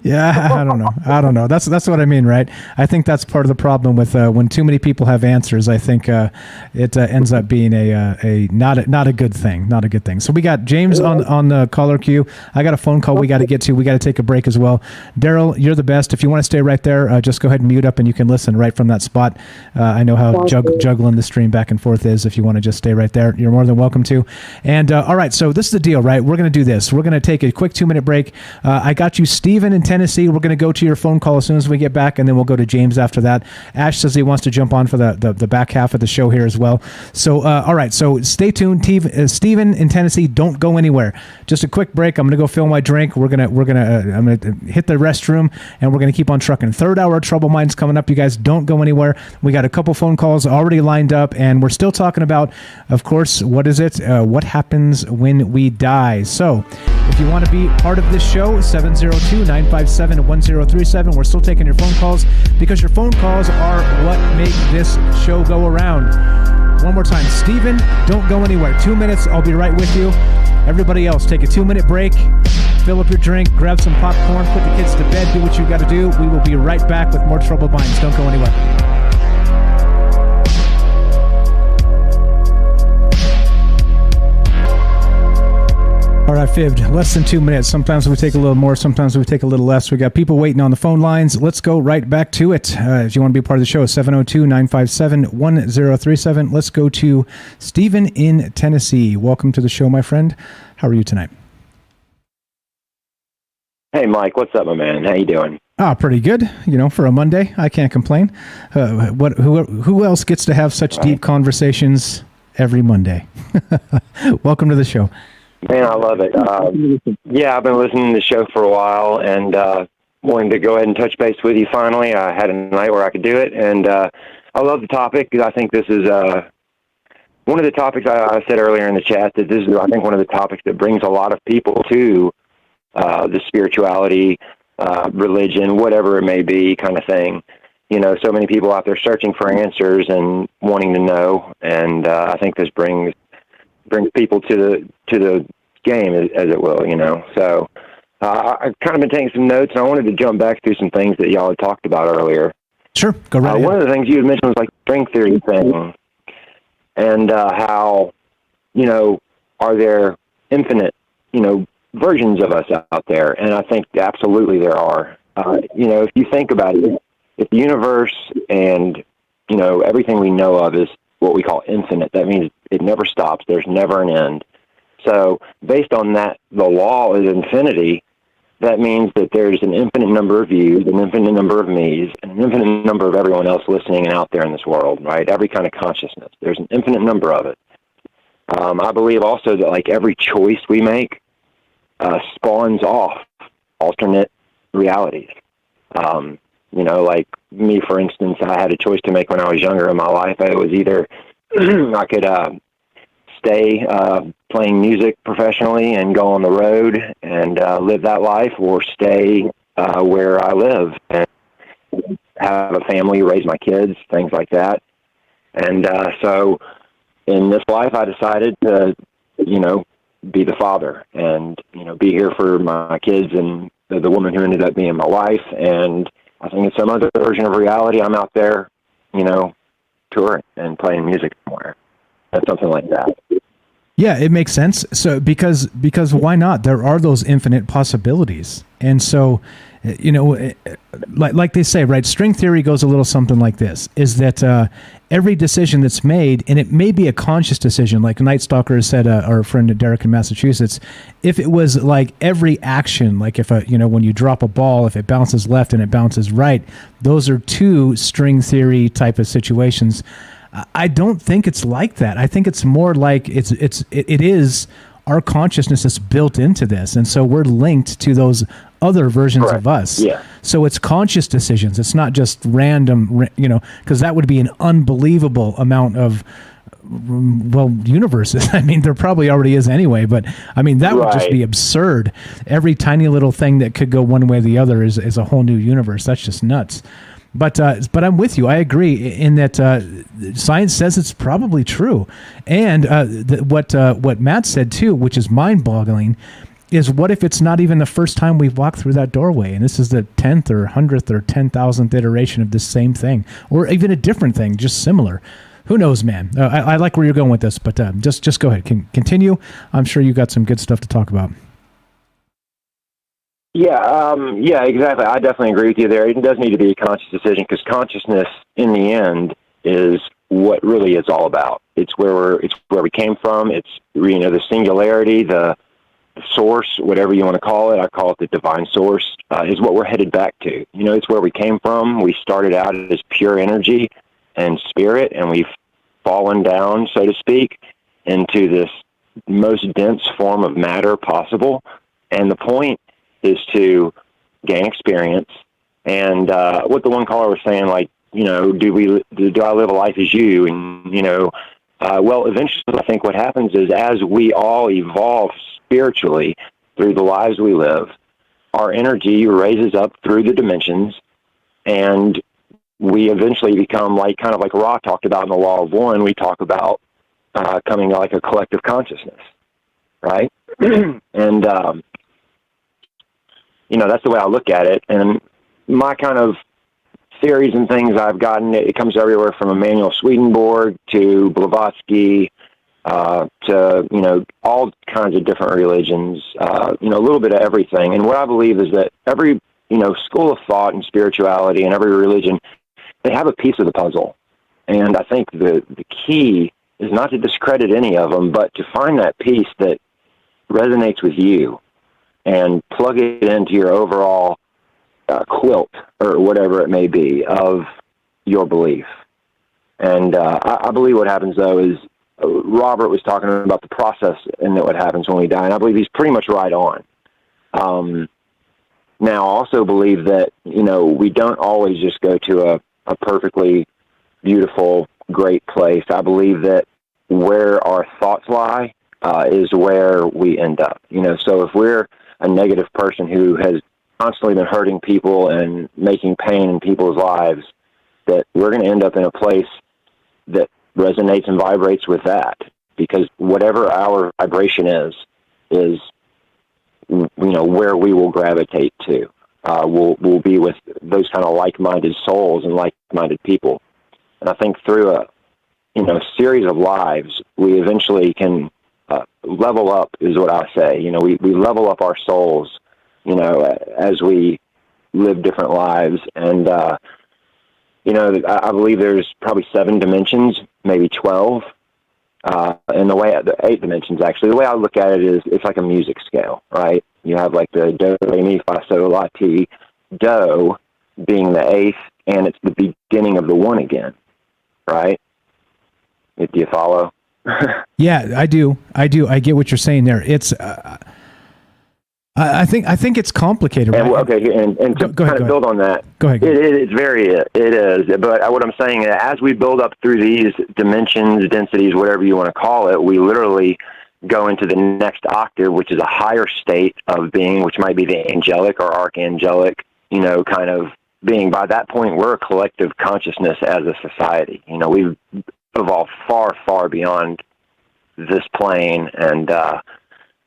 Yeah, I don't know. That's what I mean, right? I think that's part of the problem with when too many people have answers. I think it ends up being a not a good thing. Not a good thing. So we got James on the caller queue. I got a phone call we got to get to. We got to take a break as well. Daryl, you're the best. If you want to stay right there, just go ahead and mute up and you can listen right from that spot. I know how juggling the stream back and forth is. If you want to just stay right there, you're more than welcome to. And all right, so this is the deal, right? We're going to do this. We're going to take a quick 2-minute break. I got you, Steven in Tennessee. We're going to go to your phone call as soon as we get back, and then we'll go to James after that. Ash says he wants to jump on for the back half of the show here as well. So, all right, so stay tuned. Steven in Tennessee, don't go anywhere. Just a quick break. I'm going to go fill my drink. I'm going to hit the restroom, and we're going to keep on trucking. Third hour of Trouble Minds coming up. You guys don't go anywhere. We got a couple phone calls already lined up, and we're still talking about, of course, what is it? What happens when we die. So if you want to be part of this show, 702-957-1037. We're still taking your phone calls because your phone calls are what make this show go around. One more time, Steven, don't go anywhere. 2 minutes, I'll be right with you. Everybody else, take a 2-minute break, fill up your drink, grab some popcorn, put the kids to bed, do what you got to do. We will be right back with more Troubled Minds. Don't go anywhere. All right, fibbed. Less than 2 minutes. Sometimes we take a little more. Sometimes we take a little less. We got people waiting on the phone lines. Let's go right back to it. If you want to be part of the show, 702-957-1037. Let's go to Stephen in Tennessee. Welcome to the show, my friend. How are you tonight? Hey, Mike. What's up, my man? How you doing? Pretty good. For a Monday, I can't complain. Who else gets to have such deep conversations every Monday? Welcome to the show. Man, I love it. Yeah, I've been listening to the show for a while and wanted to go ahead and touch base with you finally. I had a night where I could do it, and I love the topic because I think this is one of the topics I said earlier in the chat that this is, I think, one of the topics that brings a lot of people to the spirituality, religion, whatever it may be kind of thing. So many people out there searching for answers and wanting to know, and I think this brings people to the game, as it will, So I've kind of been taking some notes, and I wanted to jump back through some things that y'all had talked about earlier. Sure, go right ahead. One of the things you had mentioned was like string theory thing, and how, are there infinite, versions of us out there? And I think absolutely there are. If you think about it, if the universe and, everything we know of is what we call infinite, that means it never stops. There's never an end. So based on that, the law is infinity. That means that there's an infinite number of yous, an infinite number of me's, and an infinite number of everyone else listening and out there in this world, right? Every kind of consciousness. There's an infinite number of it. I believe also that like every choice we make spawns off alternate realities. Like me, for instance, I had a choice to make when I was younger in my life. It was either I could stay playing music professionally and go on the road and live that life, or stay where I live and have a family, raise my kids, things like that. And so in this life, I decided to, be the father and, be here for my kids and the woman who ended up being my wife. And I think in some other version of reality, I'm out there, touring and playing music somewhere. That's something like that. Yeah, it makes sense. So because why not? There are those infinite possibilities. And so, like they say, right, string theory goes a little something like this, is that every decision that's made, and it may be a conscious decision, like Night Stalker said, our friend Derek in Massachusetts, if it was like every action, like if when you drop a ball, if it bounces left and it bounces right, those are two string theory type of situations. I don't think it's like that. I think it's more like it is our consciousness is built into this, and so we're linked to those other versions of us. Yeah. So it's conscious decisions. It's not just random, because that would be an unbelievable amount of universes. I mean, there probably already is anyway, but I mean, that would just be absurd. Every tiny little thing that could go one way or the other is a whole new universe. That's just nuts. But I'm with you. I agree in that science says it's probably true. And what Matt said too, which is mind-boggling, is what if it's not even the first time we've walked through that doorway, and this is the 10th or 100th or 10,000th iteration of this same thing, or even a different thing, just similar. Who knows, man? I like where you're going with this, but just go ahead. Continue. I'm sure you got some good stuff to talk about. Yeah, exactly. I definitely agree with you there. It does need to be a conscious decision, because consciousness, in the end, is what really it's all about. It's where we came from. It's, the singularity, the source, whatever you want to call it. I call it the divine source, is what we're headed back to. It's where we came from. We started out as pure energy and spirit, and we've fallen down, so to speak, into this most dense form of matter possible. And the point is to gain experience. And what the one caller was saying, like, do I live a life as you? And, well, eventually I think what happens is, as we all evolve spiritually through the lives we live, our energy raises up through the dimensions, and we eventually become kind of like Ra talked about in the Law of One. We talk about coming like a collective consciousness, right? And, that's the way I look at it. And my kind of theories and things I've gotten, it comes everywhere from Emanuel Swedenborg to Blavatsky, to, all kinds of different religions, a little bit of everything. And what I believe is that every, school of thought and spirituality and every religion, they have a piece of the puzzle. And I think the key is not to discredit any of them, but to find that piece that resonates with you and plug it into your overall quilt, or whatever it may be, of your belief. And I believe what happens, though, is Robert was talking about the process and what happens when we die, and I believe he's pretty much right on. Now, I also believe that, we don't always just go to a perfectly beautiful, great place. I believe that where our thoughts lie is where we end up. So if we're a negative person who has constantly been hurting people and making pain in people's lives, that we're going to end up in a place that resonates and vibrates with that, because whatever our vibration is where we will gravitate to. We'll be with those kind of like-minded souls and like-minded people. And I think through a series of lives, we eventually can level up, is what I say. We level up our souls, as we live different lives. And, I believe there's probably 7 dimensions, maybe 12. And the 8 dimensions, actually. The way I look at it is, it's like a music scale, right? You have like the do, re, mi, fa, sol, la, ti, do being the 8th, and it's the beginning of the 1 again, right? Do you follow? Yeah, I do. I get what you're saying there. It's, I think it's complicated. And, right? Okay, and to kind of build on that, go ahead. It is. But what I'm saying is, as we build up through these dimensions, densities, whatever you want to call it, we literally go into the next octave, which is a higher state of being, which might be the angelic or archangelic, kind of being. By that point, we're a collective consciousness as a society. We've evolved far, far beyond this plane, and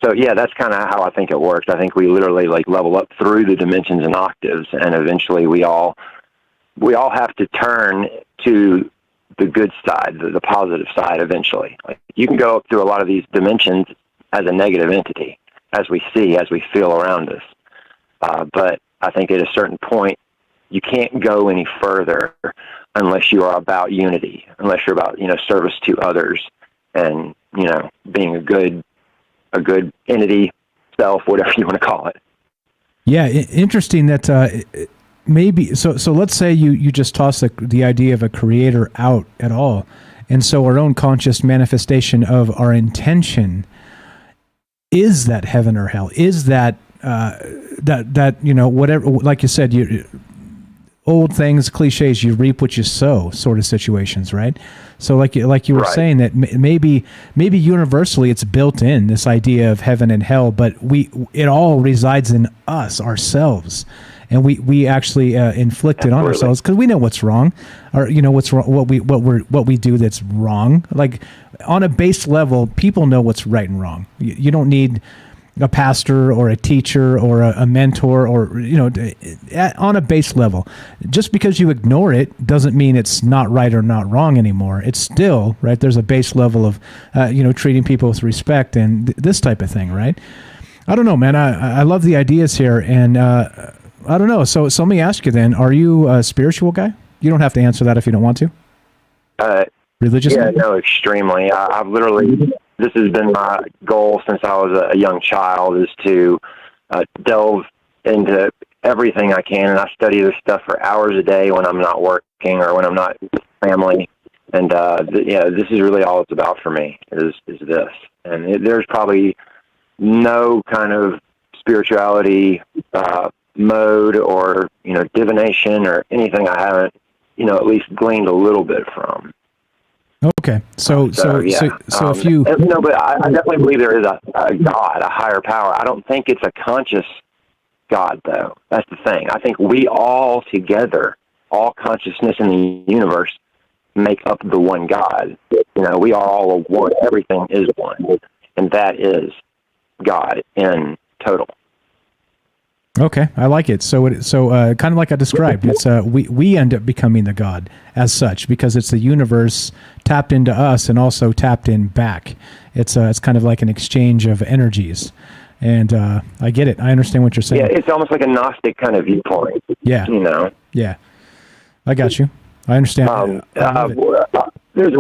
so yeah, that's kind of how I think it works. I think we literally level up through the dimensions and octaves, and eventually we all have to turn to the good side, the positive side. Eventually, you can go up through a lot of these dimensions as a negative entity, as we feel around us. But I think at a certain point, you can't go any further unless you are about unity, unless you're about service to others, and being a good entity, self, whatever you want to call it. Yeah, interesting that maybe so let's say you just toss the idea of a creator out at all, and so our own conscious manifestation of our intention is that heaven or hell, is that that whatever, like you said, old things, cliches, you reap what you sow sort of situations, right? So like you were Right. saying that maybe universally it's built in, this idea of heaven and hell, but it all resides in us, ourselves. And we actually inflict it on ourselves because we know what's wrong, or what's wrong, what we do that's wrong. Like on a base level, people know what's right and wrong. You don't need a pastor or a teacher or a mentor or on a base level. Just because you ignore it doesn't mean it's not right or not wrong anymore. It's still right. There's a base level of treating people with respect and this type of thing, right? I don't know, man. I love the ideas here, and I don't know. So let me ask you then: are you a spiritual guy? You don't have to answer that if you don't want to. Religious? Yeah, no, extremely. I've literally, this has been my goal since I was a young child, is to delve into everything I can, and I study this stuff for hours a day when I'm not working or when I'm not with family. And this is really all it's about for me is this. And there's probably no kind of spirituality mode or divination or anything I haven't at least gleaned a little bit from. Okay, so if you but I definitely believe there is a God, a higher power. I don't think it's a conscious God, though. That's the thing. I think we all together, all consciousness in the universe, make up the one God. We are all one. Everything is one, and that is God in total. Okay, I like it. So kind of like I described, it's we end up becoming the God as such because it's the universe tapped into us and also tapped in back. It's kind of like an exchange of energies, and I get it. I understand what you're saying. Yeah, it's almost like a Gnostic kind of viewpoint. Yeah, Yeah, I got you. I understand. There's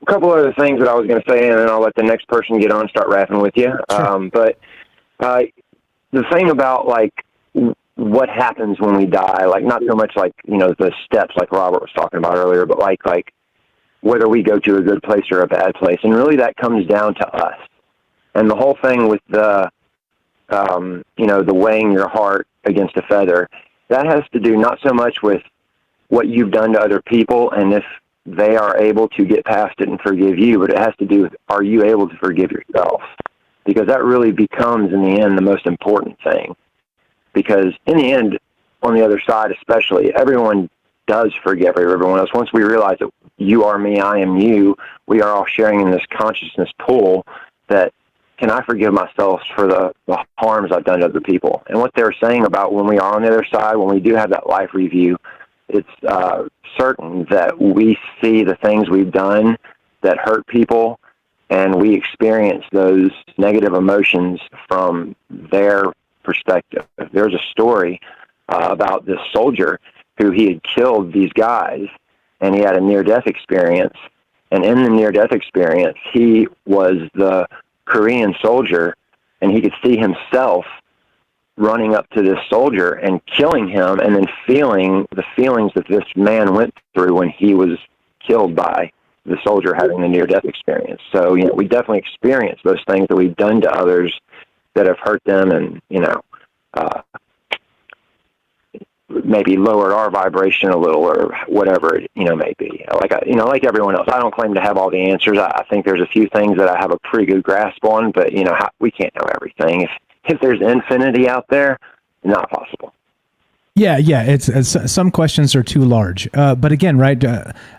couple other things that I was going to say, and then I'll let the next person get on and start rapping with you. Sure. But the thing about what happens when we die, like not so much like the steps like Robert was talking about earlier, but like whether we go to a good place or a bad place, and really that comes down to us. And the whole thing with the weighing your heart against a feather, that has to do not so much with what you've done to other people and if they are able to get past it and forgive you, but it has to do with, are you able to forgive yourself? Because that really becomes, in the end, the most important thing. Because in the end, on the other side especially, everyone does forgive everyone else. Once we realize that you are me, I am you, we are all sharing in this consciousness pool that, can I forgive myself for the harms I've done to other people? And what they're saying about when we are on the other side, when we do have that life review, it's certain that we see the things we've done that hurt people, and we experience those negative emotions from their perspective. There's a story about this soldier who he had killed these guys, and he had a near-death experience. And in the near-death experience, he was the Korean soldier, and he could see himself running up to this soldier and killing him, and then feeling the feelings that this man went through when he was killed by the soldier having the near-death experience. So, we definitely experience those things that we've done to others that have hurt them and, maybe lowered our vibration a little or whatever it, may be. Like everyone else, I don't claim to have all the answers. I think there's a few things that I have a pretty good grasp on, but, we can't know everything. If there's infinity out there, not possible. Yeah. It's some questions are too large, but again, right?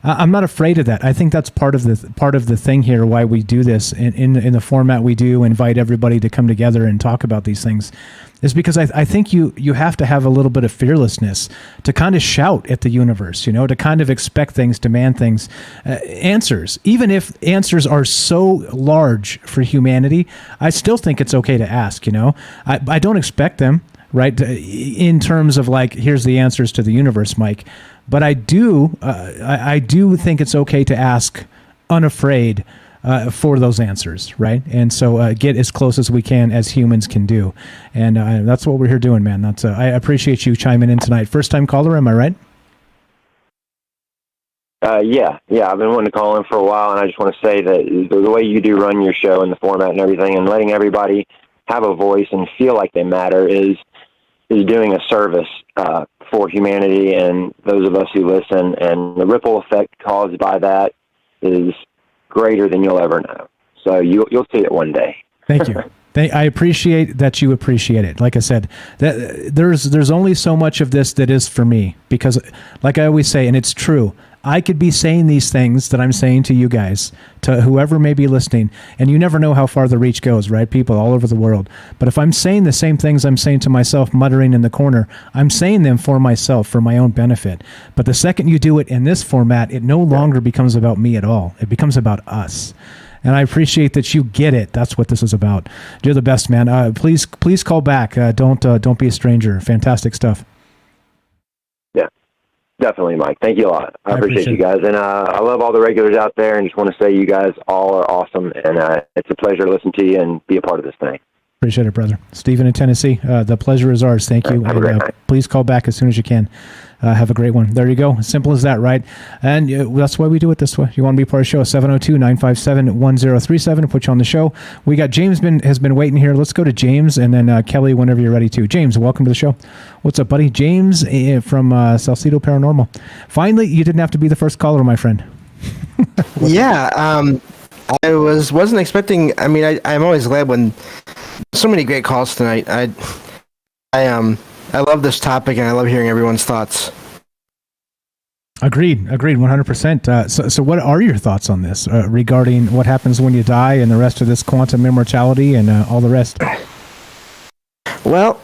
I'm not afraid of that. I think that's part of the thing here. Why we do this in the format we do, invite everybody to come together and talk about these things, is because I think you have to have a little bit of fearlessness to kind of shout at the universe, to kind of expect things, demand things, answers. Even if answers are so large for humanity, I still think it's okay to ask. I don't expect them. Right, in terms of here's the answers to the universe, Mike. But I do think it's okay to ask, unafraid, for those answers, right? And so get as close as we can, as humans can do, and that's what we're here doing, man. That's I appreciate you chiming in tonight. First time caller, am I right? Yeah. I've been wanting to call in for a while, and I just want to say that the way you do run your show and the format and everything, and letting everybody have a voice and feel like they matter is doing a service for humanity and those of us who listen, and the ripple effect caused by that is greater than you'll ever know. So you'll see it one day. Thank you. I appreciate that you appreciate it. Like I said, that there's only so much of this that is for me, because like I always say, and it's true, I could be saying these things that I'm saying to you guys, to whoever may be listening, and you never know how far the reach goes, right? People all over the world. But if I'm saying the same things I'm saying to myself, muttering in the corner, I'm saying them for myself, for my own benefit. But the second you do it in this format, it no longer becomes about me at all. It becomes about us. And I appreciate that you get it. That's what this is about. You're the best, man. Please call back. Don't be a stranger. Fantastic stuff. Yeah, definitely, Mike. Thank you a lot. I appreciate you guys. And I love all the regulars out there, and just want to say you guys all are awesome. And it's a pleasure to listen to you and be a part of this thing. Appreciate it, brother. Stephen in Tennessee, the pleasure is ours. Thank you. Have a great night. Please call back as soon as you can. Have a great one. There you go. Simple as that, right? And that's why we do it this way. You want to be part of the show, 702-957-1037, put you on the show. We got James has been waiting here. Let's go to James, and then Kelly whenever you're ready to. James, welcome to the show. What's up, buddy? James from Salcedo Paranormal. Finally, you didn't have to be the first caller, my friend. Yeah, I wasn't expecting. I mean, I'm always glad when so many great calls tonight. I love this topic, and I love hearing everyone's thoughts. Agreed, 100%. So what are your thoughts on this regarding what happens when you die and the rest of this quantum immortality and all the rest? Well,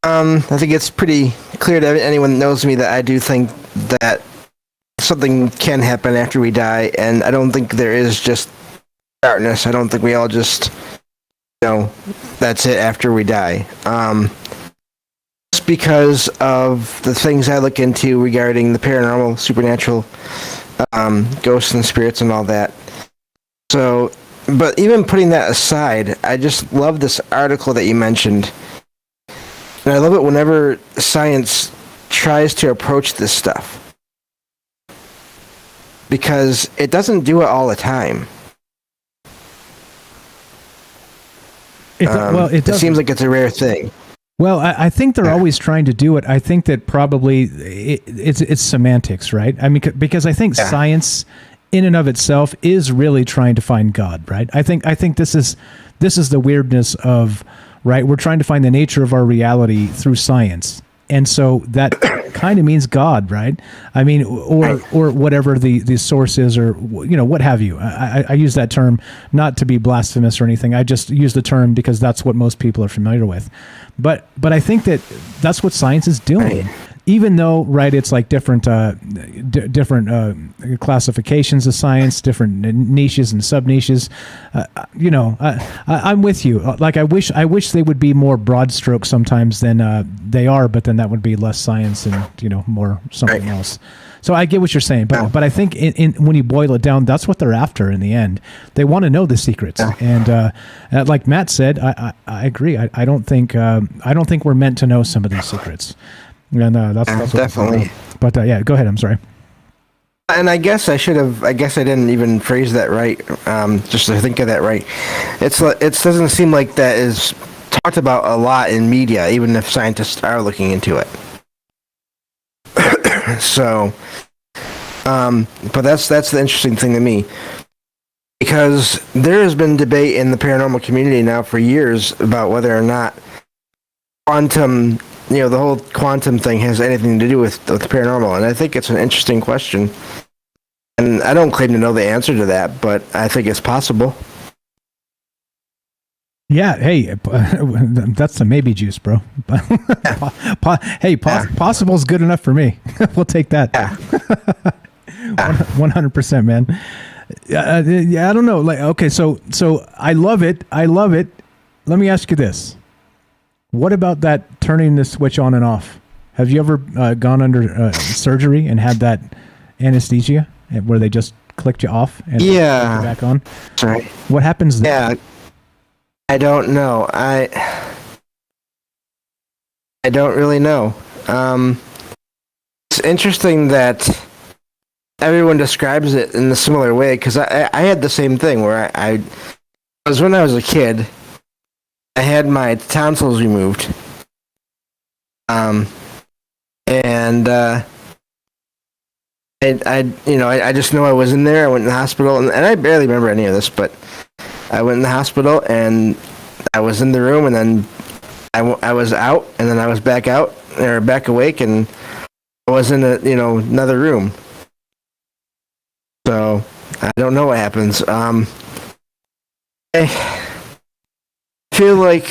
I think it's pretty clear to anyone that knows me that I do think that something can happen after we die, and I don't think there is just darkness. I don't think we all just, that's it after we die. Just because of the things I look into regarding the paranormal, supernatural, ghosts and spirits and all that. So, but even putting that aside, I just love this article that you mentioned. And I love it whenever science tries to approach this stuff. Because it doesn't do it all the time. It seems like it's a rare thing. Well, I think they're always trying to do it. I think that probably it's semantics, right? I mean, because I think science in and of itself is really trying to find God, right? I think this is the weirdness of, right? We're trying to find the nature of our reality through science. And so that kind of means God, right? I mean, or whatever the source is, or what have you. I use that term not to be blasphemous or anything. I just use the term because that's what most people are familiar with. But I think that's what science is doing. Even though, right, it's like different classifications of science, different niches and sub niches. I'm with you. Like I wish they would be more broad stroke sometimes than they are, but then that would be less science and more something else. So I get what you're saying, but I think when you boil it down, that's what they're after in the end. They want to know the secrets, and like Matt said, I agree. I don't think we're meant to know some of these secrets. And that's definitely. But yeah, go ahead. I'm sorry. And I guess I didn't even phrase that right. Just to think of that right, it doesn't seem like that is talked about a lot in media, even if scientists are looking into it. So, but that's the interesting thing to me, because there has been debate in the paranormal community now for years about whether or not quantum. The whole quantum thing has anything to do with the paranormal, and I think it's an interesting question. And I don't claim to know the answer to that, but I think it's possible. Yeah, hey, that's some maybe juice, bro. Hey, possible is good enough for me. We'll take that. 100%, man. Yeah, I don't know. Like, okay, so I love it. Let me ask you this. What about that turning the switch on and off? Have you ever gone under surgery and had that anesthesia where they just clicked you off and clicked you back on? Sorry. What happens there? Yeah, I don't know. I don't really know. It's interesting that everyone describes it in a similar way, because I had the same thing where I was when I was a kid. I had my tonsils removed, and And I just know I was in there. I went in the hospital, and I barely remember any of this, but I went in the hospital, and I was in the room, and then I was out, and then I was back out, or back awake, and I was in another room. So I don't know what happens. I feel like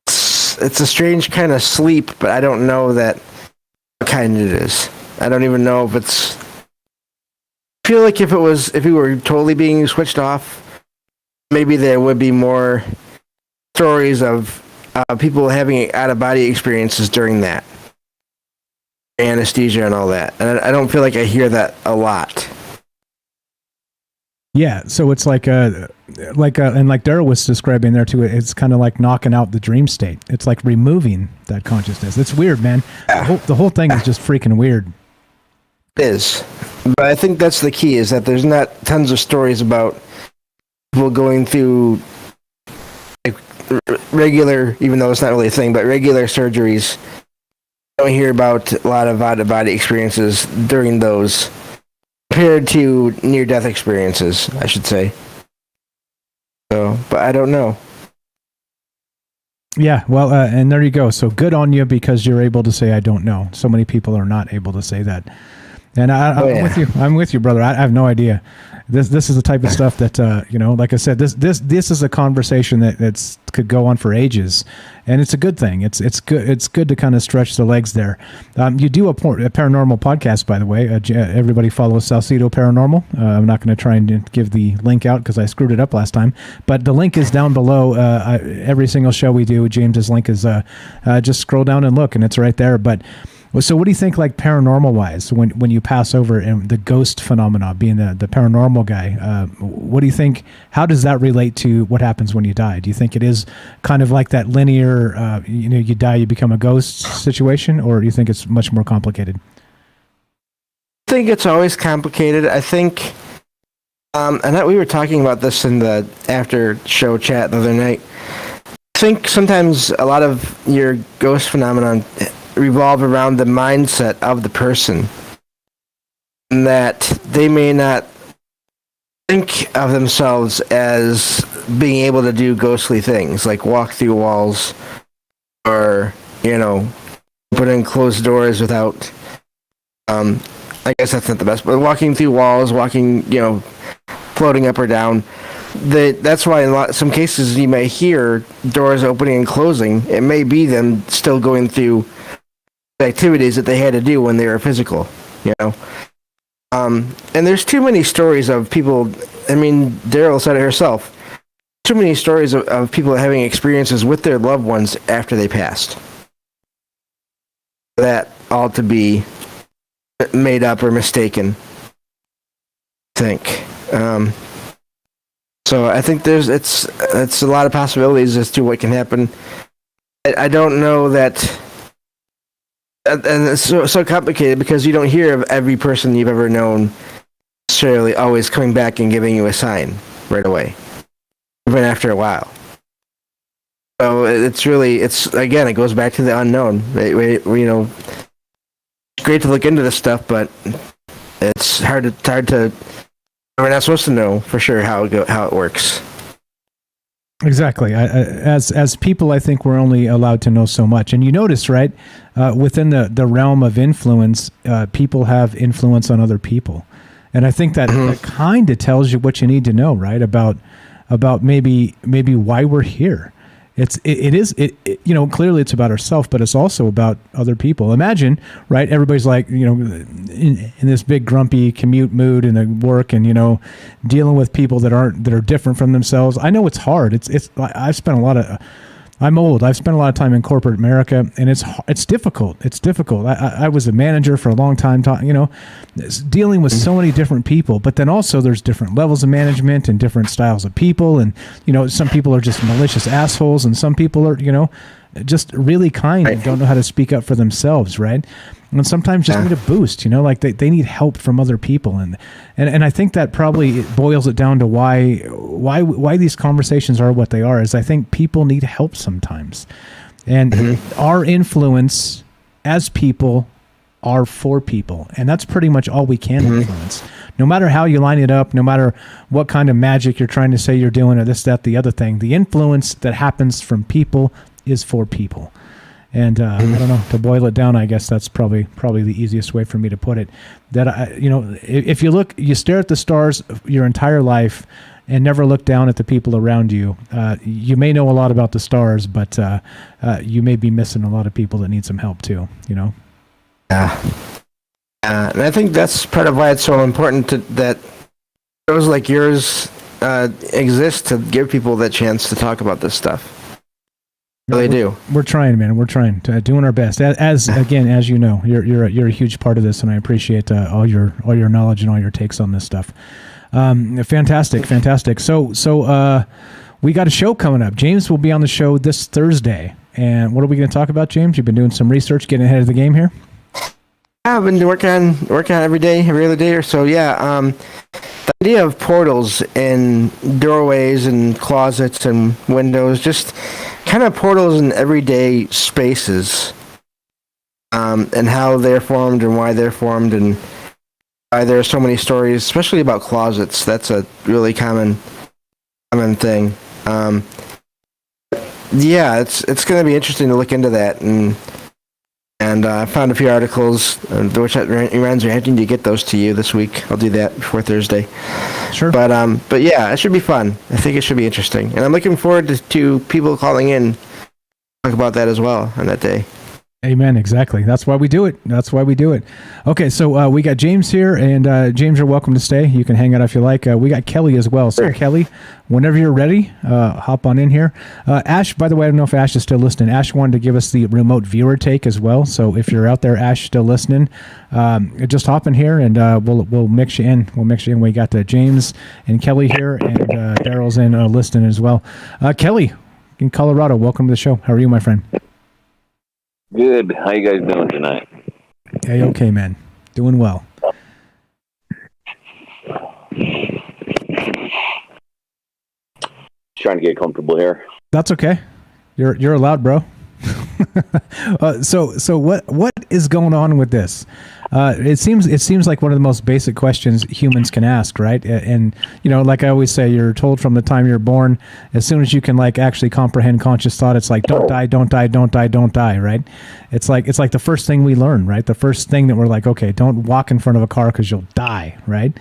it's a strange kind of sleep, but I don't know what kind it is. I don't even know if it's. I feel like if we were totally being switched off, maybe there would be more stories of people having out-of-body experiences during that, anesthesia and all that. And I don't feel like I hear that a lot. Yeah, so it's like and like Daryl was describing there too, it's kind of like knocking out the dream state. It's like removing that consciousness. It's weird, man. The whole thing is just freaking weird. It is. But I think that's the key, is that there's not tons of stories about people going through regular, even though it's not really a thing, but regular surgeries. I don't hear about a lot of out-of-body experiences during those, compared to near-death experiences, I should say. So, but I don't know. Yeah, well, and there you go. So good on you, because you're able to say, I don't know. So many people are not able to say that. And I'm with you. I'm with you, brother. I have no idea. This is the type of stuff that like I said, this is a conversation that could go on for ages, and it's a good thing. It's good to kind of stretch the legs there. You do a paranormal podcast, by the way. Everybody follow Salcedo Paranormal. I'm not going to try and give the link out because I screwed it up last time, but the link is down below. Every single show we do, James's link is just scroll down and look, and it's right there. But so what do you think, like paranormal wise, when you pass over and the ghost phenomena, being the paranormal guy, what do you think, how does that relate to what happens when you die? Do you think it is kind of like that linear, you die, you become a ghost situation, or do you think it's much more complicated? I think it's always complicated. I think, and we were talking about this in the after show chat the other night. I think sometimes a lot of your ghost phenomenon revolve around the mindset of the person, and that they may not think of themselves as being able to do ghostly things like walk through walls or open and close doors without I guess that's not the best, but walking through walls, floating up or down. That's why in some cases you may hear doors opening and closing. It may be them still going through activities that they had to do when they were physical, and there's too many stories of people. I mean, Daryl said it herself. Too many stories of people having experiences with their loved ones after they passed. That all to be made up or mistaken, I think. So I think it's a lot of possibilities as to what can happen. I don't know that. And it's so complicated because you don't hear of every person you've ever known necessarily always coming back and giving you a sign right away, even after a while. So it goes back to the unknown. It's great to look into this stuff, but it's hard to. We're not supposed to know for sure how it works. Exactly. As people, I think we're only allowed to know so much. And you notice, right, within the realm of influence, people have influence on other people. And I think that kind of tells you what you need to know, right, about maybe why we're here. It is clearly it's about ourselves, but it's also about other people. Imagine, right? Everybody's like, in this big grumpy commute mood and the work, and dealing with people that are different from themselves. I know it's hard. I'm old. I've spent a lot of time in corporate America, and it's difficult. It's difficult. I was a manager for a long time, dealing with so many different people. But then also there's different levels of management and different styles of people, and some people are just malicious assholes, and some people are just really kind and don't know how to speak up for themselves, right? And sometimes just need a boost, like they need help from other people, and I think that probably boils it down to why these conversations are what they are. Is I think people need help sometimes, and our influence as people are for people, and that's pretty much all we can influence. No matter how you line it up, no matter what kind of magic you're trying to say you're doing, or this, that, the other thing, the influence that happens from people is for people. And I don't know, to boil it down, I guess that's probably the easiest way for me to put it. That if you look, you stare at the stars your entire life and never look down at the people around you, you may know a lot about the stars, but you may be missing a lot of people that need some help too. Yeah. And I think that's part of why it's so important that shows like yours exist, to give people that chance to talk about this stuff. Really do. We're trying, man. We're trying to doing our best. As you know, you're a huge part of this, and I appreciate all your knowledge and all your takes on this stuff. Fantastic. So we got a show coming up. James will be on the show this Thursday, and what are we going to talk about, James? You've been doing some research, getting ahead of the game here. I've been working on every other day or so. Yeah. The idea of portals in doorways and closets and windows, just kind of portals in everyday spaces, and how they're formed and why they're formed, and why there are so many stories, especially about closets. That's a really common thing. Yeah, it's going to be interesting to look into that, and I found a few articles, which reminds me, I need to get those to you this week. I'll do that before Thursday. Sure. But yeah, it should be fun. I think it should be interesting, and I'm looking forward to people calling in, talk about that as well on that day. Amen. Exactly. That's why we do it. Okay, so we got James here, and James, you're welcome to stay. You can hang out if you like. We got Kelly as well. So Kelly, whenever you're ready, hop on in here. Ash, by the way, I don't know if Ash is still listening. Ash wanted to give us the remote viewer take as well. So if you're out there, Ash, still listening, just hop in here, and we'll mix you in. We got James and Kelly here, and Daryl's in listening as well. Kelly in Colorado, welcome to the show. How are you, my friend? Good. How you guys doing tonight? Hey, okay, man. Doing well. Trying to get comfortable here. That's okay. You're allowed, bro. So what is going on with this? It seems like one of the most basic questions humans can ask, right? And like I always say, you're told from the time you're born, as soon as you can actually comprehend conscious thought, it's like don't die, right? It's like the first thing we learn, right? The first thing that we're like, okay, don't walk in front of a car because you'll die, right?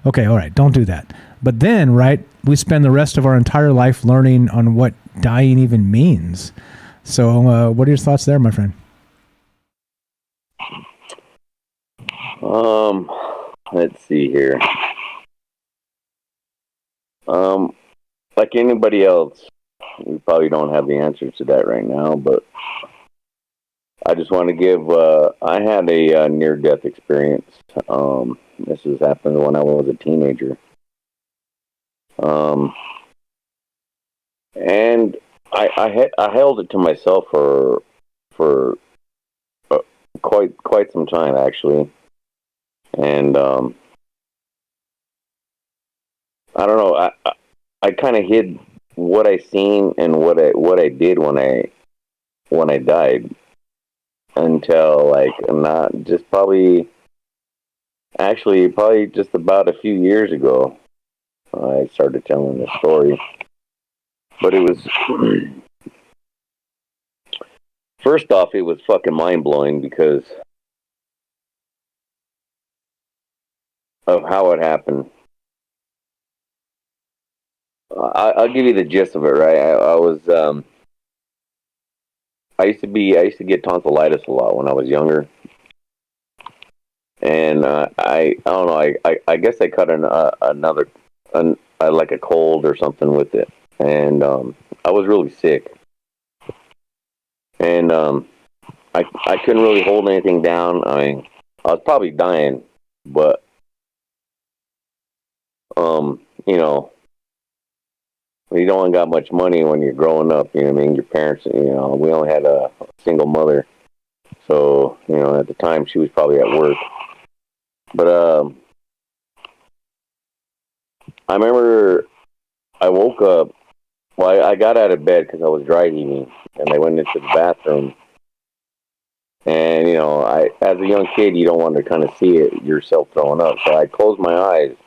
Okay, all right, don't do that. But then, right, we spend the rest of our entire life learning on what dying even means. So, what are your thoughts there, my friend? Let's see here. Like anybody else, we probably don't have the answers to that right now, but I just want to give, I had a near-death experience. This has happened when I was a teenager. And I held it to myself for quite some time, actually. And I don't know. I kind of hid what I seen and what I did when I died until probably just about a few years ago. I started telling this story, but it was first off, it was fucking mind blowing because of how it happened. I'll give you the gist of it, right? I used to get tonsillitis a lot when I was younger, and I don't know. I guess I caught like a cold or something with it, and I was really sick, and I couldn't really hold anything down. I mean, I was probably dying, but you don't got much money when you're growing up. You know what I mean? Your parents, we only had a single mother. So, at the time she was probably at work. But I remember I woke up, I got out of bed because I was dry heaving, and I went into the bathroom. And, you know, as a young kid, you don't want to kind of see it yourself throwing up. So I closed my eyes.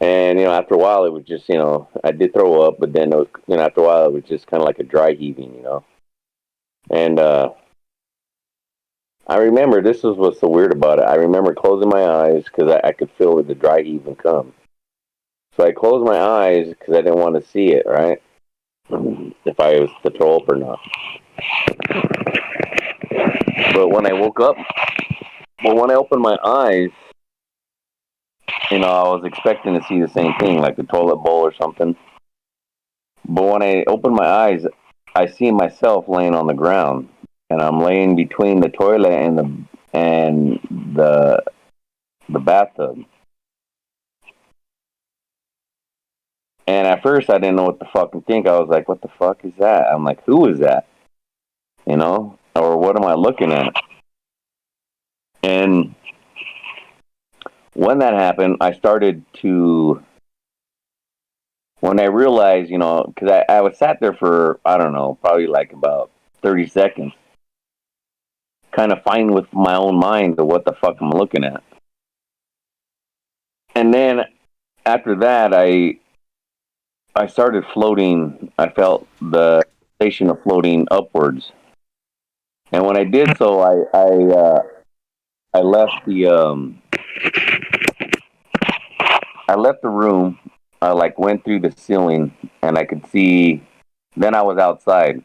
And, you know, after a while, it was just, you know, I did throw up, but then, it was, you know, after a while, it was just kind of like a dry heaving, you know. And I remember, this is what's so weird about it. I remember closing my eyes because I could feel the dry heaving come. So I closed my eyes because I didn't want to see it, right? If I was to throw up or not. But when I woke up, when I opened my eyes, you know, I was expecting to see the same thing, like the toilet bowl or something. But when I opened my eyes, I see myself laying on the ground, and I'm laying between the toilet and the bathtub. And at first, I didn't know what to fucking think. I was like, "What the fuck is that?" I'm like, "Who is that?" You know, or what am I looking at? And when that happened, I started to, when I realized, you know, because I was sat there for, I don't know, probably like about 30 seconds, kind of fighting with my own mind of what the fuck I'm looking at. And then after that, I started floating. I felt the sensation of floating upwards. And when I did so, I left the room. I like went through the ceiling, and I could see. Then I was outside.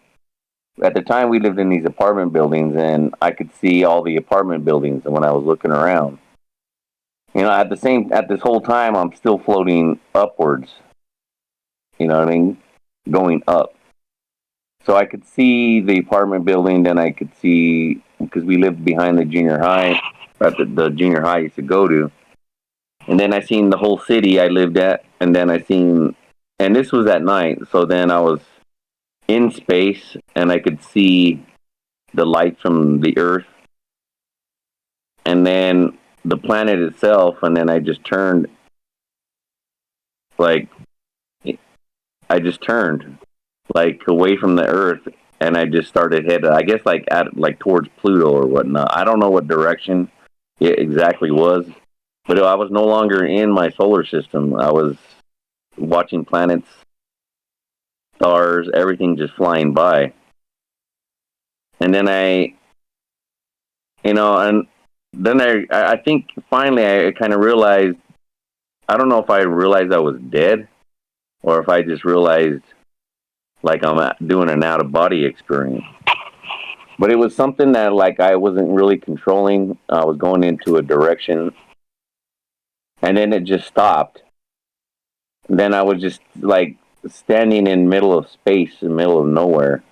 At the time, we lived in these apartment buildings, and I could see all the apartment buildings. And when I was looking around, you know, at this whole time, I'm still floating upwards. You know what I mean? Going up. So I could see the apartment building. Then I could see, because we lived behind the junior high, at the junior high I used to go to. And then I seen the whole city I lived at, and then and this was at night, so then I was in space, and I could see the light from the Earth, and then the planet itself, and then I just turned, like away from the Earth, and I just started headed, I guess, like towards Pluto or whatnot. I don't know what direction it exactly was. But I was no longer in my solar system. I was watching planets, stars, everything just flying by. And then I think finally I kind of realized, I don't know if I realized I was dead or if I just realized like I'm doing an out-of-body experience. But it was something that like I wasn't really controlling. I was going into a direction. And then it just stopped. And then I was just like standing in the middle of space, in the middle of nowhere.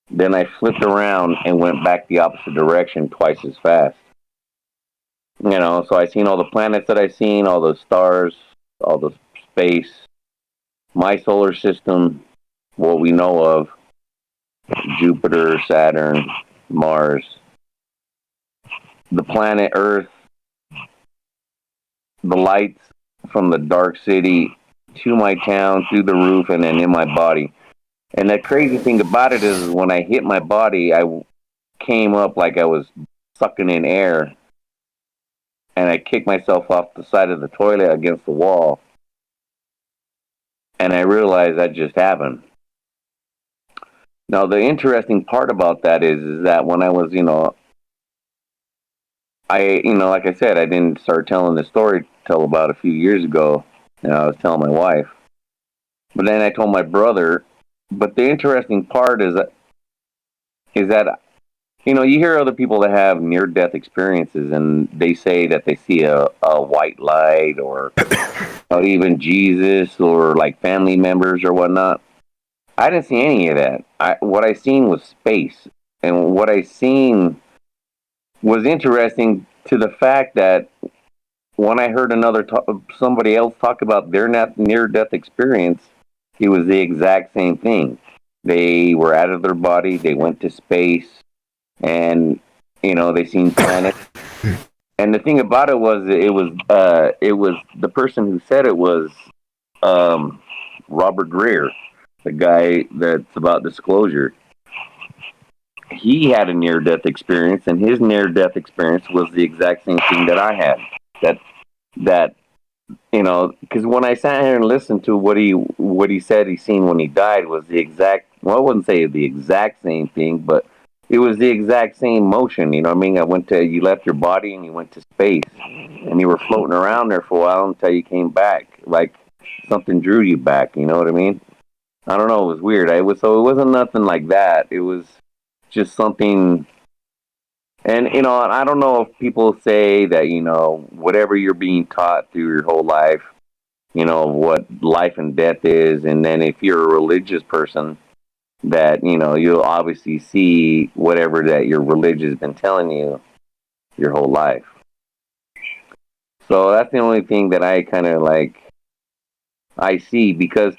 Then I flipped around and went back the opposite direction twice as fast. You know, so I seen all the planets that I seen, all the stars, all the space, my solar system, what we know of, Jupiter, Saturn, Mars, the planet Earth, the lights from the dark city to my town, through the roof, and then in my body. And the crazy thing about it is when I hit my body, I came up like I was sucking in air. And I kicked myself off the side of the toilet against the wall. And I realized that just happened. Now, the interesting part about that is that when I was, like I said, I didn't start telling the story till about a few years ago. I was telling my wife. But then I told my brother. But the interesting part is that you hear other people that have near-death experiences, and they say that they see a white light or even Jesus or like family members or whatnot. I didn't see any of that. What I seen was space. And what I seen was interesting to the fact that when I heard somebody else talk about their near-death experience, it was the exact same thing. They were out of their body. They went to space, and they seen planets. And the thing about it was the person who said it was Robert Greer, the guy that's about disclosure. he had a near-death experience, and his near-death experience was the exact same thing that I had. That you know, because when I sat here and listened to what he said he seen when he died was the exact. Well, I wouldn't say the exact same thing, but it was the exact same motion. You know what I mean? You left your body and you went to space, and you were floating around there for a while until you came back. Like something drew you back. You know what I mean? I don't know. It was weird. It wasn't nothing like that. It was just something. And, you know, I don't know if people say that, you know, whatever you're being taught through your whole life, you know, what life and death is. And then if you're a religious person, that, you know, you'll obviously see whatever that your religion has been telling you your whole life. So that's the only thing that I kind of I see, because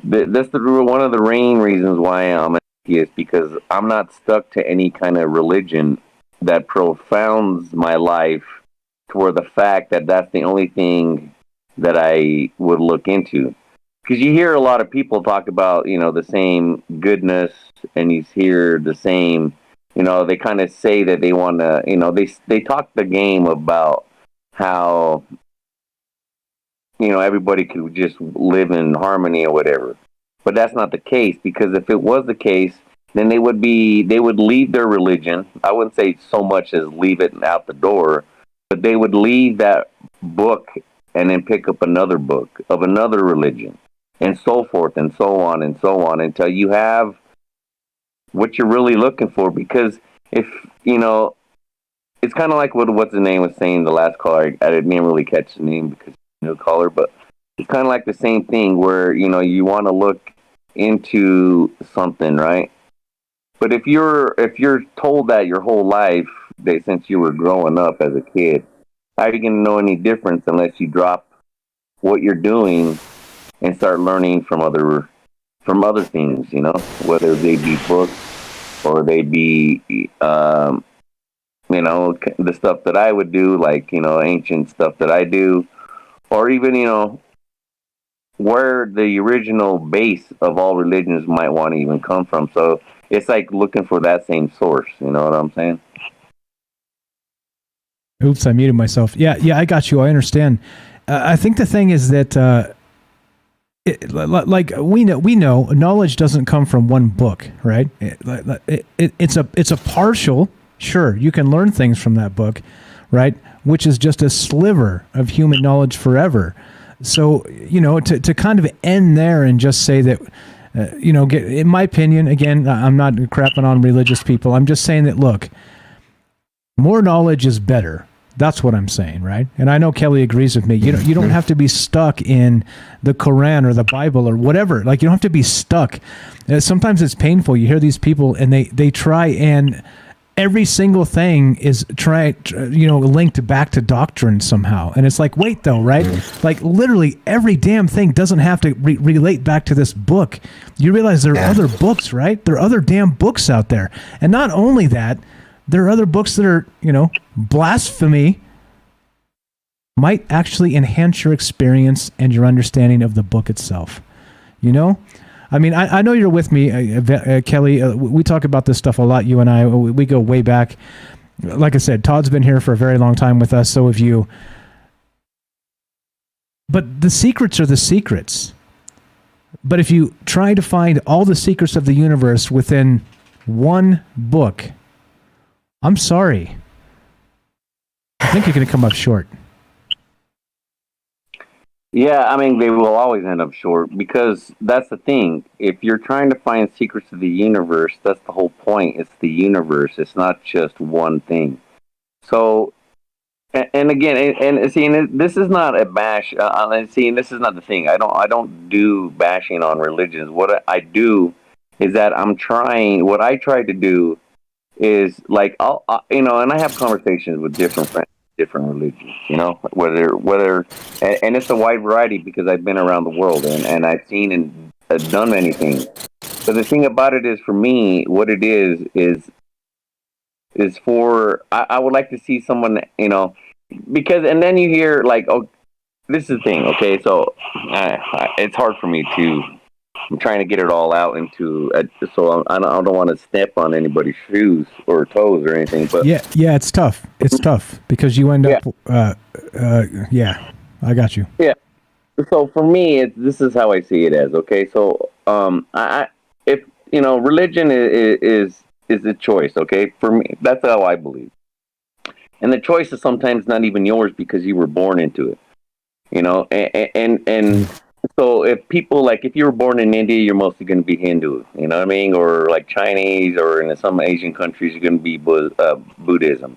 that's one of the main reasons why I'm an atheist, because I'm not stuck to any kind of religion that profounds my life toward the fact that that's the only thing that I would look into. Because you hear a lot of people talk about, you know, the same goodness, and you hear the same, you know, they kind of say that they want to, you know, they talk the game about how, you know, everybody could just live in harmony or whatever. But that's not the case, because if it was the case, then they would leave their religion. I wouldn't say so much as leave it out the door, but they would leave that book and then pick up another book of another religion, and so forth and so on until you have what you're really looking for. Because if, you know, it's kind of like what's the name was saying, the last caller. I didn't really catch the name because new caller, but it's kind of like the same thing where, you know, you want to look into something, right? But if you're told that your whole life, that since you were growing up as a kid, how are you going to know any difference unless you drop what you're doing and start learning from other things, you know, whether they be books or they be, you know, the stuff that I would do, like, you know, ancient stuff that I do, or even, you know, where the original base of all religions might want to even come from. So it's like looking for that same source. You know what I'm saying? Oops, I muted myself. Yeah, I got you. I understand. I think the thing is that, like we know, knowledge doesn't come from one book, right? It's a partial. Sure, you can learn things from that book, right? Which is just a sliver of human knowledge forever. So, you know, to kind of end there and just say that, you know, in my opinion, again, I'm not crapping on religious people. I'm just saying that, look, more knowledge is better. That's what I'm saying, right? And I know Kelly agrees with me. You know, you don't have to be stuck in the Quran or the Bible or whatever. Like, you don't have to be stuck. Sometimes it's painful. You hear these people and they try, and every single thing is linked back to doctrine somehow. And it's like, wait though, right? Like literally every damn thing doesn't have to relate back to this book. You realize there are other books, right? There are other damn books out there. And not only that, there are other books that are, you know, blasphemy might actually enhance your experience and your understanding of the book itself. You know? I mean, I know you're with me, Kelly. We talk about this stuff a lot, you and I. We go way back. Like I said, Todd's been here for a very long time with us, so have you. But the secrets are the secrets. But if you try to find all the secrets of the universe within one book, I'm sorry. I think you're going to come up short. Yeah, I mean, they will always end up short, because that's the thing. If you're trying to find secrets of the universe, that's the whole point. It's the universe. It's not just one thing. So, and again, and seeing this is not a bash. Seeing this is not the thing. I don't do bashing on religions. What I do is that what I try to do is, like, you know, and I have conversations with different friends, different religions, you know, whether and it's a wide variety, because I've been around the world and I've seen and done many things. But the thing about it is, for me, what it is for, I would like to see someone, you know, because, and then you hear, like, oh, this is the thing, okay, so it's hard for me to I'm trying to get it all out into, so I don't want to step on anybody's shoes or toes or anything. But yeah, it's tough. It's tough because you end up. Yeah, I got you. Yeah. So for me, this is how I see it as. Okay, so if religion is a choice. Okay, for me, that's how I believe. And the choice is sometimes not even yours because you were born into it. And so if you were born in India, you're mostly going to be Hindu, you know what I mean? Or like Chinese, or in some Asian countries, you're going to be Buddhism.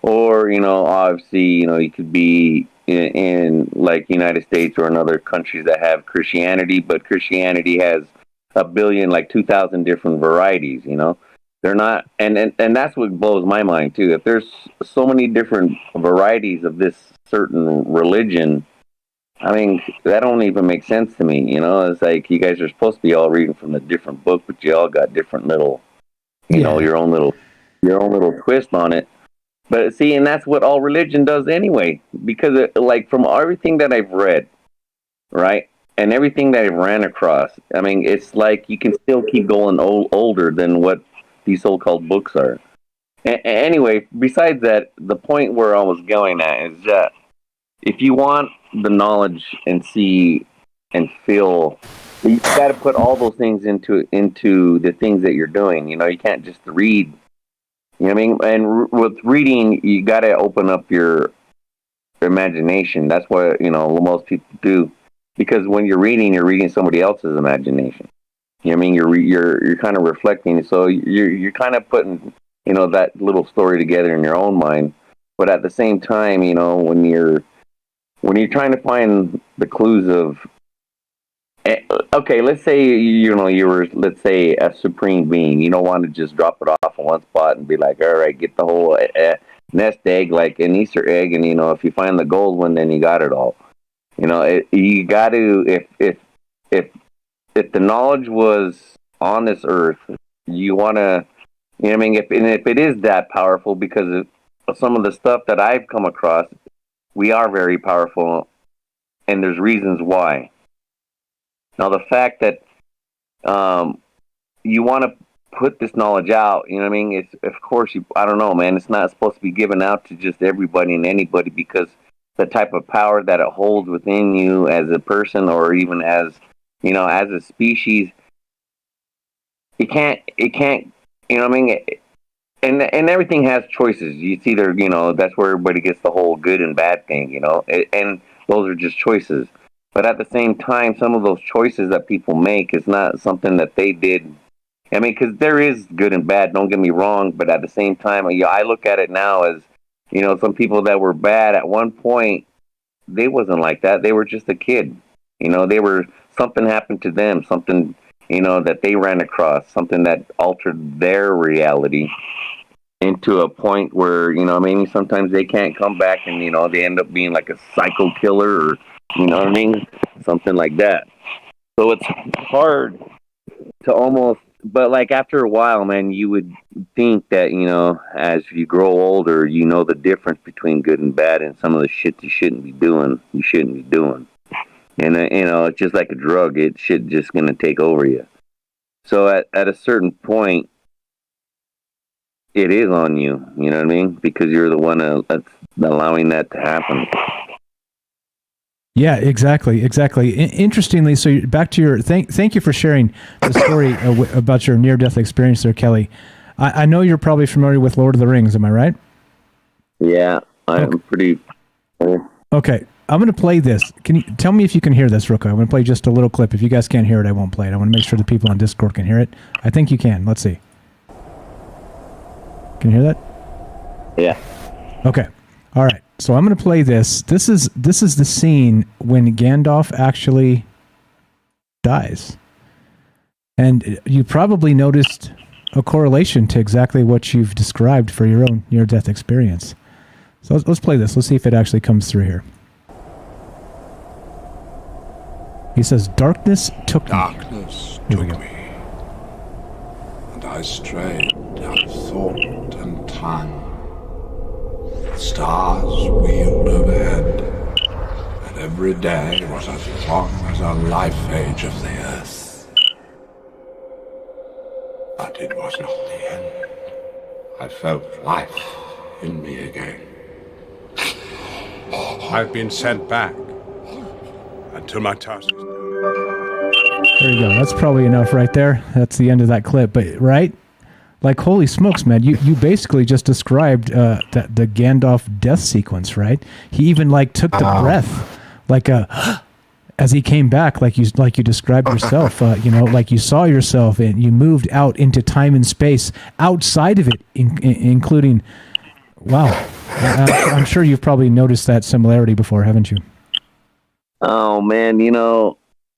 Or, obviously, you could be in like United States or in other countries that have Christianity, but Christianity has 2,000 different varieties, They're not, and that's what blows my mind too. If there's so many different varieties of this certain religion, I mean, that don't even make sense to me. It's like you guys are supposed to be all reading from a different book, but you all got different little, your own little twist on it. But see, and that's what all religion does anyway, because from everything that I've read, right, and everything that I've ran across, I mean, it's like you can still keep going older than what these so-called books are. Anyway, besides that, the point where I was going at is that if you want the knowledge and see and feel, you got to put all those things into the things that you're doing. You can't just read. You know what I mean? And with reading, you got to open up your imagination. That's what most people do, because when you're reading somebody else's imagination. You know what I mean? You're kind of reflecting, so you're kind of putting that little story together in your own mind. But at the same time, when you're trying to find the clues of, okay, let's say you were, let's say, a supreme being. You don't want to just drop it off in one spot and be like, all right, get the whole nest egg like an Easter egg, and if you find the gold one, then you got it all. You got to, if the knowledge was on this earth, you want to, if it is that powerful, because of some of the stuff that I've come across, we are very powerful, and there's reasons why. Now, the fact that you want to put this knowledge out, it's, of course, I don't know, man, it's not supposed to be given out to just everybody and anybody, because the type of power that it holds within you as a person, or even as as a species, it can't, and everything has choices. It's either, that's where everybody gets the whole good and bad thing, and those are just choices. But at the same time, some of those choices that people make is not something that they did. I mean, because there is good and bad, don't get me wrong, but at the same time, I look at it now as, some people that were bad at one point, they wasn't like that. They were just a kid. Something happened to them, something, that they ran across, something that altered their reality into a point where, maybe sometimes they can't come back, and, they end up being like a psycho killer, or, something like that. So it's hard to almost, but like after a while, man, you would think that, as you grow older, the difference between good and bad, and some of the shit you shouldn't be doing. And, it's just like a drug. It shit just going to take over you. So at a certain point, it is on you. You know what I mean? Because you're the one that's allowing that to happen. Yeah, exactly. Interestingly, so back to your thank you for sharing the story about your near-death experience there, Kelly. I know you're probably familiar with Lord of the Rings. Am I right? Yeah, I'm pretty. Okay, I'm going to play this. Can you tell me if you can hear this real quick? I'm going to play just a little clip. If you guys can't hear it, I won't play it. I want to make sure the people on Discord can hear it. I think you can. Let's see. Can you hear that? Yeah. Okay. All right. So I'm going to play this. This is the scene when Gandalf actually dies. And you probably noticed a correlation to exactly what you've described for your own near-death experience. So let's play this. Let's see if it actually comes through here. He says, "Darkness took me." Darkness took me, and I strayed out of thought and time. The stars wheeled overhead, and every day was as long as a life age of the earth. But it was not the end. I felt life in me again. I've been sent back until my task is done. There you go. That's probably enough right there. That's the end of that clip. But right, like holy smokes, man! You basically just described the Gandalf death sequence, right? He even like took the breath, like as he came back, like you described yourself. Like you saw yourself and you moved out into time and space outside of it, including. Wow, I'm sure you've probably noticed that similarity before, haven't you? Oh man,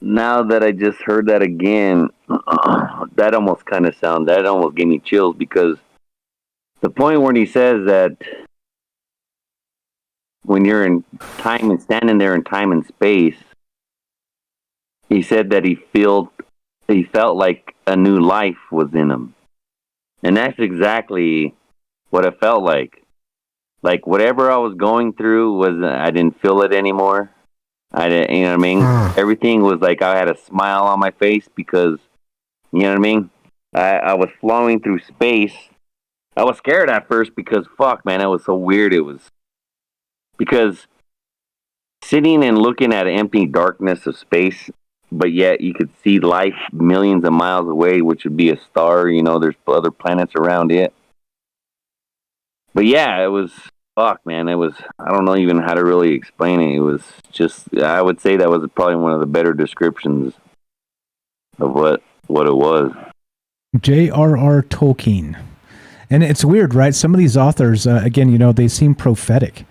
now that I just heard that again, that almost gave me chills, because the point where he says that when you're in time and standing there in time and space, he said that he felt like a new life was in him. And that's exactly what it felt like. Like whatever I was going through I didn't feel it anymore. I didn't, you know what I mean? Everything was like I had a smile on my face because, you know what I mean? I was flowing through space. I was scared at first because, fuck, man, it was so weird. It was because sitting and looking at empty darkness of space, but yet you could see life millions of miles away, which would be a star. There's other planets around it. But yeah, it was, fuck, man, it was, I don't know even how to really explain it. It was just, I would say that was probably one of the better descriptions of what it was. J.R.R. Tolkien. And it's weird, right? Some of these authors, again, they seem prophetic.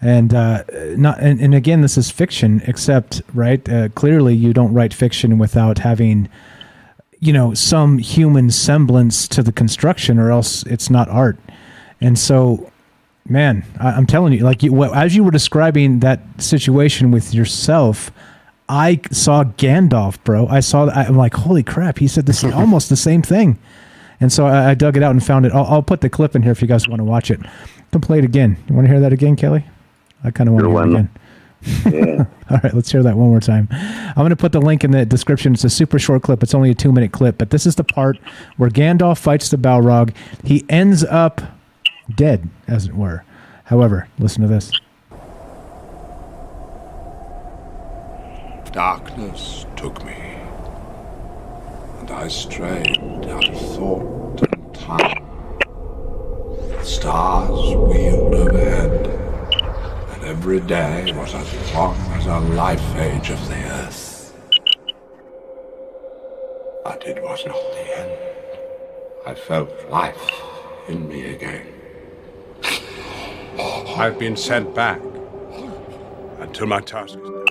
And and again, this is fiction, except, right, clearly you don't write fiction without having, some human semblance to the construction, or else it's not art. And so, man, I'm telling you, like as you were describing that situation with yourself, I saw Gandalf, bro. I'm like, holy crap, he said this is almost the same thing. And so I dug it out and found it. I'll put the clip in here if you guys want to watch it. Can play it again. You want to hear that again, Kelly? I kind of want to hear it again. Yeah. All right, let's hear that one more time. I'm going to put the link in the description. It's a super short clip. It's only a 2-minute clip, but this is the part where Gandalf fights the Balrog. He ends up dead, as it were. However, listen to this. Darkness took me, and I strayed out of thought and time. The stars wheeled overhead, and every day was as long as a life age of the earth. But it was not the end. I felt life in me again. I've been sent back until my task is done.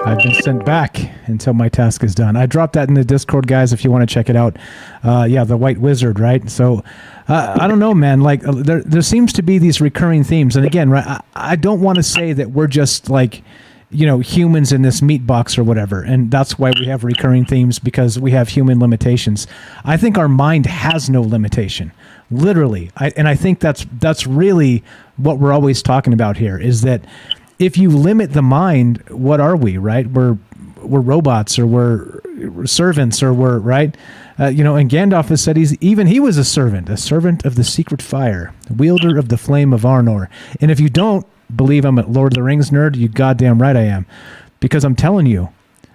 I've been sent back until my task is done. I dropped that in the Discord, guys, if you want to check it out. The White Wizard, right? So, I don't know, man. Like, there seems to be these recurring themes. And again, right, I don't want to say that we're just like, humans in this meat box or whatever. And that's why we have recurring themes, because we have human limitations. I think our mind has no limitation. Literally. I think that's really what we're always talking about here, is that if you limit the mind, what are we, right? We're robots, or we're servants, or we're, right? And Gandalf has said he was a servant of the secret fire, wielder of the flame of Arnor. And if you don't believe I'm a Lord of the Rings nerd, you goddamn right I am. Because I'm telling you,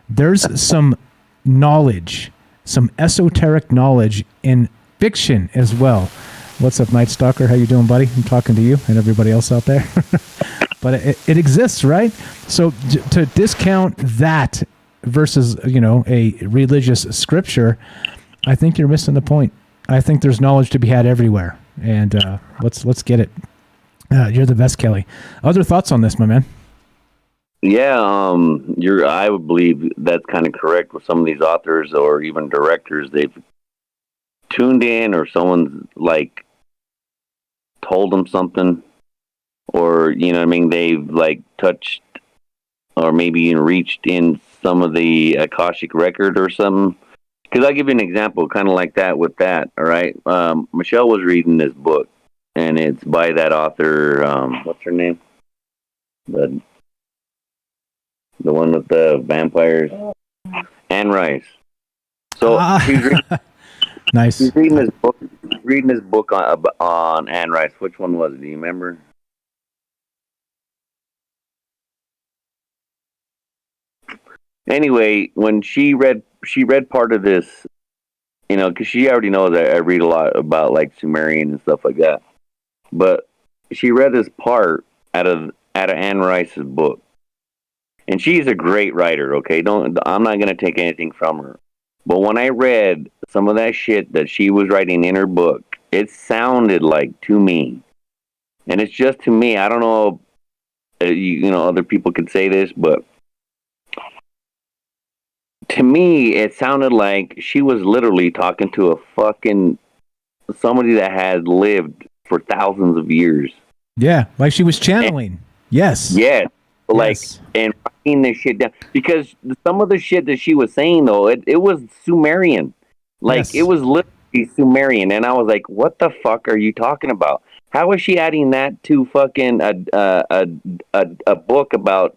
there's some knowledge, some esoteric knowledge in fiction as well. What's up, Night Stalker? How you doing, buddy? I'm talking to you and everybody else out there. But it exists, right? So to discount that versus, a religious scripture, I think you're missing the point. I think there's knowledge to be had everywhere, and let's get it. You're the best, Kelly. Other thoughts on this, my man? Yeah, I would believe that's kind of correct with some of these authors or even directors. They've tuned in, or someone's like told them something, or they've like touched or maybe even reached in some of the Akashic record or something. Because I'll give you an example, kind of like that with that. All right, Michelle was reading this book, and it's by that author. What's her name? The one with the vampires, Anne Rice. So she's Nice. He's reading his book on Anne Rice. Which one was it? Do you remember? Anyway, when she read part of this, because she already knows that I read a lot about like Sumerian and stuff like that. But she read this part out of Anne Rice's book, and she's a great writer. Okay, I'm not gonna take anything from her. But when I read some of that shit that she was writing in her book, it sounded like to me, and it's just to me. I don't know, other people could say this, but to me, it sounded like she was literally talking to a fucking somebody that had lived for thousands of years. Yeah, like she was channeling. Yes. Yeah. Like, and writing this shit down. Because some of the shit that she was saying, though, it was Sumerian. Like, it was literally Sumerian. And I was like, what the fuck are you talking about? How is she adding that to fucking a book about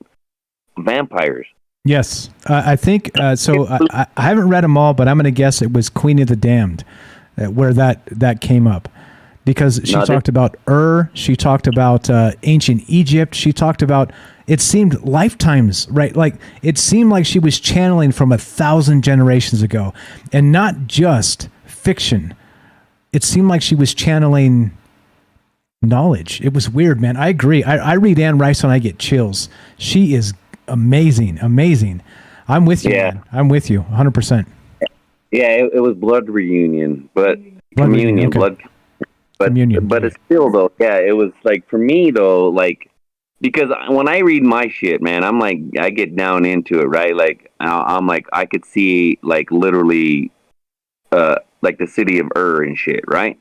vampires? Yes. I think, so I haven't read them all, but I'm going to guess it was Queen of the Damned where that came up. Because she talked about she talked about ancient Egypt, she talked about, it seemed lifetimes, right? Like, it seemed like she was channeling from 1,000 generations ago, and not just fiction. It seemed like she was channeling knowledge. It was weird, man. I agree. I read Anne Rice and I get chills. She is amazing. I'm with you, man. I'm with you, 100%. Yeah, it was Blood Reunion, but Communion, Blood. But it's still, though, yeah, it was like, for me, though, like, because when I read my shit, man, I'm like, I get down into it, right? Like, I'm like, I could see, like, literally, like, the city of and shit, right?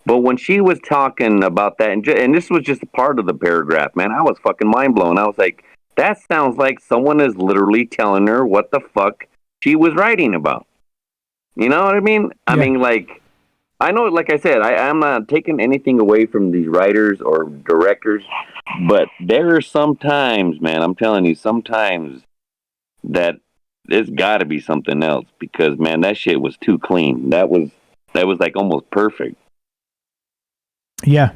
But when she was talking about that, and this was just a part of the paragraph, man, I was fucking mind blown. I was like, that sounds like someone is literally telling her what the fuck she was writing about. You know what I mean? Yeah. I mean, like, I know, like I said, I'm not taking anything away from these writers or directors, but there are sometimes, man, I'm telling you, sometimes that there's got to be something else, because, man, that shit was too clean. That was like almost perfect. Yeah.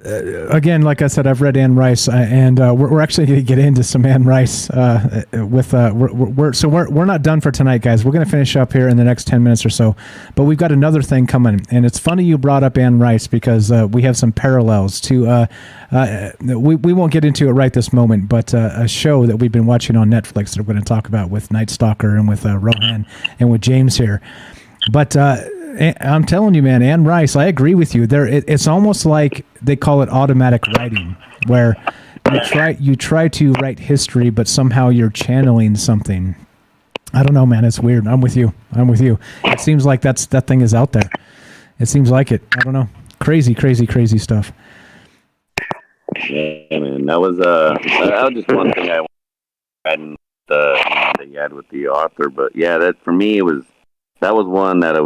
Again, like I said, I've read Anne Rice, and we're actually going to get into some Anne Rice we're not done for tonight, guys. We're going to finish up here in the next 10 minutes or so, but we've got another thing coming, and it's funny you brought up Anne Rice, because we have some parallels to we won't get into it right this moment, but a show that we've been watching on Netflix that we're going to talk about with Night Stalker and with Rohan and with James here. But I'm telling you, man, Anne Rice, I agree with you. It's almost like they call it automatic writing, where you try to write history, but somehow you're channeling something. I don't know, man. It's weird. I'm with you. It seems like that thing is out there. It seems like it. I don't know. Crazy stuff. Yeah, man. That was just one thing I hadn't that you had with the author, but yeah, that for me that was one that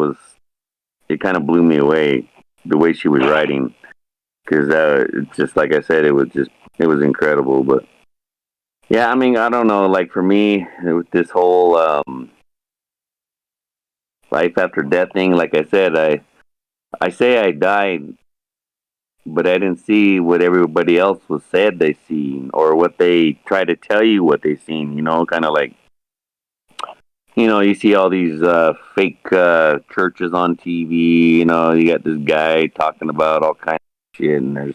it kind of blew me away, the way she was writing, because just like I said, it was incredible. But yeah, I mean, I don't know, like for me, with this whole life after death thing, like I said, I say I died, but I didn't see what everybody else was said they seen, or what they try to tell you what they seen, kind of like, you see all these fake churches on TV, you got this guy talking about all kinds of shit, and there's,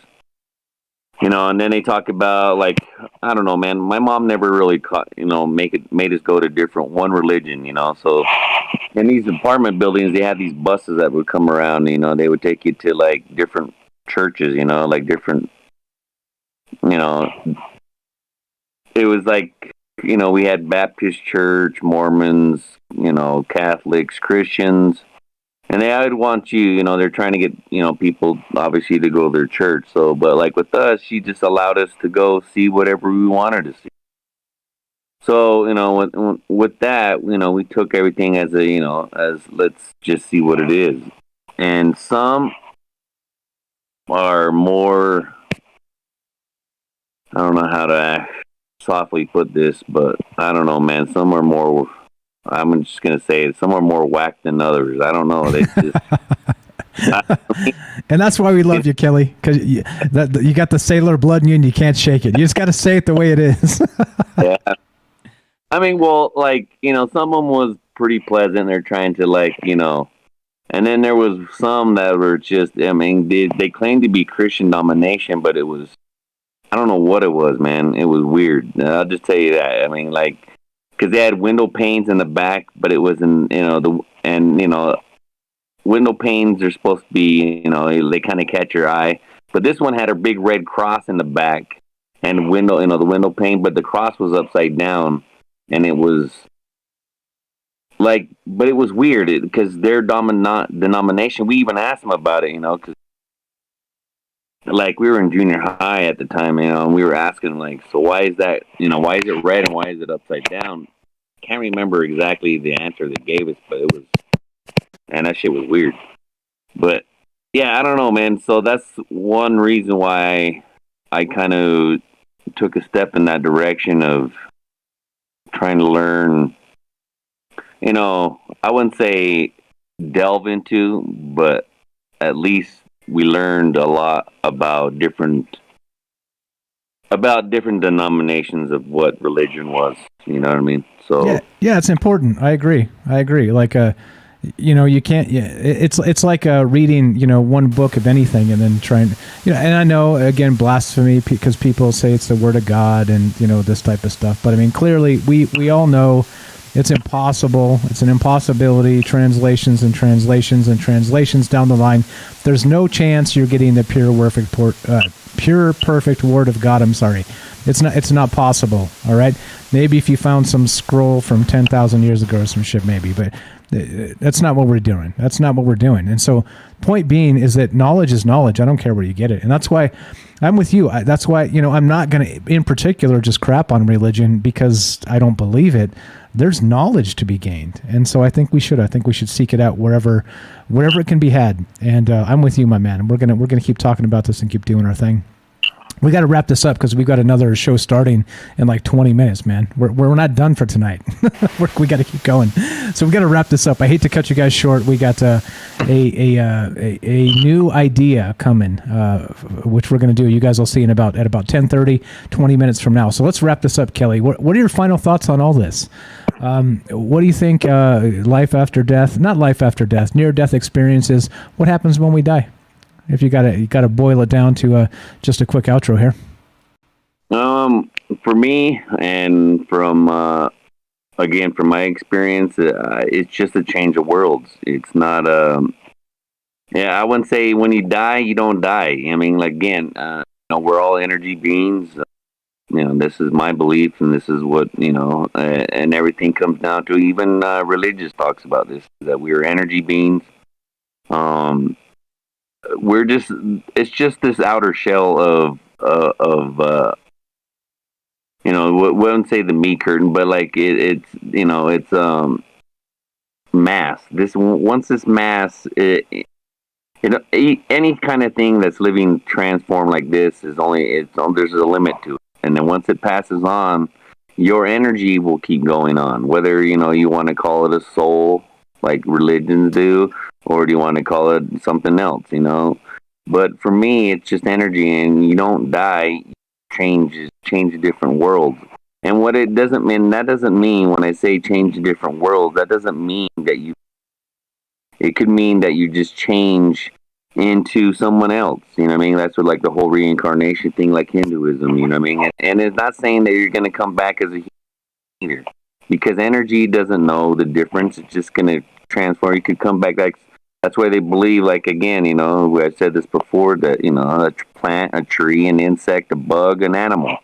and then they talk about, like, I don't know, man, my mom never really made us go to one religion, so in these apartment buildings, they had these buses that would come around, they would take you to, like, different churches, like different, it was like, we had Baptist Church, Mormons, Catholics, Christians, and they would want you, they're trying to get, people obviously to go to their church. So, but like with us, she just allowed us to go see whatever we wanted to see. So, with that, we took everything as as let's just see what it is. And some are more, I don't know how to softly put this, but I don't know, man. Some are more I'm just gonna say some are more whack than others. I don't know. They just. And that's why we love you, Kelly, because you got the sailor blood in you and you can't shake it. You just got to say it the way it is. Yeah. I mean, well, like, you know, some of them was pretty pleasant. They're trying to, like, you know, and then there was some that were just, I mean, they claimed to be Christian domination, but it was, I don't know what it was, man. It was weird. I'll just tell you that. I mean, like, because they had window panes in the back, but it wasn't, you know, window panes are supposed to be, you know, they kind of catch your eye. But this one had a big red cross in the back and the window pane, but the cross was upside down. And it was like, but it was weird because their denomination, we even asked them about it, you know, because like we were in junior high at the time, you know, and we were asking like, so why is that, you know, why is it red and why is it upside down? Can't remember exactly the answer they gave us, but it was, and that shit was weird. But yeah, I don't know, man. So that's one reason why I kind of took a step in that direction of trying to learn, you know, I wouldn't say delve into, but at least we learned a lot about different denominations of what religion was. You know what I mean? So yeah, it's important. I agree. Like, you know, you can't. Yeah, it's like reading, you know, one book of anything and then trying, you know. And I know, again, blasphemy, because people say it's the word of God and, you know, this type of stuff. But I mean, clearly, we all know it's impossible. It's an impossibility. Translations down the line. There's no chance you're getting the pure perfect word of God. I'm sorry. It's not possible. All right. Maybe if you found some scroll from 10,000 years ago or some shit, maybe, but that's not what we're doing. That's not what we're doing. And so, point being is that knowledge is knowledge. I don't care where you get it. And that's why I'm with you. That's why, you know, I'm not going to, in particular, just crap on religion because I don't believe it. There's knowledge to be gained. And so I think we should seek it out wherever it can be had. And I'm with you, my man. And we're going to keep talking about this and keep doing our thing. We got to wrap this up because we've got another show starting in like 20 minutes, man. We're not done for tonight. We got to keep going. So we got to wrap this up. I hate to cut you guys short. We got a new idea coming, which we're going to do. You guys will see at about 10:30, 20 minutes from now. So let's wrap this up, Kelly. What are your final thoughts on all this? What do you think? Life after death? Not life after death. Near-death experiences. What happens when we die? If you gotta boil it down to just a quick outro here. For me, and from my experience, it's just a change of worlds. It's not I wouldn't say when you die, you don't die. I mean, again, you know, we're all energy beings. You know, this is my belief, and this is what, you know, and everything comes down to. Even religious talks about this, that we are energy beings. It's just this outer shell of you know, we wouldn't say the meat curtain, but like it's you know, it's mass. Once this mass, any kind of thing that's living transformed like this there's a limit to it. And then once it passes on, your energy will keep going on, whether, you know, you want to call it a soul like religions do, or do you want to call it something else, you know? But for me, it's just energy, and you don't die, you change different worlds. And what it doesn't mean, when I say change different worlds, that doesn't mean that it could mean that you just change into someone else, you know what I mean? That's what, like, the whole reincarnation thing, like Hinduism, you know what I mean? And it's not saying that you're going to come back as a human, because energy doesn't know the difference. It's just going to transform. You could come back, like, that's why they believe, like, again, you know, I've said this before, that, you know, a plant, a tree, an insect, a bug, an animal.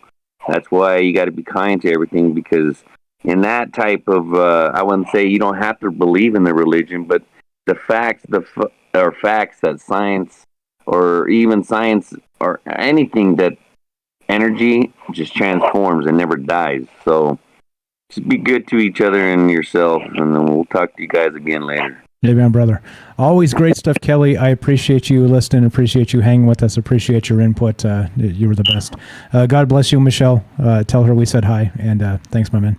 That's why you got to be kind to everything, because in that type of, I wouldn't say you don't have to believe in the religion, but the facts that science, or even science, or anything, that energy just transforms and never dies. So just be good to each other and yourself, and then we'll talk to you guys again later. Amen, brother. Always great stuff, Kelly. I appreciate you listening, appreciate you hanging with us, appreciate your input. You were the best. God bless you, Michelle. Tell her we said hi, and thanks, my man.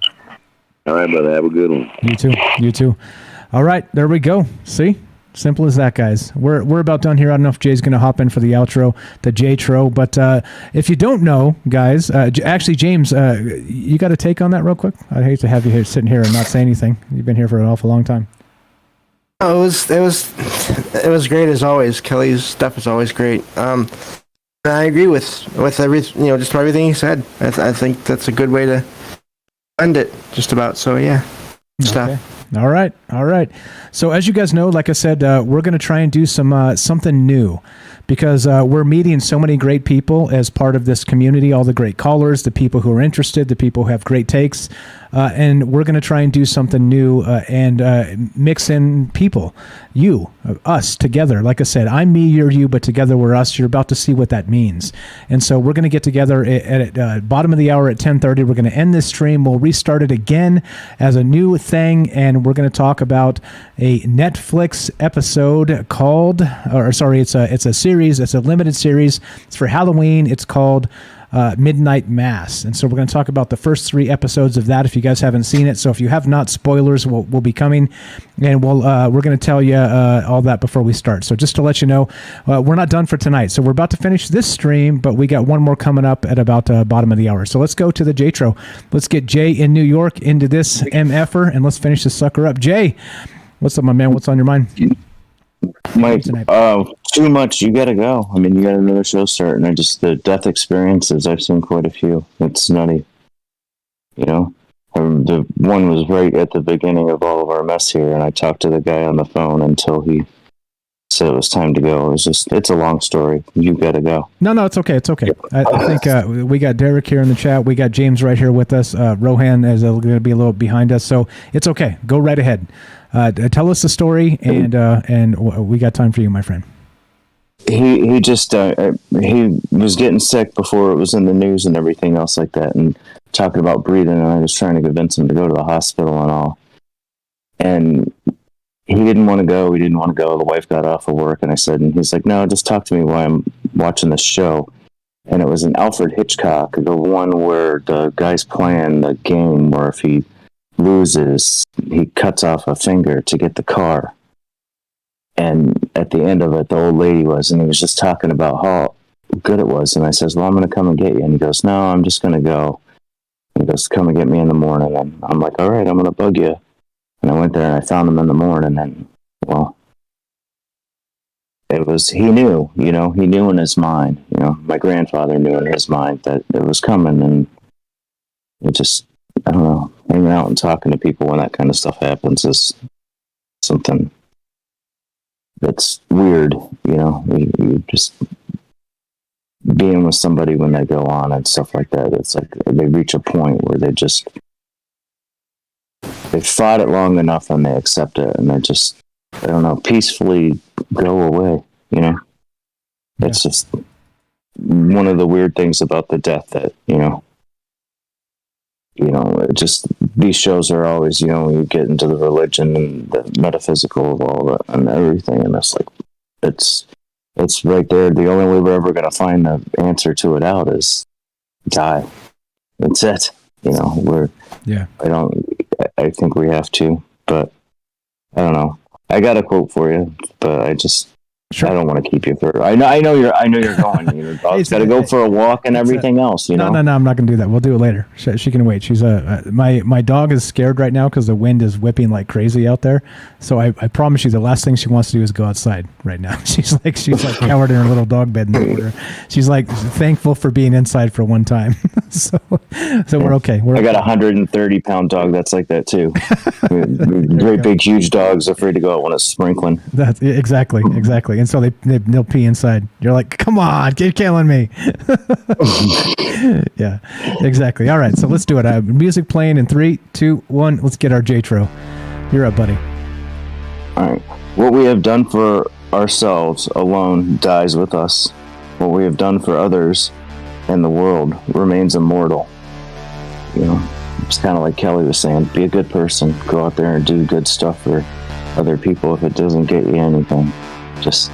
All right, brother. Have a good one. You too. You too. All right, there we go. See? Simple as that, guys. We're about done here. I don't know if Jay's going to hop in for the outro, the J-tro, but if you don't know, guys, actually, James, you got a take on that real quick? I'd hate to have you here sitting here and not say anything. You've been here for an awful long time. Oh, it was great as always. Kelly's stuff is always great. I agree with every just about everything he said. I think that's a good way to end it, just about. So yeah, stuff. Okay. All right. So as you guys know, like I said, we're going to try and do something new, because we're meeting so many great people as part of this community, all the great callers, the people who are interested, the people who have great takes, and we're going to try and do something new and mix in people, us together. Like I said, I'm me, you're you, but together we're us. You're about to see what that means. And so we're going to get together at bottom of the hour at 10:30. We're going to end this stream. We'll restart it again as a new thing, and we're going to talk about a Netflix episode called, it's a series. It's a limited series. It's for Halloween. It's called Midnight Mass. And so we're going to talk about the first 3 episodes of that if you guys haven't seen it. So if you have not, spoilers will be coming, and we're going to tell you all that before we start. So just to let you know, we're not done for tonight. So we're about to finish this stream, but we got one more coming up at about bottom of the hour. So let's go to the J-tro. Let's get Jay in New York into this MFer, and let's finish this sucker up. Jay, what's up, my man? What's on your mind? Mike, too much. You gotta go. I mean, you got another show starting. The death experiences, I've seen quite a few. It's nutty. The one was right at the beginning of all of our mess here, and I talked to the guy on the phone until he said it was time to go. It's a long story. You gotta go. No, it's okay. It's okay. I think we got Derek here in the chat. We got James right here with us. Rohan is going to be a little behind us, so it's okay. Go right ahead. Tell us the story, and we got time for you, my friend. He just he was getting sick before it was in the news and everything else like that, and talking about breathing, and I was trying to convince him to go to the hospital and all, and he didn't want to go. He didn't want to go. The wife got off of work, and he's like, no, just talk to me while I'm watching this show. And it was an Alfred Hitchcock, the one where the guy's playing the game where if he loses, he cuts off a finger to get the car. And at the end of it, the old lady and he was just talking about how good it was. And I says, well, I'm going to come and get you. And he goes, no, I'm just going to go. And he goes, come and get me in the morning. And I'm like, all right, I'm going to bug you. And I went there and I found him in the morning. And, well, he knew in his mind, my grandfather knew in his mind that it was coming. And it just, I don't know, hanging out and talking to people when that kind of stuff happens is something that's weird, you just being with somebody when they go on and stuff like that. It's like they reach a point where they've fought it long enough and they accept it, and they just, I don't know, peacefully go away, It's just one of the weird things about the death that, just these shows are always, you get into the religion and the metaphysical of all that and everything, and it's like, it's right there. The only way we're ever going to find the answer to it out is die. That's it. I think we have to, but I don't know. I got a quote for you, but I don't want to keep you for. I know you're going. Your dog's got to go for a walk and everything else. No, I'm not going to do that. We'll do it later. She can wait. She's my dog is scared right now because the wind is whipping like crazy out there. So I promise you, the last thing she wants to do is go outside right now. She's like cowered in her little dog bed in the corner. She's like thankful for being inside for one time. so we're okay. I got a 130-pound dog that's like that too. Great big huge dogs afraid to go out when it's sprinkling. That's exactly. And so they'll pee inside. You're like, come on, you're killing me. Yeah, exactly. All right, so let's do it. Music playing in 3, 2, 1. Let's get our J-tro. You're up, buddy. All right. What we have done for ourselves alone dies with us. What we have done for others and the world remains immortal. It's kind of like Kelly was saying, be a good person. Go out there and do good stuff for other people. If it doesn't get you anything, just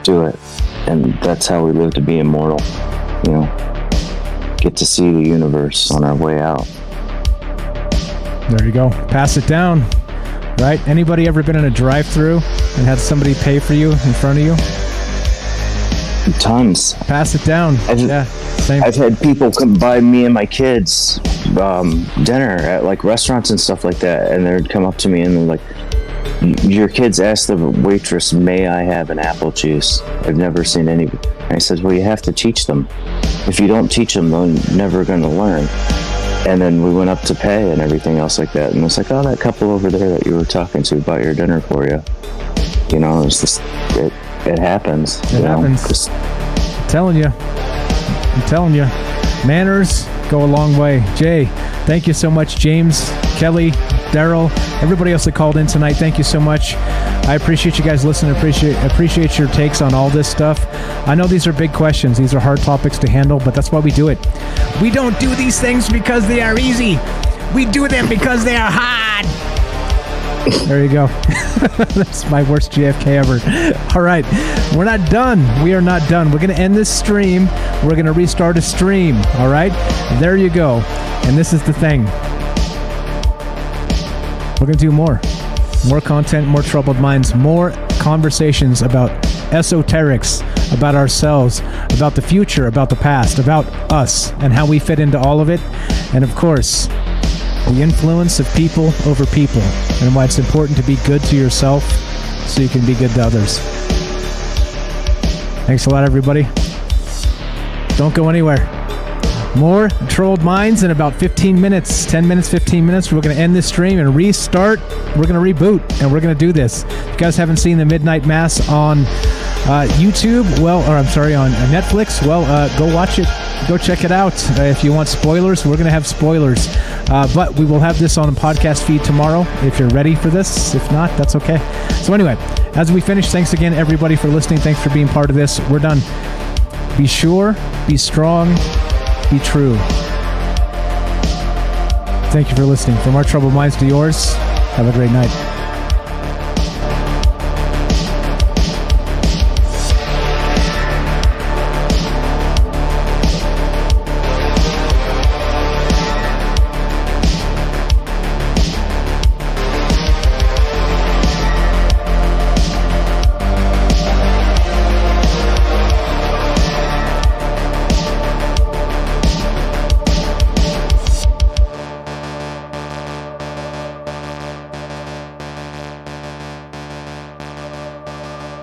do it. And that's how we live to be immortal. Get to see the universe on our way out. There you go. Pass it down. Right? Anybody ever been in a drive-thru and had somebody pay for you in front of you? Tons. Pass it down. Same. I've had people come by me and my kids dinner at like restaurants and stuff like that, and they'd come up to me and they're like, "Your kids asked the waitress, 'May I have an apple juice?' I've never seen any." And I said, "Well, you have to teach them. If you don't teach them, they're never going to learn." And then we went up to pay and everything else like that, and it's like, "Oh, that couple over there that you were talking to bought your dinner for you." You know, it's just it happens. It happens. I'm telling you, manners go a long way. Jay, thank you so much. James, Kelly, Daryl, everybody else that called in tonight, thank you so much. I appreciate you guys listening. Appreciate your takes on all this stuff. I know these are big questions. These are hard topics to handle, but that's why we do it. We don't do these things because they are easy. We do them because they are hard. There you go. That's my worst JFK ever. All right. We're not done. We are not done. We're going to end this stream. We're going to restart a stream. All right. There you go. And this is the thing. We're going to do more. More content, more troubled minds, more conversations about esoterics, about ourselves, about the future, about the past, about us, and how we fit into all of it. And of course, the influence of people over people, and why it's important to be good to yourself so you can be good to others. Thanks a lot, everybody. Don't go anywhere. More Troubled Minds in about 15 minutes. 10 minutes, 15 minutes. We're going to end this stream and restart. We're going to reboot, and we're going to do this. If you guys haven't seen the Midnight Mass on YouTube, on Netflix, go watch it. Go check it out. If you want spoilers, we're going to have spoilers. But we will have this on a podcast feed tomorrow if you're ready for this. If not, that's okay. So anyway, as we finish, thanks again, everybody, for listening. Thanks for being part of this. We're done. Be sure, be strong, be true. Thank you for listening. From our troubled minds to yours, have a great night.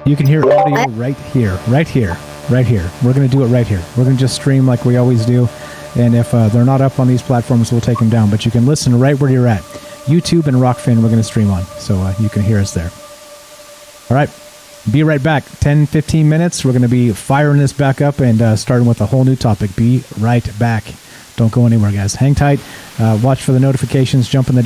You can hear audio right here. We're going to do it right here. We're going to just stream like we always do. And if they're not up on these platforms, we'll take them down. But you can listen right where you're at. YouTube and Rockfin, we're going to stream on. So you can hear us there. All right. Be right back. 10, 15 minutes. We're going to be firing this back up and starting with a whole new topic. Be right back. Don't go anywhere, guys. Hang tight. Watch for the notifications. Jump in the